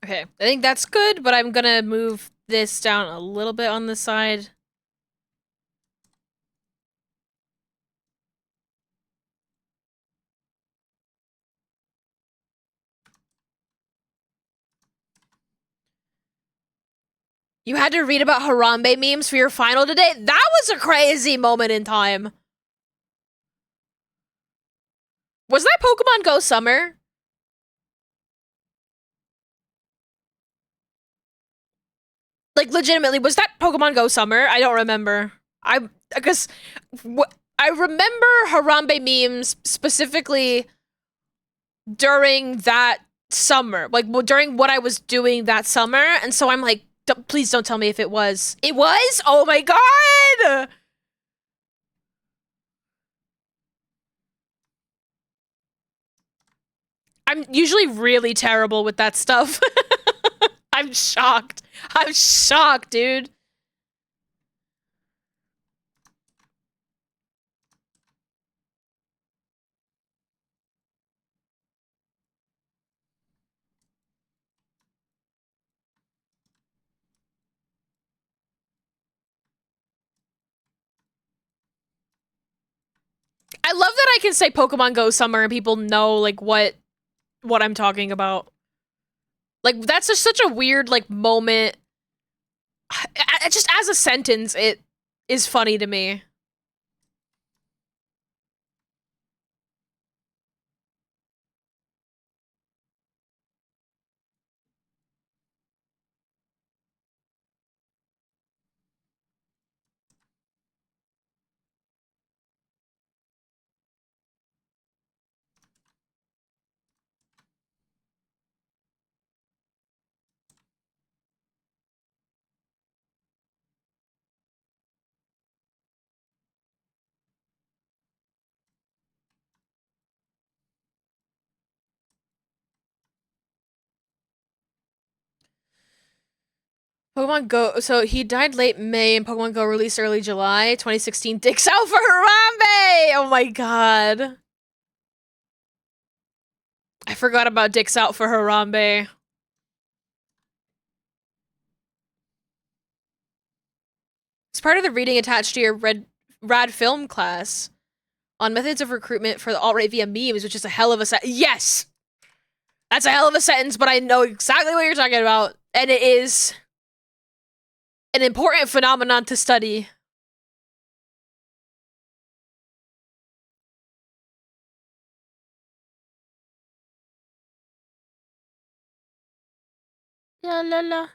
Okay, I think that's good, but I'm gonna move this down a little bit on the side. You had to read about Harambe memes for your final today? That was a crazy moment in time. Was that Pokemon Go Summer? Like, legitimately, was that Pokemon Go Summer? I don't remember. Because I remember Harambe memes specifically during that summer, like during what I was doing that summer, and so I'm like, please don't tell me if it was. It was? Oh my god! I'm usually really terrible with that stuff. I'm shocked. I'm shocked, dude. I love that I can say Pokemon Go Summer and people know like what I'm talking about. Like that's just such a weird like moment. Just as a sentence, it is funny to me. Pokemon Go. So he died late May, and Pokemon Go released early July 2016. Dicks out for Harambe. Oh my god. I forgot about Dicks out for Harambe. It's part of the reading attached to your rad film class on methods of recruitment for the alt-right via memes, which is a hell of a yes! That's a hell of a sentence, but I know exactly what you're talking about. And it is an important phenomenon to study. La la la.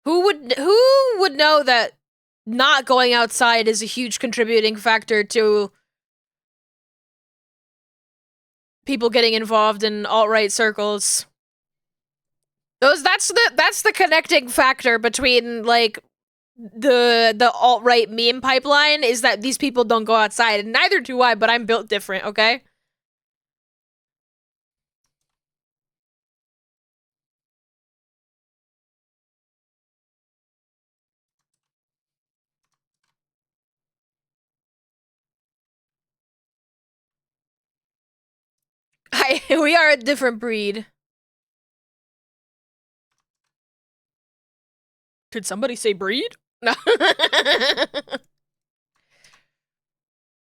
Who would know that not going outside is a huge contributing factor to people getting involved in alt-right circles? That's the connecting factor between like the alt-right meme pipeline is that these people don't go outside, and neither do I, but I'm built different, okay? We are a different breed. Did somebody say breed? No.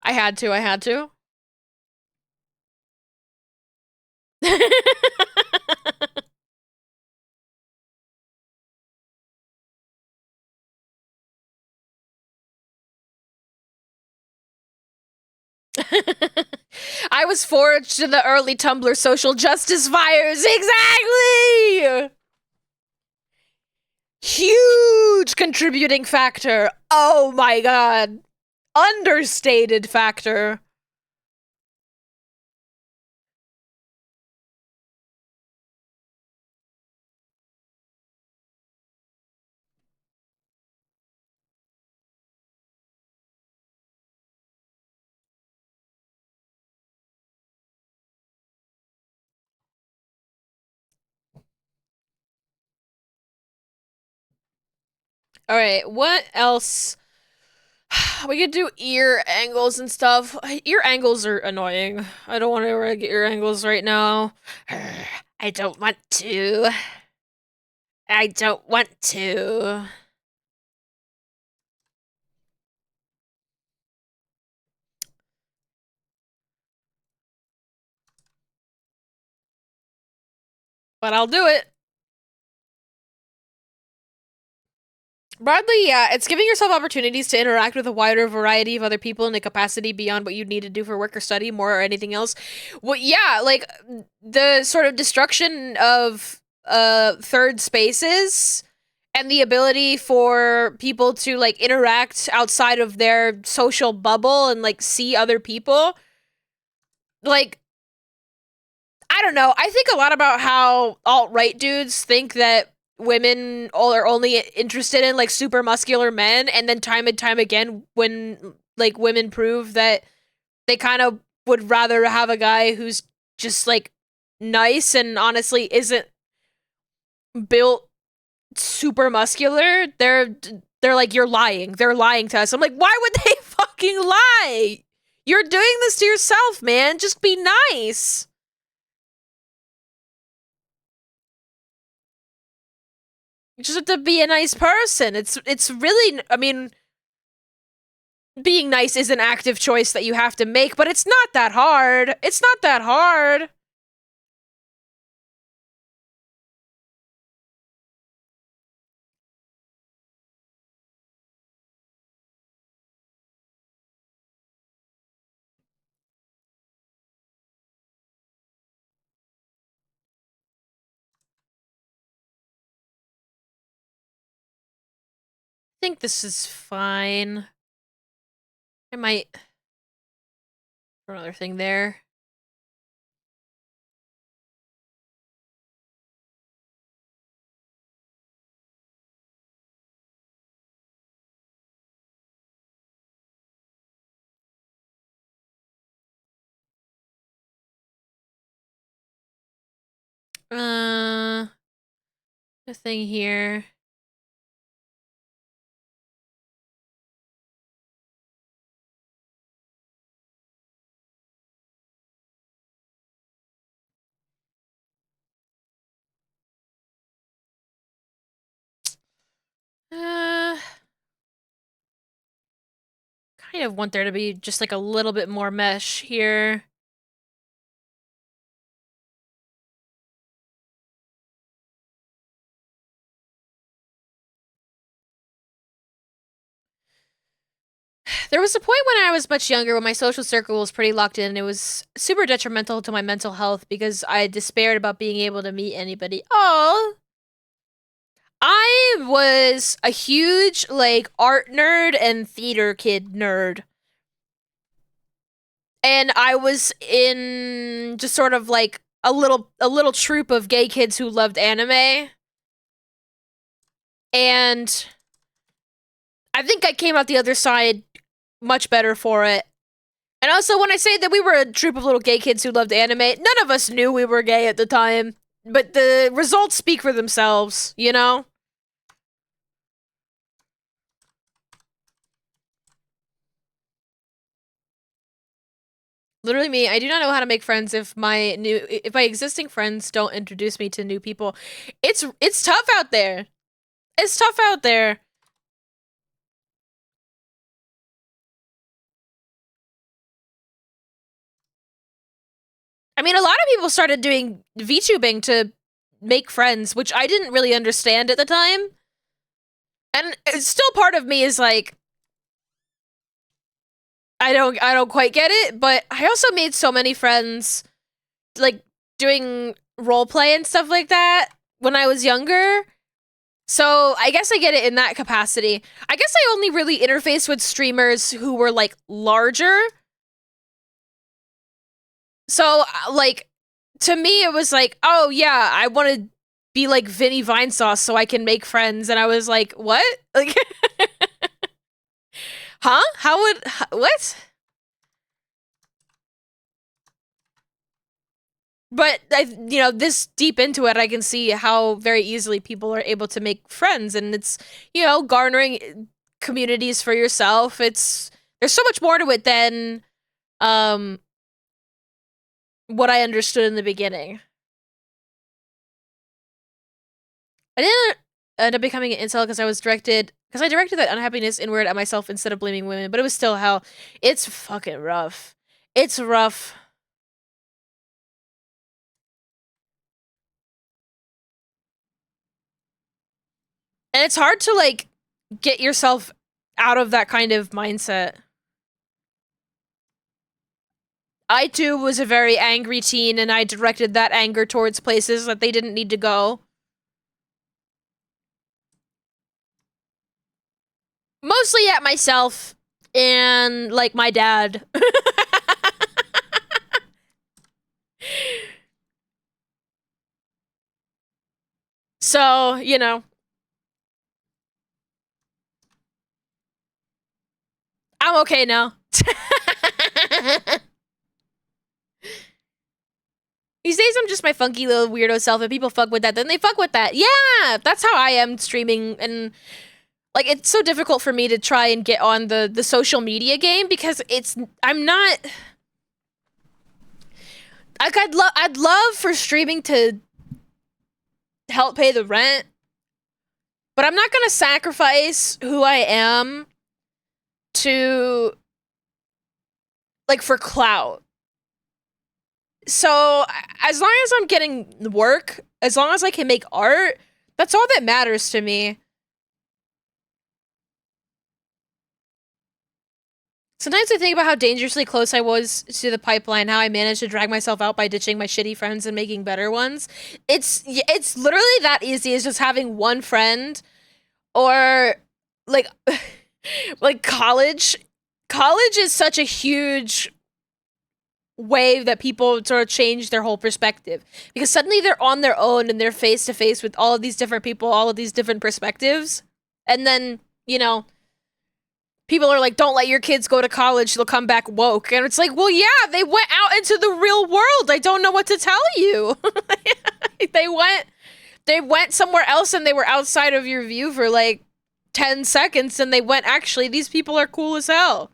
I had to. I was forged in the early Tumblr social justice fires. Exactly! Huge contributing factor. Oh my god. Understated factor. All right, what else? We could do ear angles and stuff. Ear angles are annoying. I don't want to get ear angles right now. I don't want to. I don't want to. But I'll do it. Broadly, yeah, it's giving yourself opportunities to interact with a wider variety of other people in a capacity beyond what you need to do for work or study, more or anything else. Well, yeah, like the sort of destruction of third spaces and the ability for people to like interact outside of their social bubble and like see other people. Like I don't know. I think a lot about how alt-right dudes think that women are only interested in like super muscular men, and then time and time again when like women prove that they kind of would rather have a guy who's just like nice and honestly isn't built super muscular, they're like, you're lying. They're lying to us. I'm like, why would they fucking lie? You're doing this to yourself, man. Just be nice. You just have to be a nice person. It's really, I mean, being nice is an active choice that you have to make, but it's not that hard. It's not that hard. I think this is fine. I might throw another thing there. A thing here. Uh, kind of want there to be just like a little bit more mesh here. There was a point when I was much younger when my social circle was pretty locked in and it was super detrimental to my mental health because I despaired about being able to meet anybody. Oh, I was a huge like art nerd and theater kid nerd. And I was in just sort of like a little troop of gay kids who loved anime. And I think I came out the other side much better for it. And also, when I say that we were a troop of little gay kids who loved anime, none of us knew we were gay at the time. But the results speak for themselves, you know? Literally me, I do not know how to make friends if my existing friends don't introduce me to new people. It's tough out there. It's tough out there. I mean, a lot of people started doing VTubing to make friends, which I didn't really understand at the time. And it's still part of me is like, I don't quite get it, but I also made so many friends like doing roleplay and stuff like that when I was younger. So I guess I get it in that capacity. I guess I only really interfaced with streamers who were like larger. So like to me it was like, oh yeah, I want to be like Vinny Vinesauce so I can make friends, and I was like, what? Like huh? What? But this deep into it, I can see how very easily people are able to make friends, and it's, garnering communities for yourself. There's so much more to it than what I understood in the beginning. I didn't end up becoming an incel because I directed that unhappiness inward at myself instead of blaming women, but it was still hell. It's fucking rough. It's rough. And it's hard to, like, get yourself out of that kind of mindset. I, too, was a very angry teen, and I directed that anger towards places that they didn't need to go. Mostly at myself and, like, my dad. So, I'm okay now. These days, I'm just my funky little weirdo self, and people fuck with that, then they fuck with that. Yeah, that's how I am streaming, and, like, it's so difficult for me to try and get on the social media game, because I'm not... Like, I'd love for streaming to help pay the rent, but I'm not gonna sacrifice who I am to, like, for clout. So, as long as I'm getting work, as long as I can make art, that's all that matters to me. Sometimes I think about how dangerously close I was to the pipeline, how I managed to drag myself out by ditching my shitty friends and making better ones. It's literally that easy as just having one friend, or, like, like college. College is such a huge way that people sort of change their whole perspective, because suddenly they're on their own and they're face to face with all of these different people, all of these different perspectives, and then, people are like, don't let your kids go to college, they'll come back woke. And it's like, well, yeah, they went out into the real world. I don't know what to tell you. They went somewhere else, and they were outside of your view for like 10 seconds, and they went, actually, these people are cool as hell.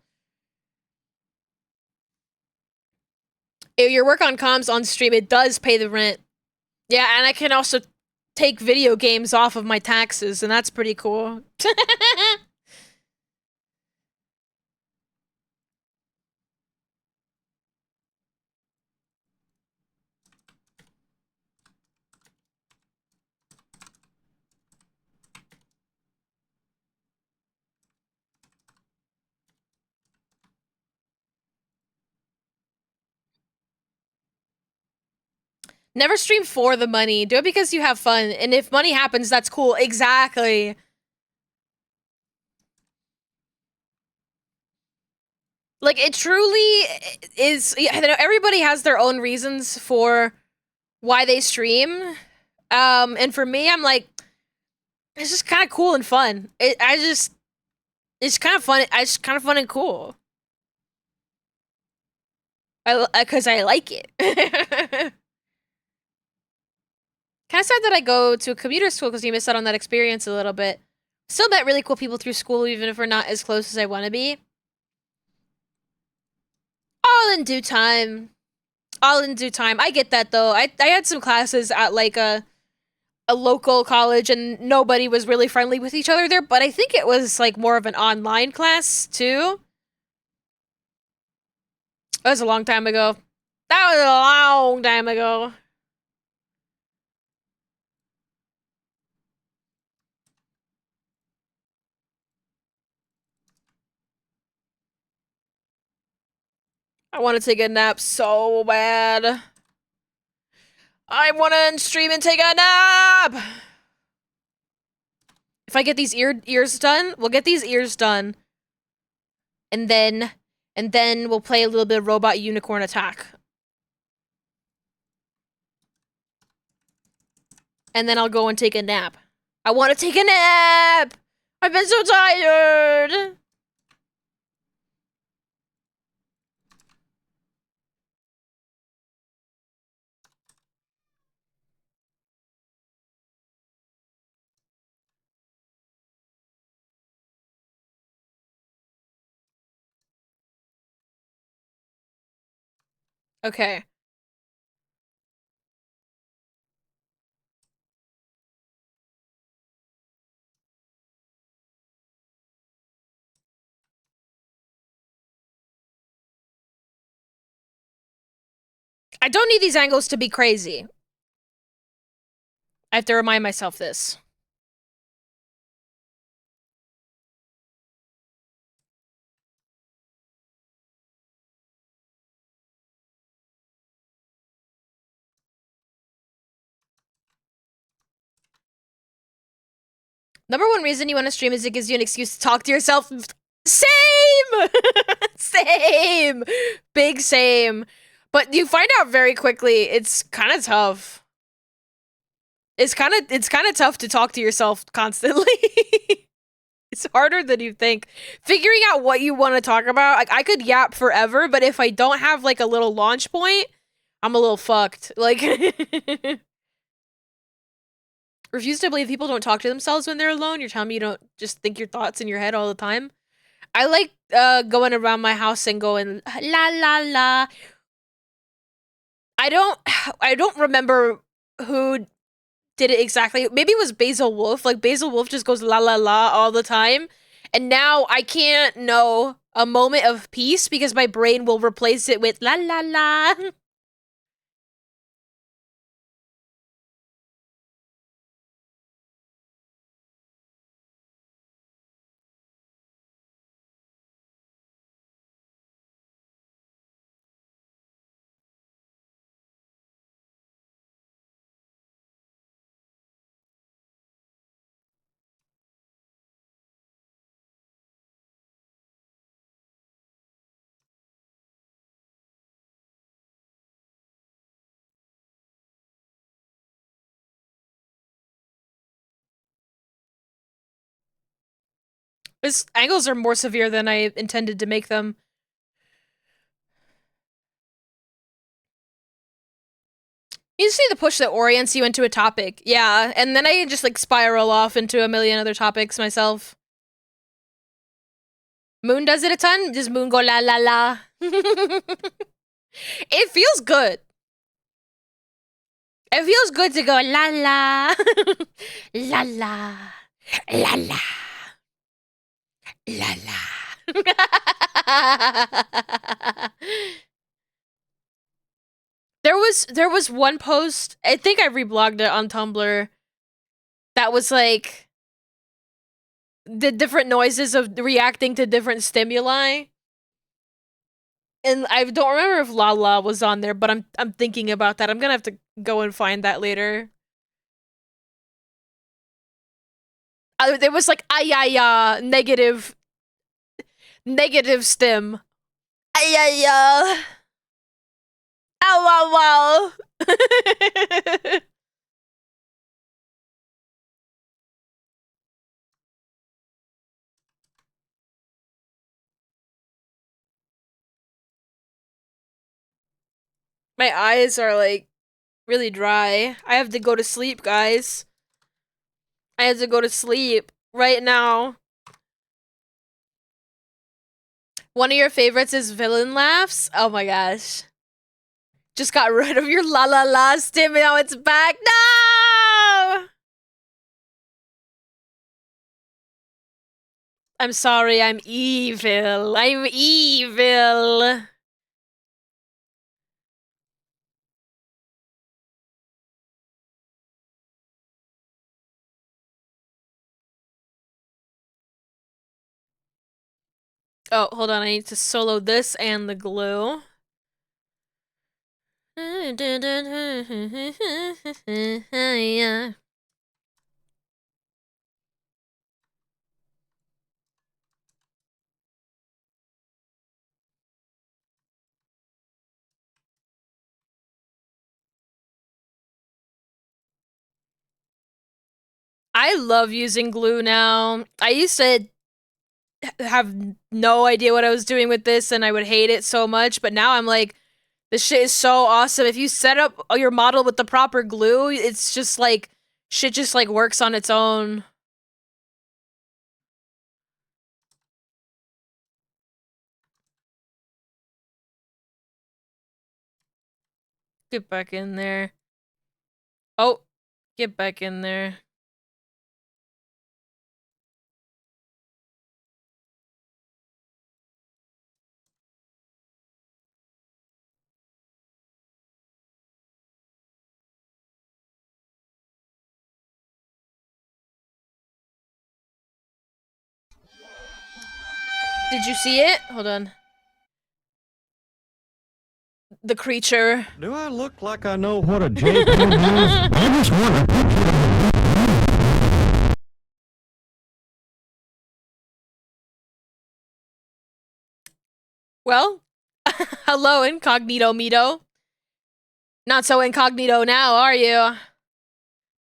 If your work on comms on stream, it does pay the rent. Yeah, and I can also take video games off of my taxes, and that's pretty cool. Never stream for the money. Do it because you have fun. And if money happens, that's cool. Exactly. Like, it truly is... everybody has their own reasons for why they stream. And for me, I'm like, it's just kind of cool and fun. It's kind of fun. It's kind of fun and cool. Because I like it. Kind of sad that I go to a commuter school because you miss out on that experience a little bit. Still met really cool people through school, even if we're not as close as I want to be. All in due time. All in due time. I get that, though. I had some classes at, like, a local college, and nobody was really friendly with each other there, but I think it was, like, more of an online class, too. That was a long time ago. That was a long time ago. I want to take a nap so bad. I want to stream and take a nap! If I get these ears done, we'll get these ears done. And then we'll play a little bit of Robot Unicorn Attack. And then I'll go and take a nap. I want to take a nap! I've been so tired! Okay. I don't need these angles to be crazy. I have to remind myself this. Number one reason you want to stream is it gives you an excuse to talk to yourself. Same! Same! Big same. But you find out very quickly it's kind of tough. It's kind of tough to talk to yourself constantly. It's harder than you think. Figuring out what you want to talk about, like I could yap forever, but if I don't have like a little launch point, I'm a little fucked. Like refuse to believe people don't talk to themselves when they're alone. You're telling me you don't just think your thoughts in your head all the time? I like going around my house and going la la la. I don't remember who did it exactly. Maybe it was Basil Wolf. Like Basil Wolf just goes la la la all the time. And now I can't know a moment of peace because my brain will replace it with la la la. His angles are more severe than I intended to make them. You see the push that orients you into a topic. Yeah, and then I just like spiral off into a million other topics myself. Moon does it a ton. Does Moon go la la la? It feels good. It feels good to go la la. La la. La la. La la. There was one post, I think I reblogged it on Tumblr, that was like the different noises of reacting to different stimuli. And I don't remember if La La was on there, but I'm thinking about that. I'm gonna have to go and find that later. There was like ayaya negative stim. Ayaya. Ow wow wow. My eyes are like really dry. I have to go to sleep, guys. I have to go to sleep right now. One of your favorites is villain laughs? Oh my gosh. Just got rid of your la la la stim and now it's back. No! I'm sorry, I'm evil. I'm evil. Oh, hold on. I need to solo this and the glue. I love using glue now. I used to have no idea what I was doing with this and I would hate it so much, but now I'm like, this shit is so awesome. If you set up your model with the proper glue, it's just like, shit just like works on its own. Get back in there. Oh, get back in there. Did you see it? Hold on. The creature. Do I look like I know what a JPEG is? I just want a picture of a Well, hello, incognito Mito. Not so incognito now, are you?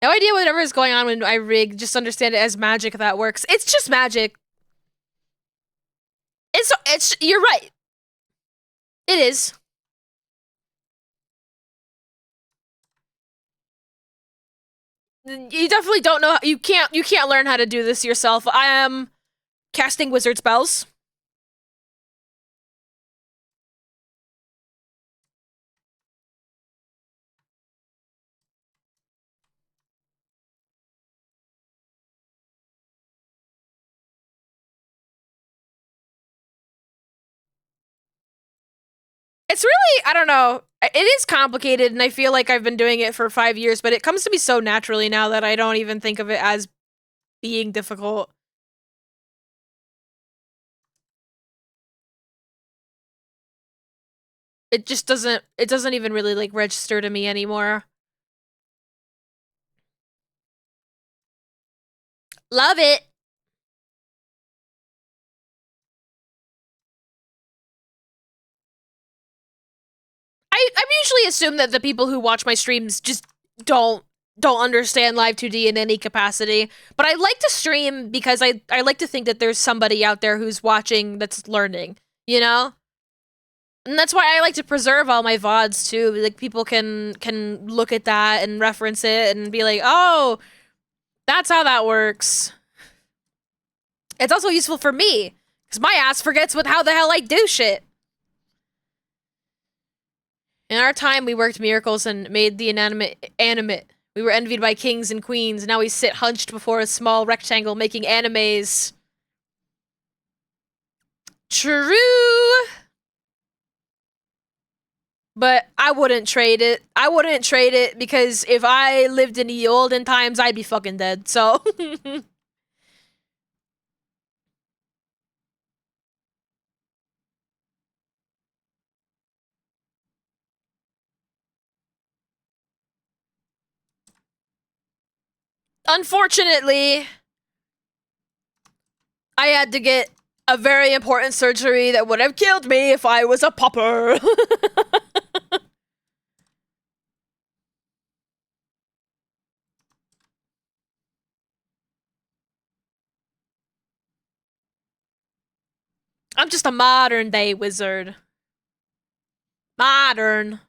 No idea whatever is going on when I rig. Just understand it as magic that works. It's just magic. You're right. It is. You definitely don't know. You can't learn how to do this yourself. I am casting wizard spells. It's really, I don't know. It is complicated, and I feel like I've been doing it for 5 years, but it comes to me so naturally now that I don't even think of it as being difficult. It just doesn't, it doesn't even really, like, register to me anymore. Love it! I usually assume that the people who watch my streams just don't understand Live 2D in any capacity. But I like to stream because I like to think that there's somebody out there who's watching that's learning, you know? And that's why I like to preserve all my VODs too. Like people can look at that and reference it and be like, "Oh, that's how that works." It's also useful for me cuz my ass forgets how the hell I do shit. In our time, we worked miracles and made the inanimate animate. We were envied by kings and queens. Now we sit hunched before a small rectangle making animes. True. But I wouldn't trade it. I wouldn't trade it because if I lived in the olden times, I'd be fucking dead. So. Unfortunately, I had to get a very important surgery that would have killed me if I was a pauper. I'm just a modern day wizard. Modern.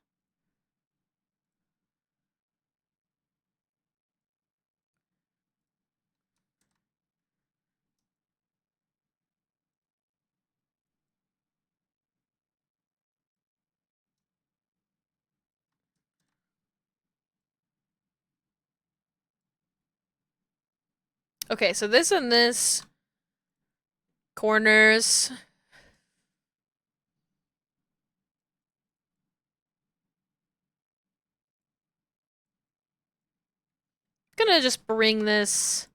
Okay, so this and this. Corners. Gonna just bring this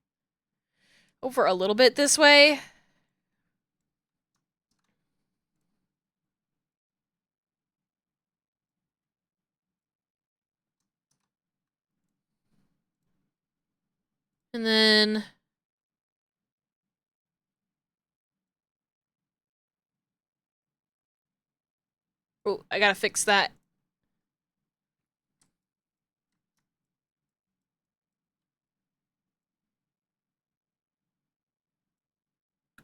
over a little bit this way. And then... Oh, I gotta fix that.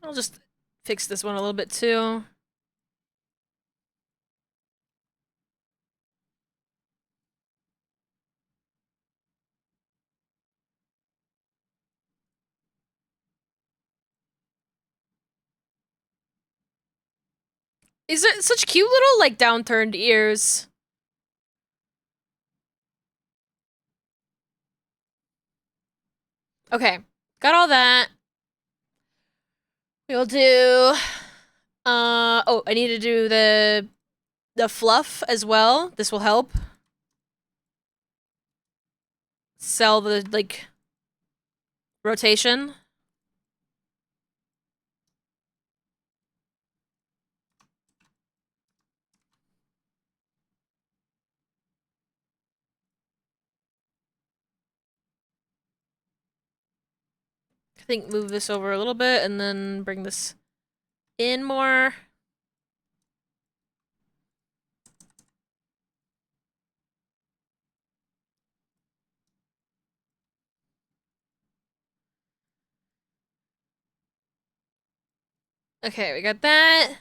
I'll just fix this one a little bit too. Is it such cute little, like, downturned ears? Okay, got all that. We'll do. Oh, I need to do the fluff as well. This will help. Sell the like rotation. I think move this over a little bit and then bring this in more. Okay, we got that.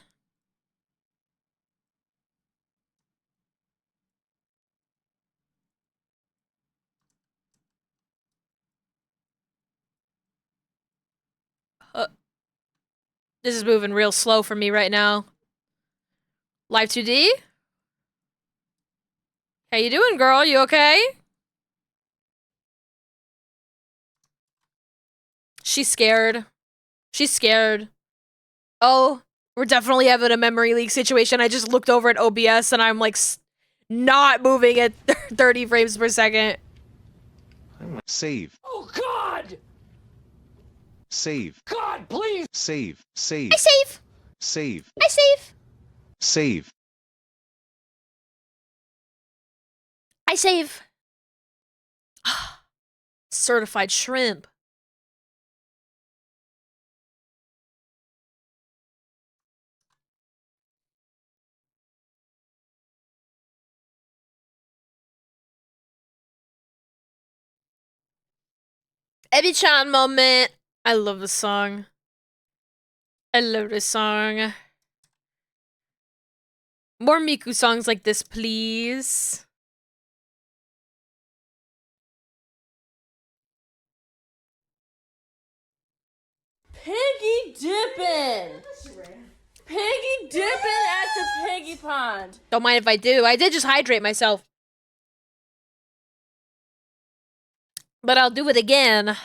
This is moving real slow for me right now. Live 2D? How you doing, girl? You okay? She's scared. She's scared. Oh, we're definitely having a memory leak situation. I just looked over at OBS and I'm like not moving at 30 frames per second. Save. Oh, God! Save. God, please! Save. Save. I save. Save. I save. Save. I save. Certified shrimp. Ebi-chan moment. I love this song. I love this song. More Miku songs like this, please. Piggy dipping. Piggy dipping at the piggy pond. Don't mind if I do. I did just hydrate myself. But I'll do it again.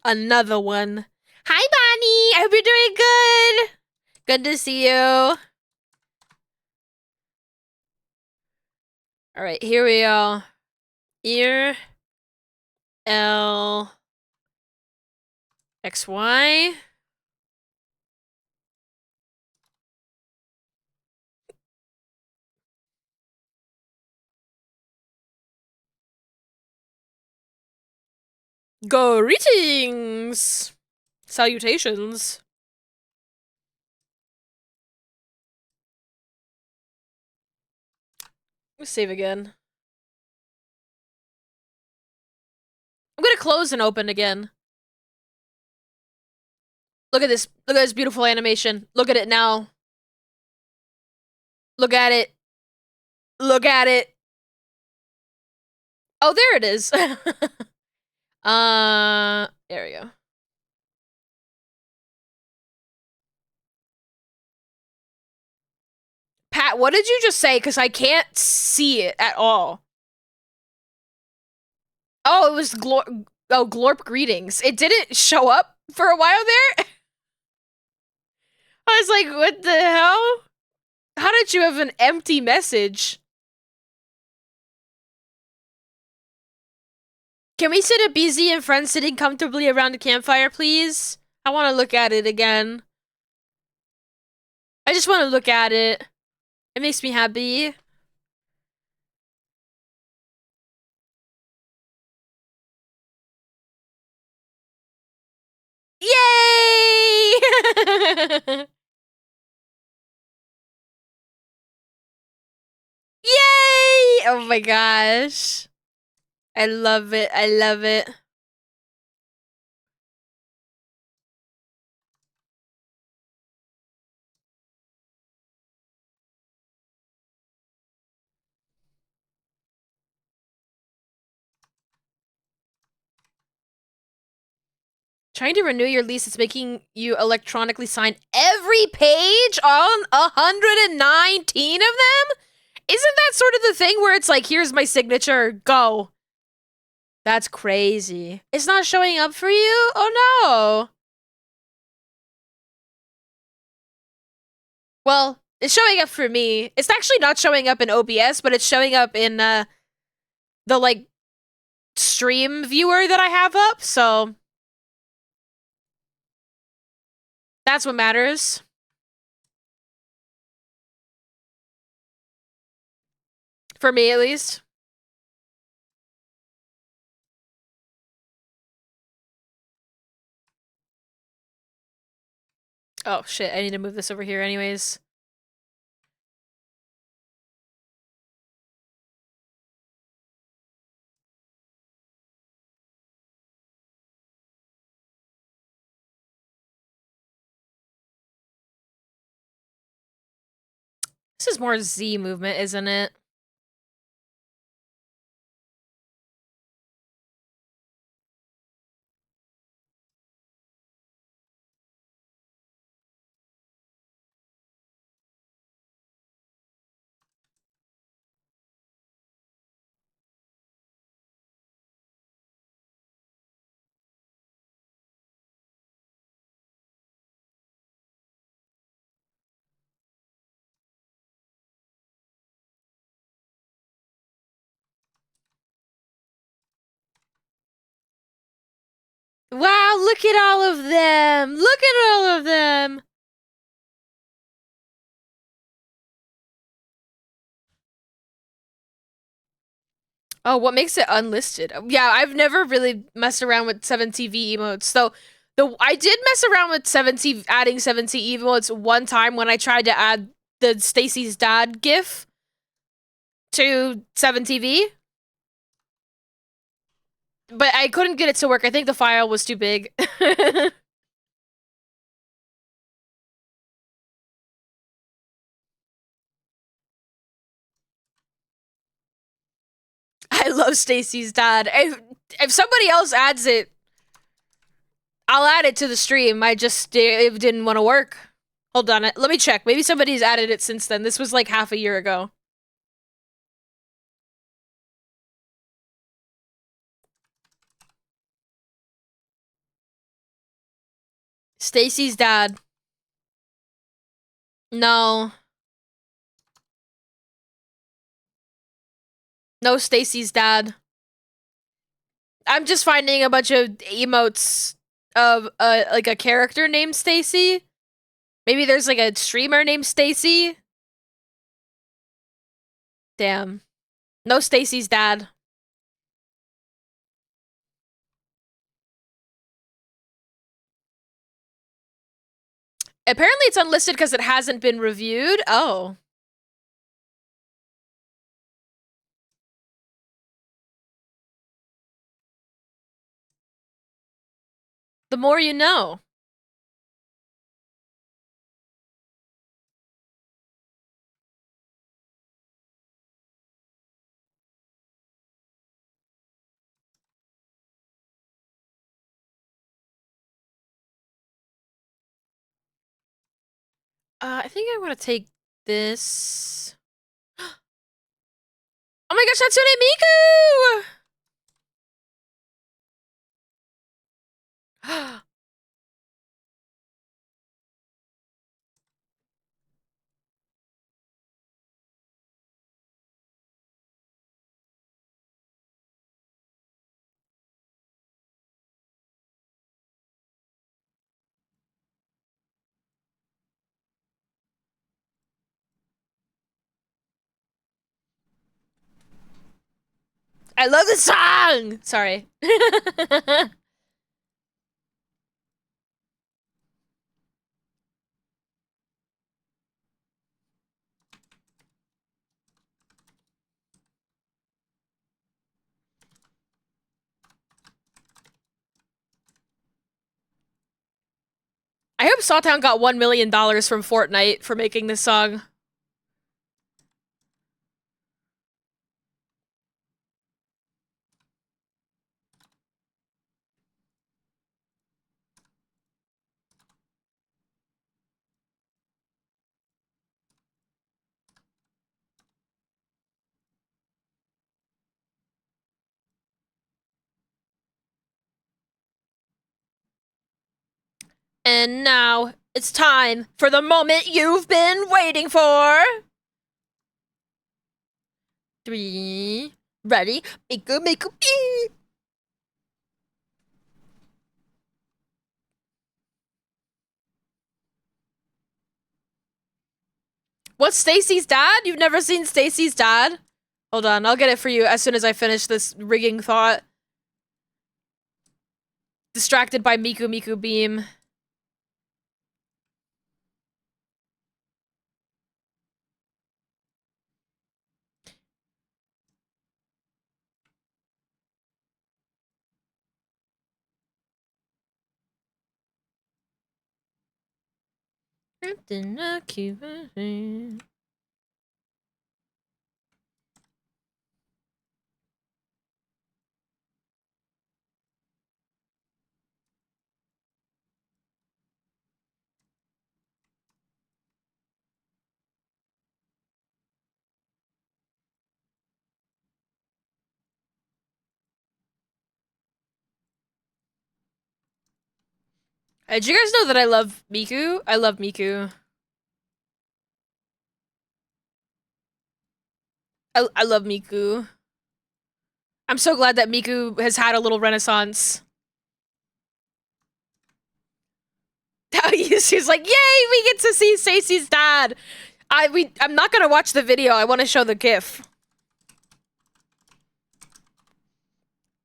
Another one. Hi, Bonnie. I hope you're doing good. Good to see you. All right, here we go. Ear, L, X, Y. Greetings. Salutations. Let's save again. I'm gonna close and open again. Look at this. Look at this beautiful animation. Look at it now. Look at it. Look at it. Oh, there it is. There we go. Pat, what did you just say? Because I can't see it at all. Oh, it was Glorp greetings. It didn't show up for a while there. I was like, what the hell? How did you have an empty message? Can we sit a BZ and friends sitting comfortably around the campfire, please? I want to look at it again. I just want to look at it. It makes me happy. Yay! Yay! Oh my gosh. I love it. I love it. Trying to renew your lease, it's making you electronically sign every page on 119 of them? Isn't that sort of the thing where it's like, here's my signature, go? That's crazy. It's not showing up for you? Oh no. Well, it's showing up for me. It's actually not showing up in OBS, but it's showing up in the like stream viewer that I have up, so that's what matters. For me at least. Oh shit, I need to move this over here anyways. This is more Z movement, isn't it? Wow, look at all of them! Look at all of them! Oh, what makes it unlisted? Yeah, I've never really messed around with 7TV emotes. So I did mess around with 7T adding 7T emotes one time when I tried to add the Stacy's dad gif to 7TV. But I couldn't get it to work. I think the file was too big. I love Stacy's dad. If somebody else adds it, I'll add it to the stream. It didn't want to work. Hold on, let me check. Maybe somebody's added it since then. This was like half a year ago. Stacy's dad. No. No Stacy's dad. I'm just finding a bunch of emotes of like a character named Stacy. Maybe there's like a streamer named Stacy. Damn. No Stacy's dad. Apparently it's unlisted because it hasn't been reviewed. Oh. The more you know. I think I want to take this. Oh my gosh, Hatsune Miku! I love this song! Sorry. I hope Sawtown got $1 million from Fortnite for making this song. And now it's time for the moment you've been waiting for. 3, ready, Maincoow. What's Stacy's dad? You've never seen Stacy's dad? Hold on, I'll get it for you as soon as I finish this rigging thought. Distracted by Maincoow beam. Did you guys know that I love Maincoow? I love Maincoow. I love Maincoow. I'm so glad that Maincoow has had a little renaissance. She's like, yay, we get to see Stacy's dad. I'm not gonna watch the video. I want to show the GIF.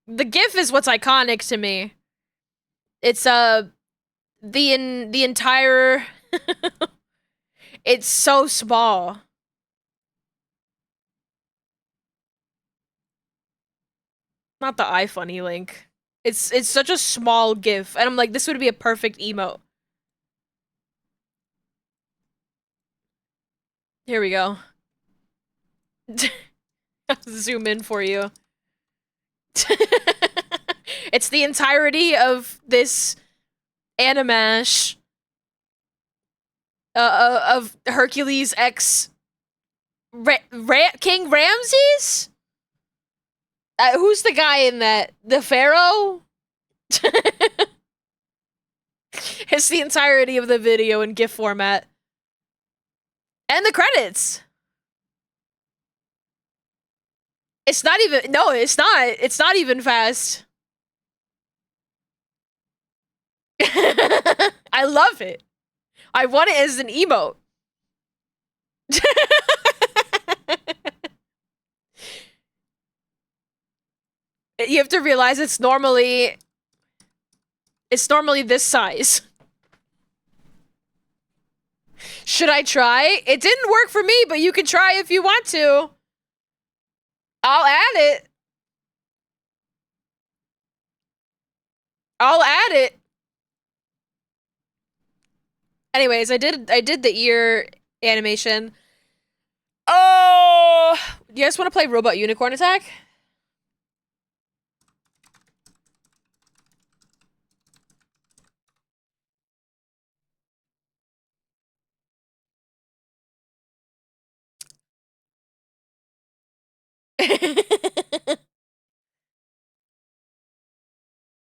The GIF is what's iconic to me. It's the entire. It's so small. Not the iFunny link. It's such a small GIF, and I'm like, this would be a perfect emote. Here we go. I'll zoom in for you. It's the entirety of this animash of Hercules X King Ramses? Who's the guy in that? The Pharaoh? It's the entirety of the video in GIF format. And the credits. It's not even, no, it's not. It's not even fast. I love it. I want it as an emote. You have to realize it's normally this size. Should I try? It didn't work for me, but you can try if you want to. I'll add it. I'll add it. Anyways, I did the ear animation. Oh, do you guys want to play Robot Unicorn Attack?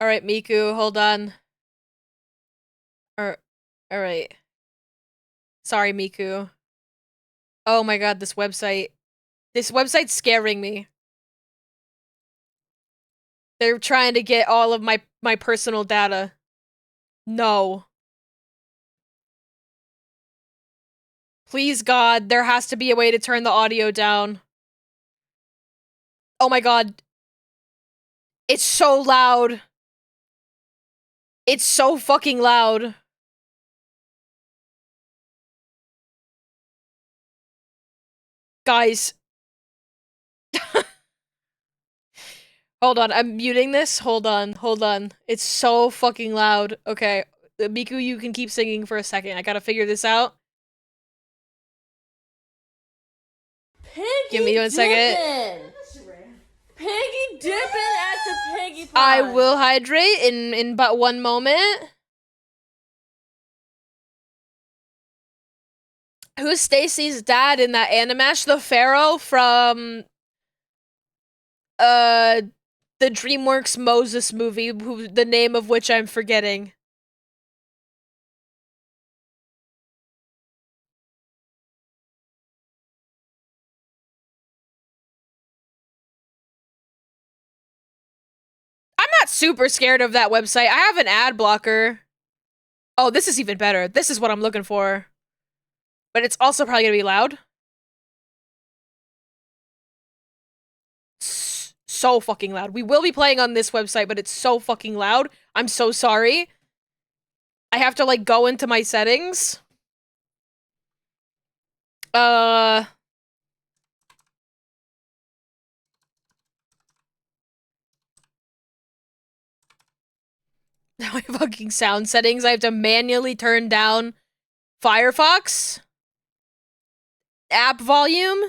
All right, Maincoow, hold on. All right. Sorry, Maincoow. Oh my god, this website. This website's scaring me. They're trying to get all of my personal data. No. Please, God, there has to be a way to turn the audio down. Oh my god. It's so loud. It's so fucking loud. Guys. Hold on, I'm muting this. Hold on. It's so fucking loud. Okay. Maincoow, you can keep singing for a second. I gotta figure this out. Piggy Give me 1 second. dippin'. Piggy dipping at the piggy pond. I will hydrate in but 1 moment. Who's Stacy's dad in that animash? The Pharaoh from the DreamWorks Moses movie, the name of which I'm forgetting. not super scared of that website. I have an ad blocker. Oh, this is even better. This is what I'm looking for. But it's also probably gonna be loud. So fucking loud. We will be playing on this website, but it's so fucking loud. I'm so sorry. I have to, like, go into my settings. My fucking sound settings. I have to manually turn down Firefox. App volume.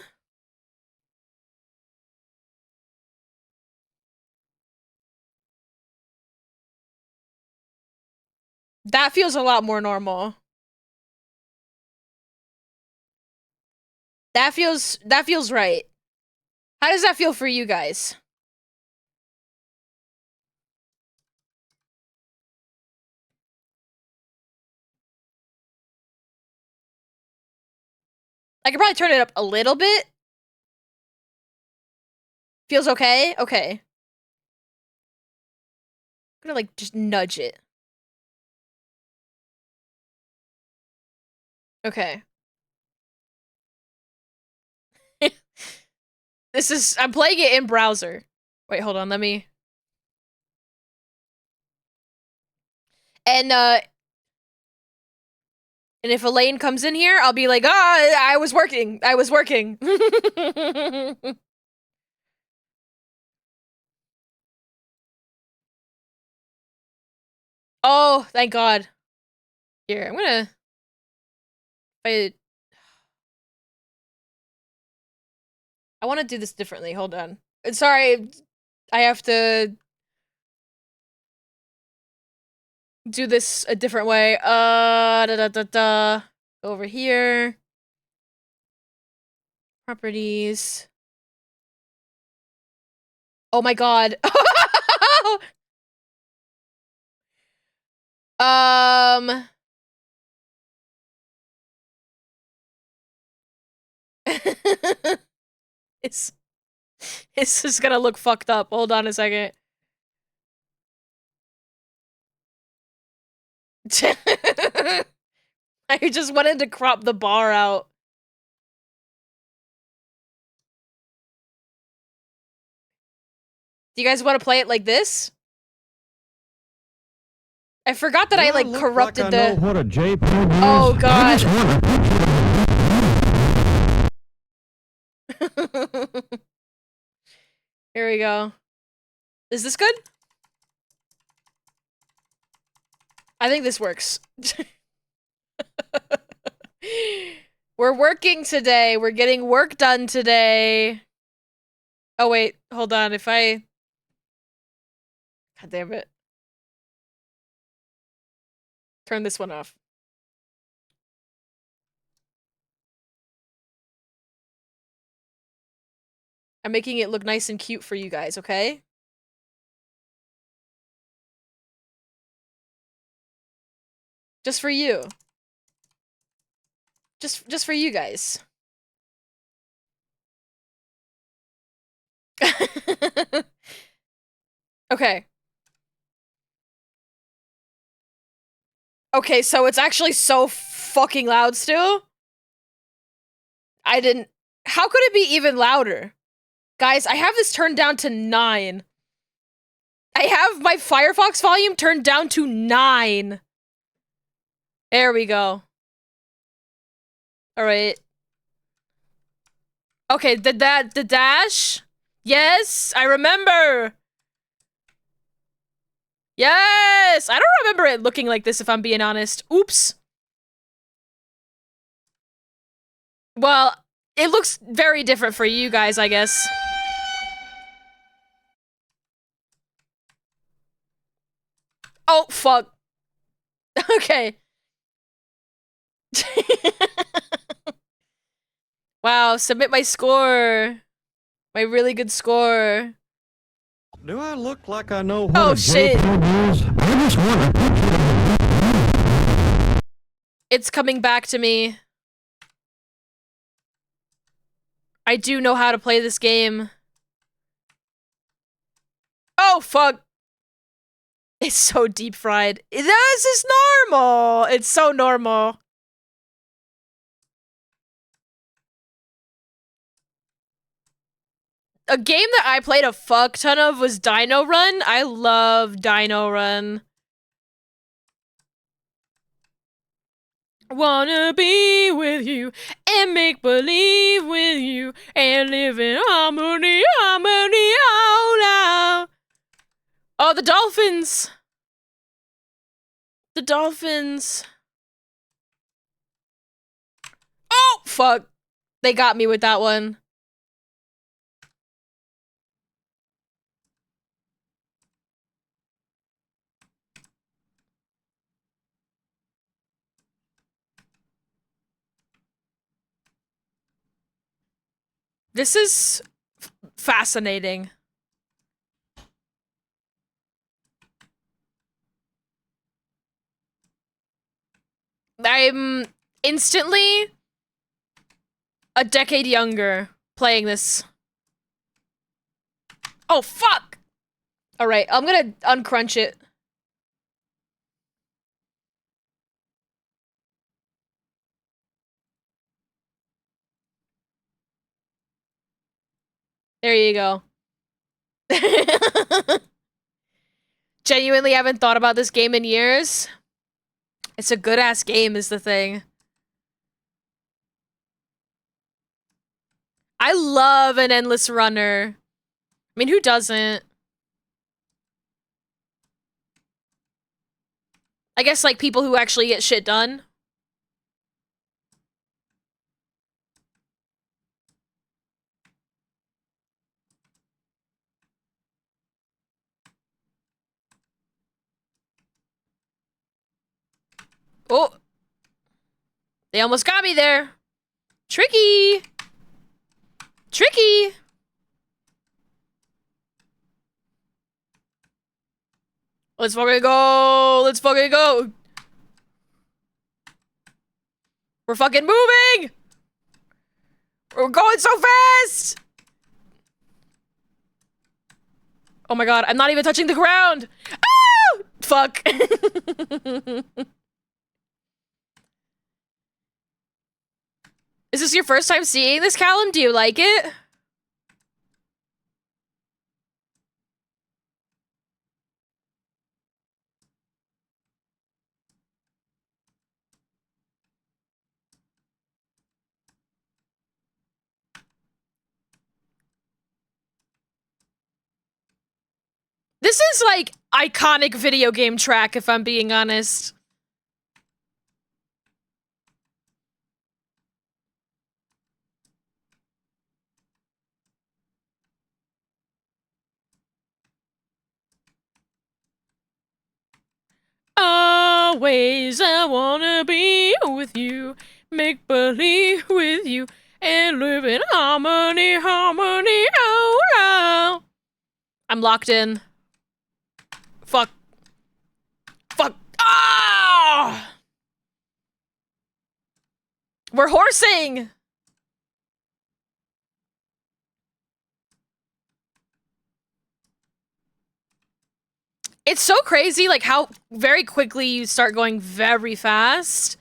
That feels a lot more normal. That feels right. How does that feel for you guys? I could probably turn it up a little bit. Feels okay? Okay. I'm gonna, like, just nudge it. Okay. I'm playing it in browser. Wait, hold on, let me... And if Elaine comes in here, I'll be like, I was working. I was working. Oh, thank God. Here, I'm gonna... I want to do this differently. Hold on. Sorry, I have to do this a different way. Over here. Properties. Oh my God. It's just gonna look fucked up. Hold on a second. I just wanted to crop the bar out. Do you guys want to play it like this? I forgot that I, like, corrupted like I know what a JPEG is? Oh, God. Here we go. Is this good? I think this works. We're working today. We're getting work done today. Oh, wait. Hold on. God damn it. Turn this one off. I'm making it look nice and cute for you guys, okay? Just for you. Just for you guys. Okay. Okay, so it's actually so fucking loud still? How could it be even louder? Guys, I have this turned down to 9. I have my Firefox volume turned down to 9. There we go. Alright. Okay, the dash? Yes, I remember! Yes! I don't remember it looking like this, if I'm being honest. Oops. Well, it looks very different for you guys, I guess. Oh, fuck. Okay. Wow, submit my score. My really good score. Do I look like I know what Oh, a shit. JPEG is? I just want a picture of It's coming back to me. I do know how to play this game. Oh, fuck. It's so deep fried. This is normal. It's so normal. A game that I played a fuck ton of was Dino Run. I love Dino Run. Wanna be with you and make believe with you and live in harmony, harmony, oh no. Oh, the dolphins. The dolphins. Oh, fuck. They got me with that one. This is fascinating. I'm instantly a decade younger playing this. Oh, fuck! Alright, I'm gonna uncrunch it. There you go. Genuinely haven't thought about this game in years. It's a good-ass game is the thing. I love an endless runner. I mean, who doesn't? I guess, like, people who actually get shit done. Oh! They almost got me there! Tricky! Tricky! Let's fucking go! Let's fucking go! We're fucking moving! We're going so fast! Oh my god, I'm not even touching the ground! Oh! Fuck. Is this your first time seeing this, Callum? Do you like it? This is, like, iconic video game track, if I'm being honest. Always I wanna be with you, make believe with you, and live in harmony, harmony, oh no. I'm locked in. Fuck. Fuck. Ah! We're horsing! It's so crazy, like, how very quickly you start going very fast.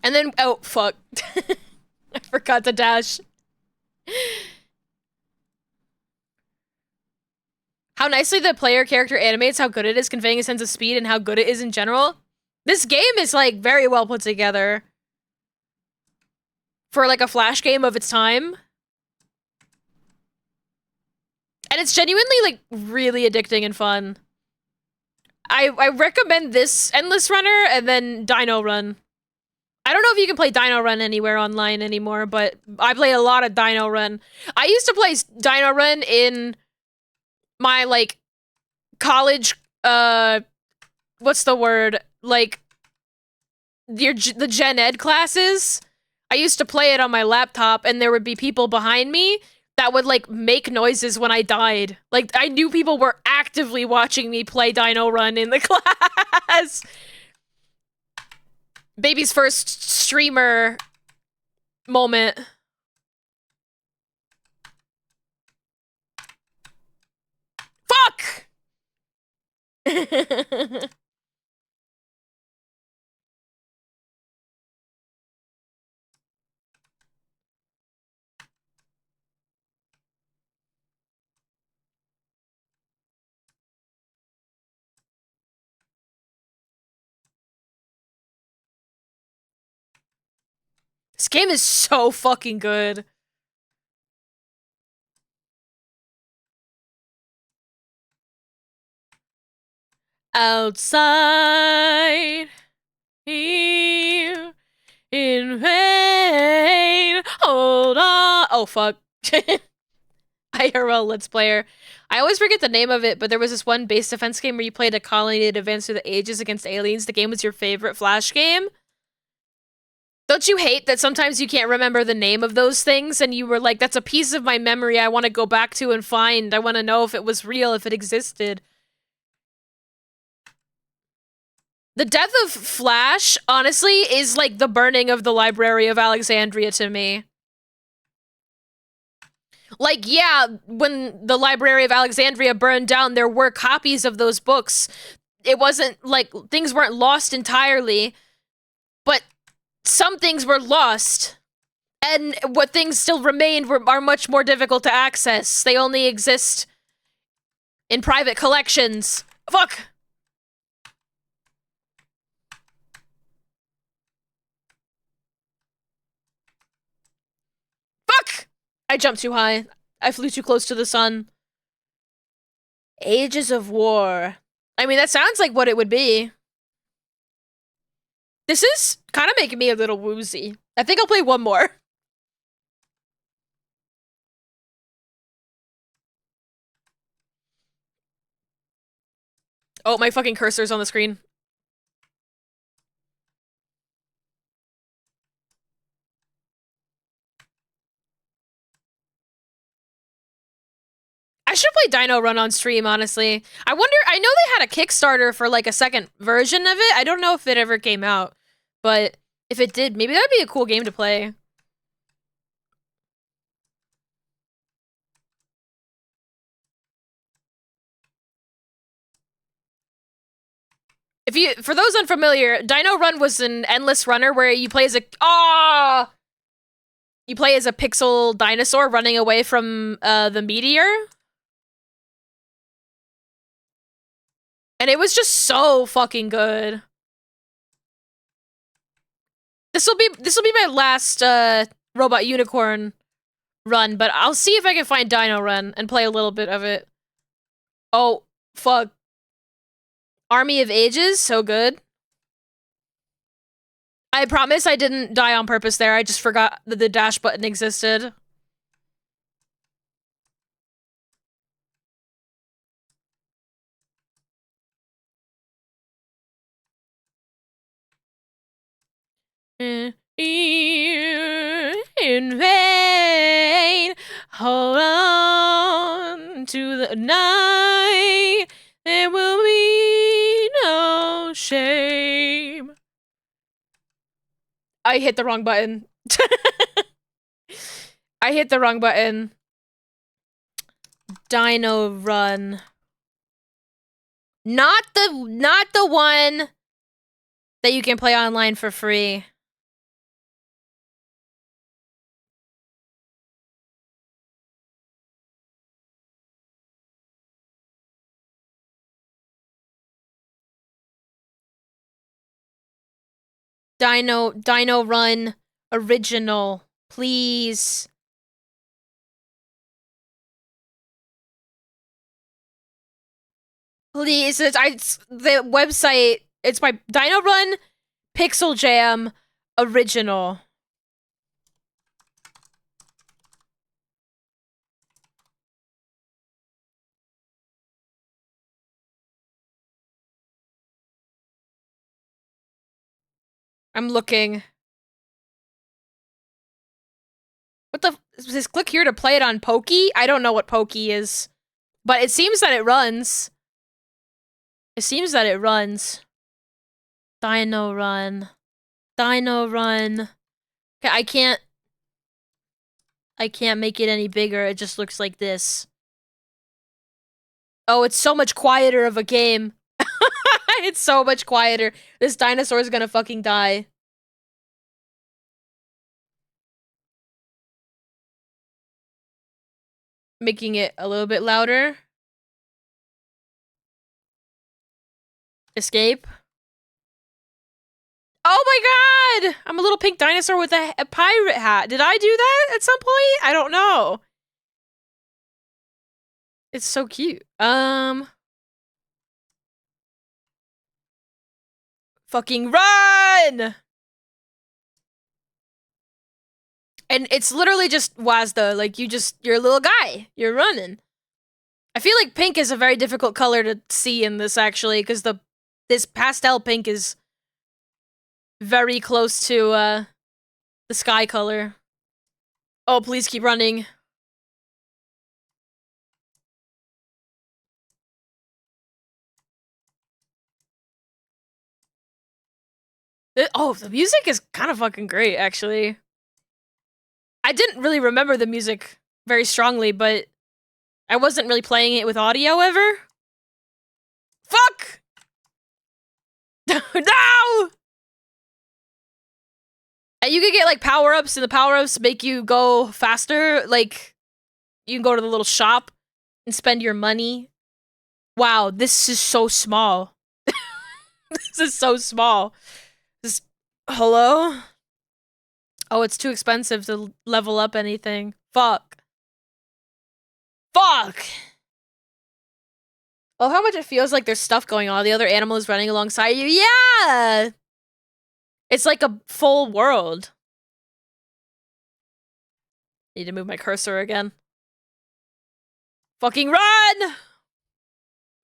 And then, oh, fuck. I forgot to dash. How nicely the player character animates how good it is, conveying a sense of speed and how good it is in general. This game is, like, very well put together. For, like, a Flash game of its time. And it's genuinely, like, really addicting and fun. I recommend this Endless Runner and then Dino Run. I don't know if you can play Dino Run anywhere online anymore, but I play a lot of Dino Run. I used to play Dino Run in my, like, college, what's the word? Like, the Gen Ed classes. I used to play it on my laptop, and there would be people behind me that would, like, make noises when I died. Like, I knew people were actively watching me play Dino Run in the class. Baby's first streamer moment. Fuck! This game is so fucking good. Outside here in vain. Hold on. Oh fuck. IRL Let's Player. I always forget the name of it, but there was this one base defense game where you played a colony that advanced through the ages against aliens. The game was your favorite Flash game. Don't you hate that sometimes you can't remember the name of those things and you were like, that's a piece of my memory I want to go back to and find. I want to know if it was real, if it existed. The death of Flash, honestly, is like the burning of the Library of Alexandria to me. Like, yeah, when the Library of Alexandria burned down, there were copies of those books. It wasn't like things weren't lost entirely, but some things were lost. And what things still remained are much more difficult to access. They only exist in private collections. Fuck! Fuck! I jumped too high. I flew too close to the sun. Ages of War. I mean, that sounds like what it would be. This is kind of making me a little woozy. I think I'll play one more. Oh, my fucking cursor's on the screen. I should play Dino Run on stream, honestly. I wonder, I know they had a Kickstarter for like a second version of it. I don't know if it ever came out, but if it did, maybe that'd be a cool game to play. If you, for those unfamiliar, Dino Run was an endless runner where you play as a, you play as a pixel dinosaur running away from the meteor. And it was just so fucking good. This will be my last Robot Unicorn run, but I'll see if I can find Dino Run and play a little bit of it. Oh, fuck. Army of Ages, so good. I promise I didn't die on purpose there. I just forgot that the dash button existed. In vain, hold on to the night. There will be no shame. I hit the wrong button. I hit the wrong button. Dino Run. Not the one that you can play online for free. Dino Run original, please. Please, it's the website. It's my Dino Run Pixel Jam original. I'm looking. What the? Says click here to play it on Pokey? I don't know what Pokey is, but it seems that it runs. It seems that it runs. Dino Run. Dino Run. Okay, I can't make it any bigger. It just looks like this. Oh, it's so much quieter of a game. It's so much quieter. This dinosaur is gonna fucking die. Making it a little bit louder. Escape. Oh my god! I'm a little pink dinosaur with a pirate hat. Did I do that at some point? I don't know. It's so cute. Fucking run! And it's literally just Wazda. Like, you're a little guy. You're running. I feel like pink is a very difficult color to see in this, actually, because this pastel pink is very close to, the sky color. Oh, please keep running. Oh, the music is kind of fucking great, actually. I didn't really remember the music very strongly, but I wasn't really playing it with audio ever. Fuck! No! And you can get, like, power-ups, and the power-ups make you go faster. Like, you can go to the little shop and spend your money. Wow, this is so small. This is so small. Hello? Oh, it's too expensive to level up anything. Fuck. Fuck! Well, how much it feels like there's stuff going on. The other animal is running alongside you. Yeah! It's like a full world. Need to move my cursor again. Fucking run!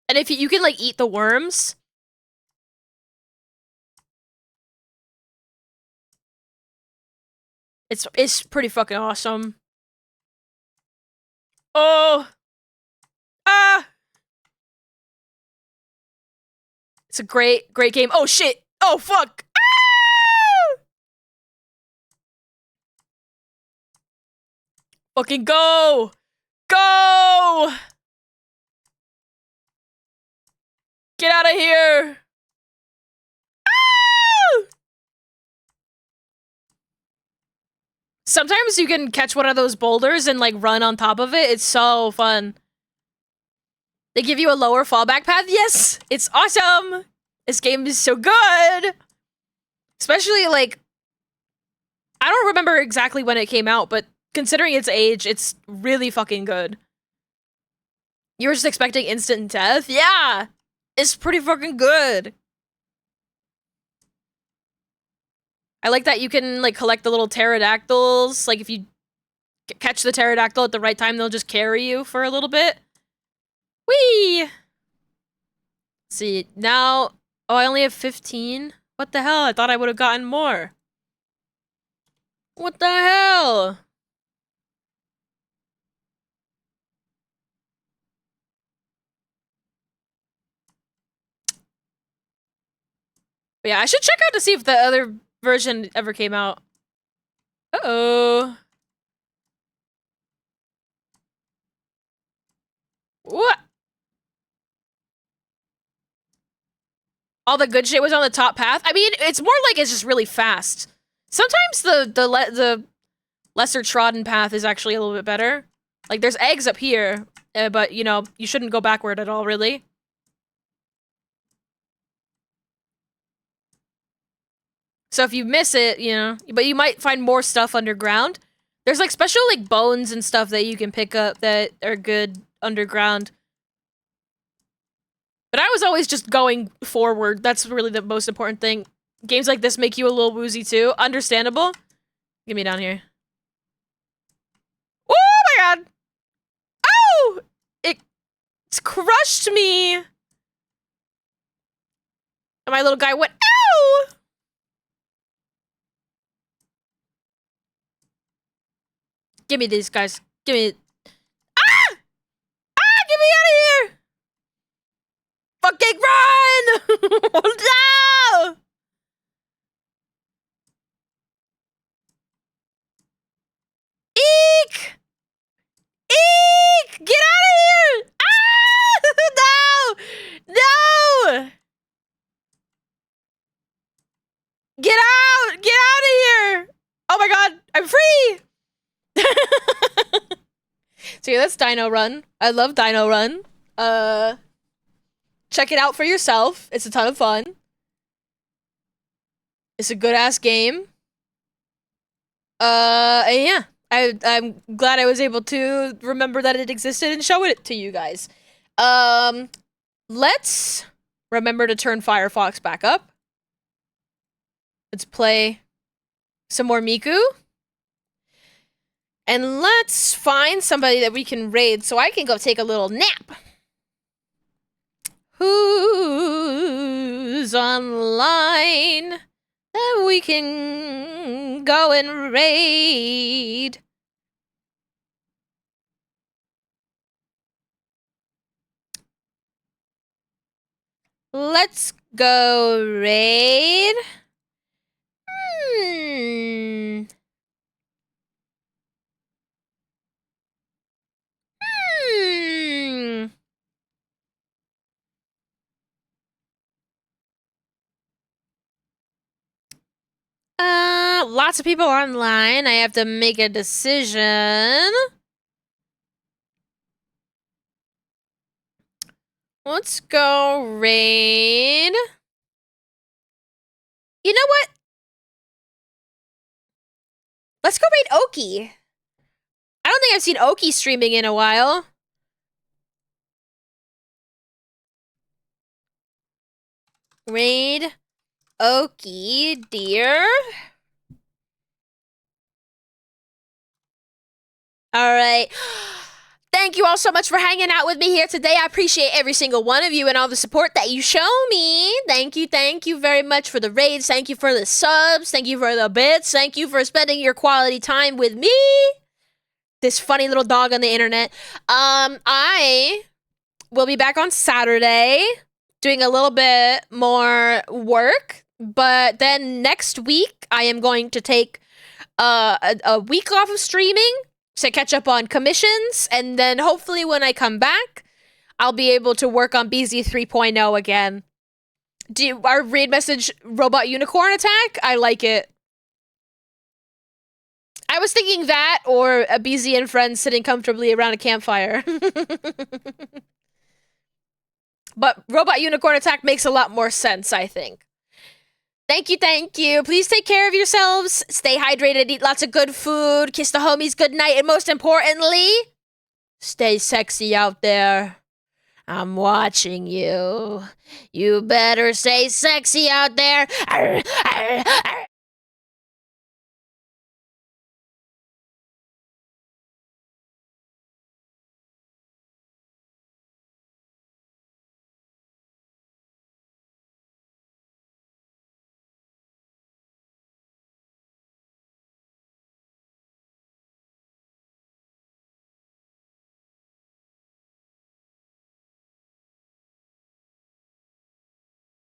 And if you can, like, eat the worms. It's pretty fucking awesome. Oh! Ah! It's a great game. Oh, shit! Oh, fuck! Ah! Fucking go! Go! Get out of here! Ah! Sometimes you can catch one of those boulders and, like, run on top of it. It's so fun. They give you a lower fallback path? Yes! It's awesome! This game is so good! Especially, like... I don't remember exactly when it came out, but considering its age, it's really fucking good. You were just expecting instant death? Yeah! It's pretty fucking good. I like that you can, like, collect the little pterodactyls. Like, if you catch the pterodactyl at the right time, they'll just carry you for a little bit. Whee! Let's see, now... Oh, I only have 15? What the hell? I thought I would have gotten more. What the hell? But yeah, I should check out to see if the other version ever came out. Uh-oh. What? All the good shit was on the top path? I mean, it's more like it's just really fast. Sometimes the lesser trodden path is actually a little bit better. Like, there's eggs up here, but, you know, you shouldn't go backward at all, really. So if you miss it, you know, but you might find more stuff underground. There's, like, special, like, bones and stuff that you can pick up that are good underground. But I was always just going forward. That's really the most important thing. Games like this make you a little woozy, too. Understandable. Get me down here. Oh my god! Oh! It's crushed me! And my little guy went, ow! Give me these guys. Give me... Ah! Ah! Get me out of here! Fucking run! No! Eek! Eek! Get out of here! Ah! No! No! I'm free! So yeah, that's Dino Run. I love Dino Run. Check it out for yourself. It's a ton of fun. It's a good-ass game. And yeah. I'm glad I was able to remember that it existed and show it to you guys. Let's remember to turn Firefox back up. Let's play some more Miku. And let's find somebody that we can raid so I can go take a little nap. Who's online that we can go and raid? Let's go raid. Lots of people online. I have to make a decision. Let's go raid. You know what? Let's go raid Oki. I don't think I've seen Oki streaming in a while. Raid Oki, dear. All right. Thank you all so much for hanging out with me here today. I appreciate every single one of you and all the support that you show me. Thank you very much for the raids. Thank you for the subs. Thank you for the bits. Thank you for spending your quality time with me. This funny little dog on the internet. I will be back on Saturday doing a little bit more work, but then next week I am going to take a week off of streaming to catch up on commissions, and then hopefully when I come back, I'll be able to work on BZ 3.0 again. Our raid message Robot Unicorn Attack? I like it. I was thinking that or a BZ and friends sitting comfortably around a campfire. But Robot Unicorn Attack makes a lot more sense, I think. Thank you. Please take care of yourselves. Stay hydrated, eat lots of good food, kiss the homies goodnight, and most importantly, stay sexy out there. I'm watching you. You better stay sexy out there. Arr, arr, arr.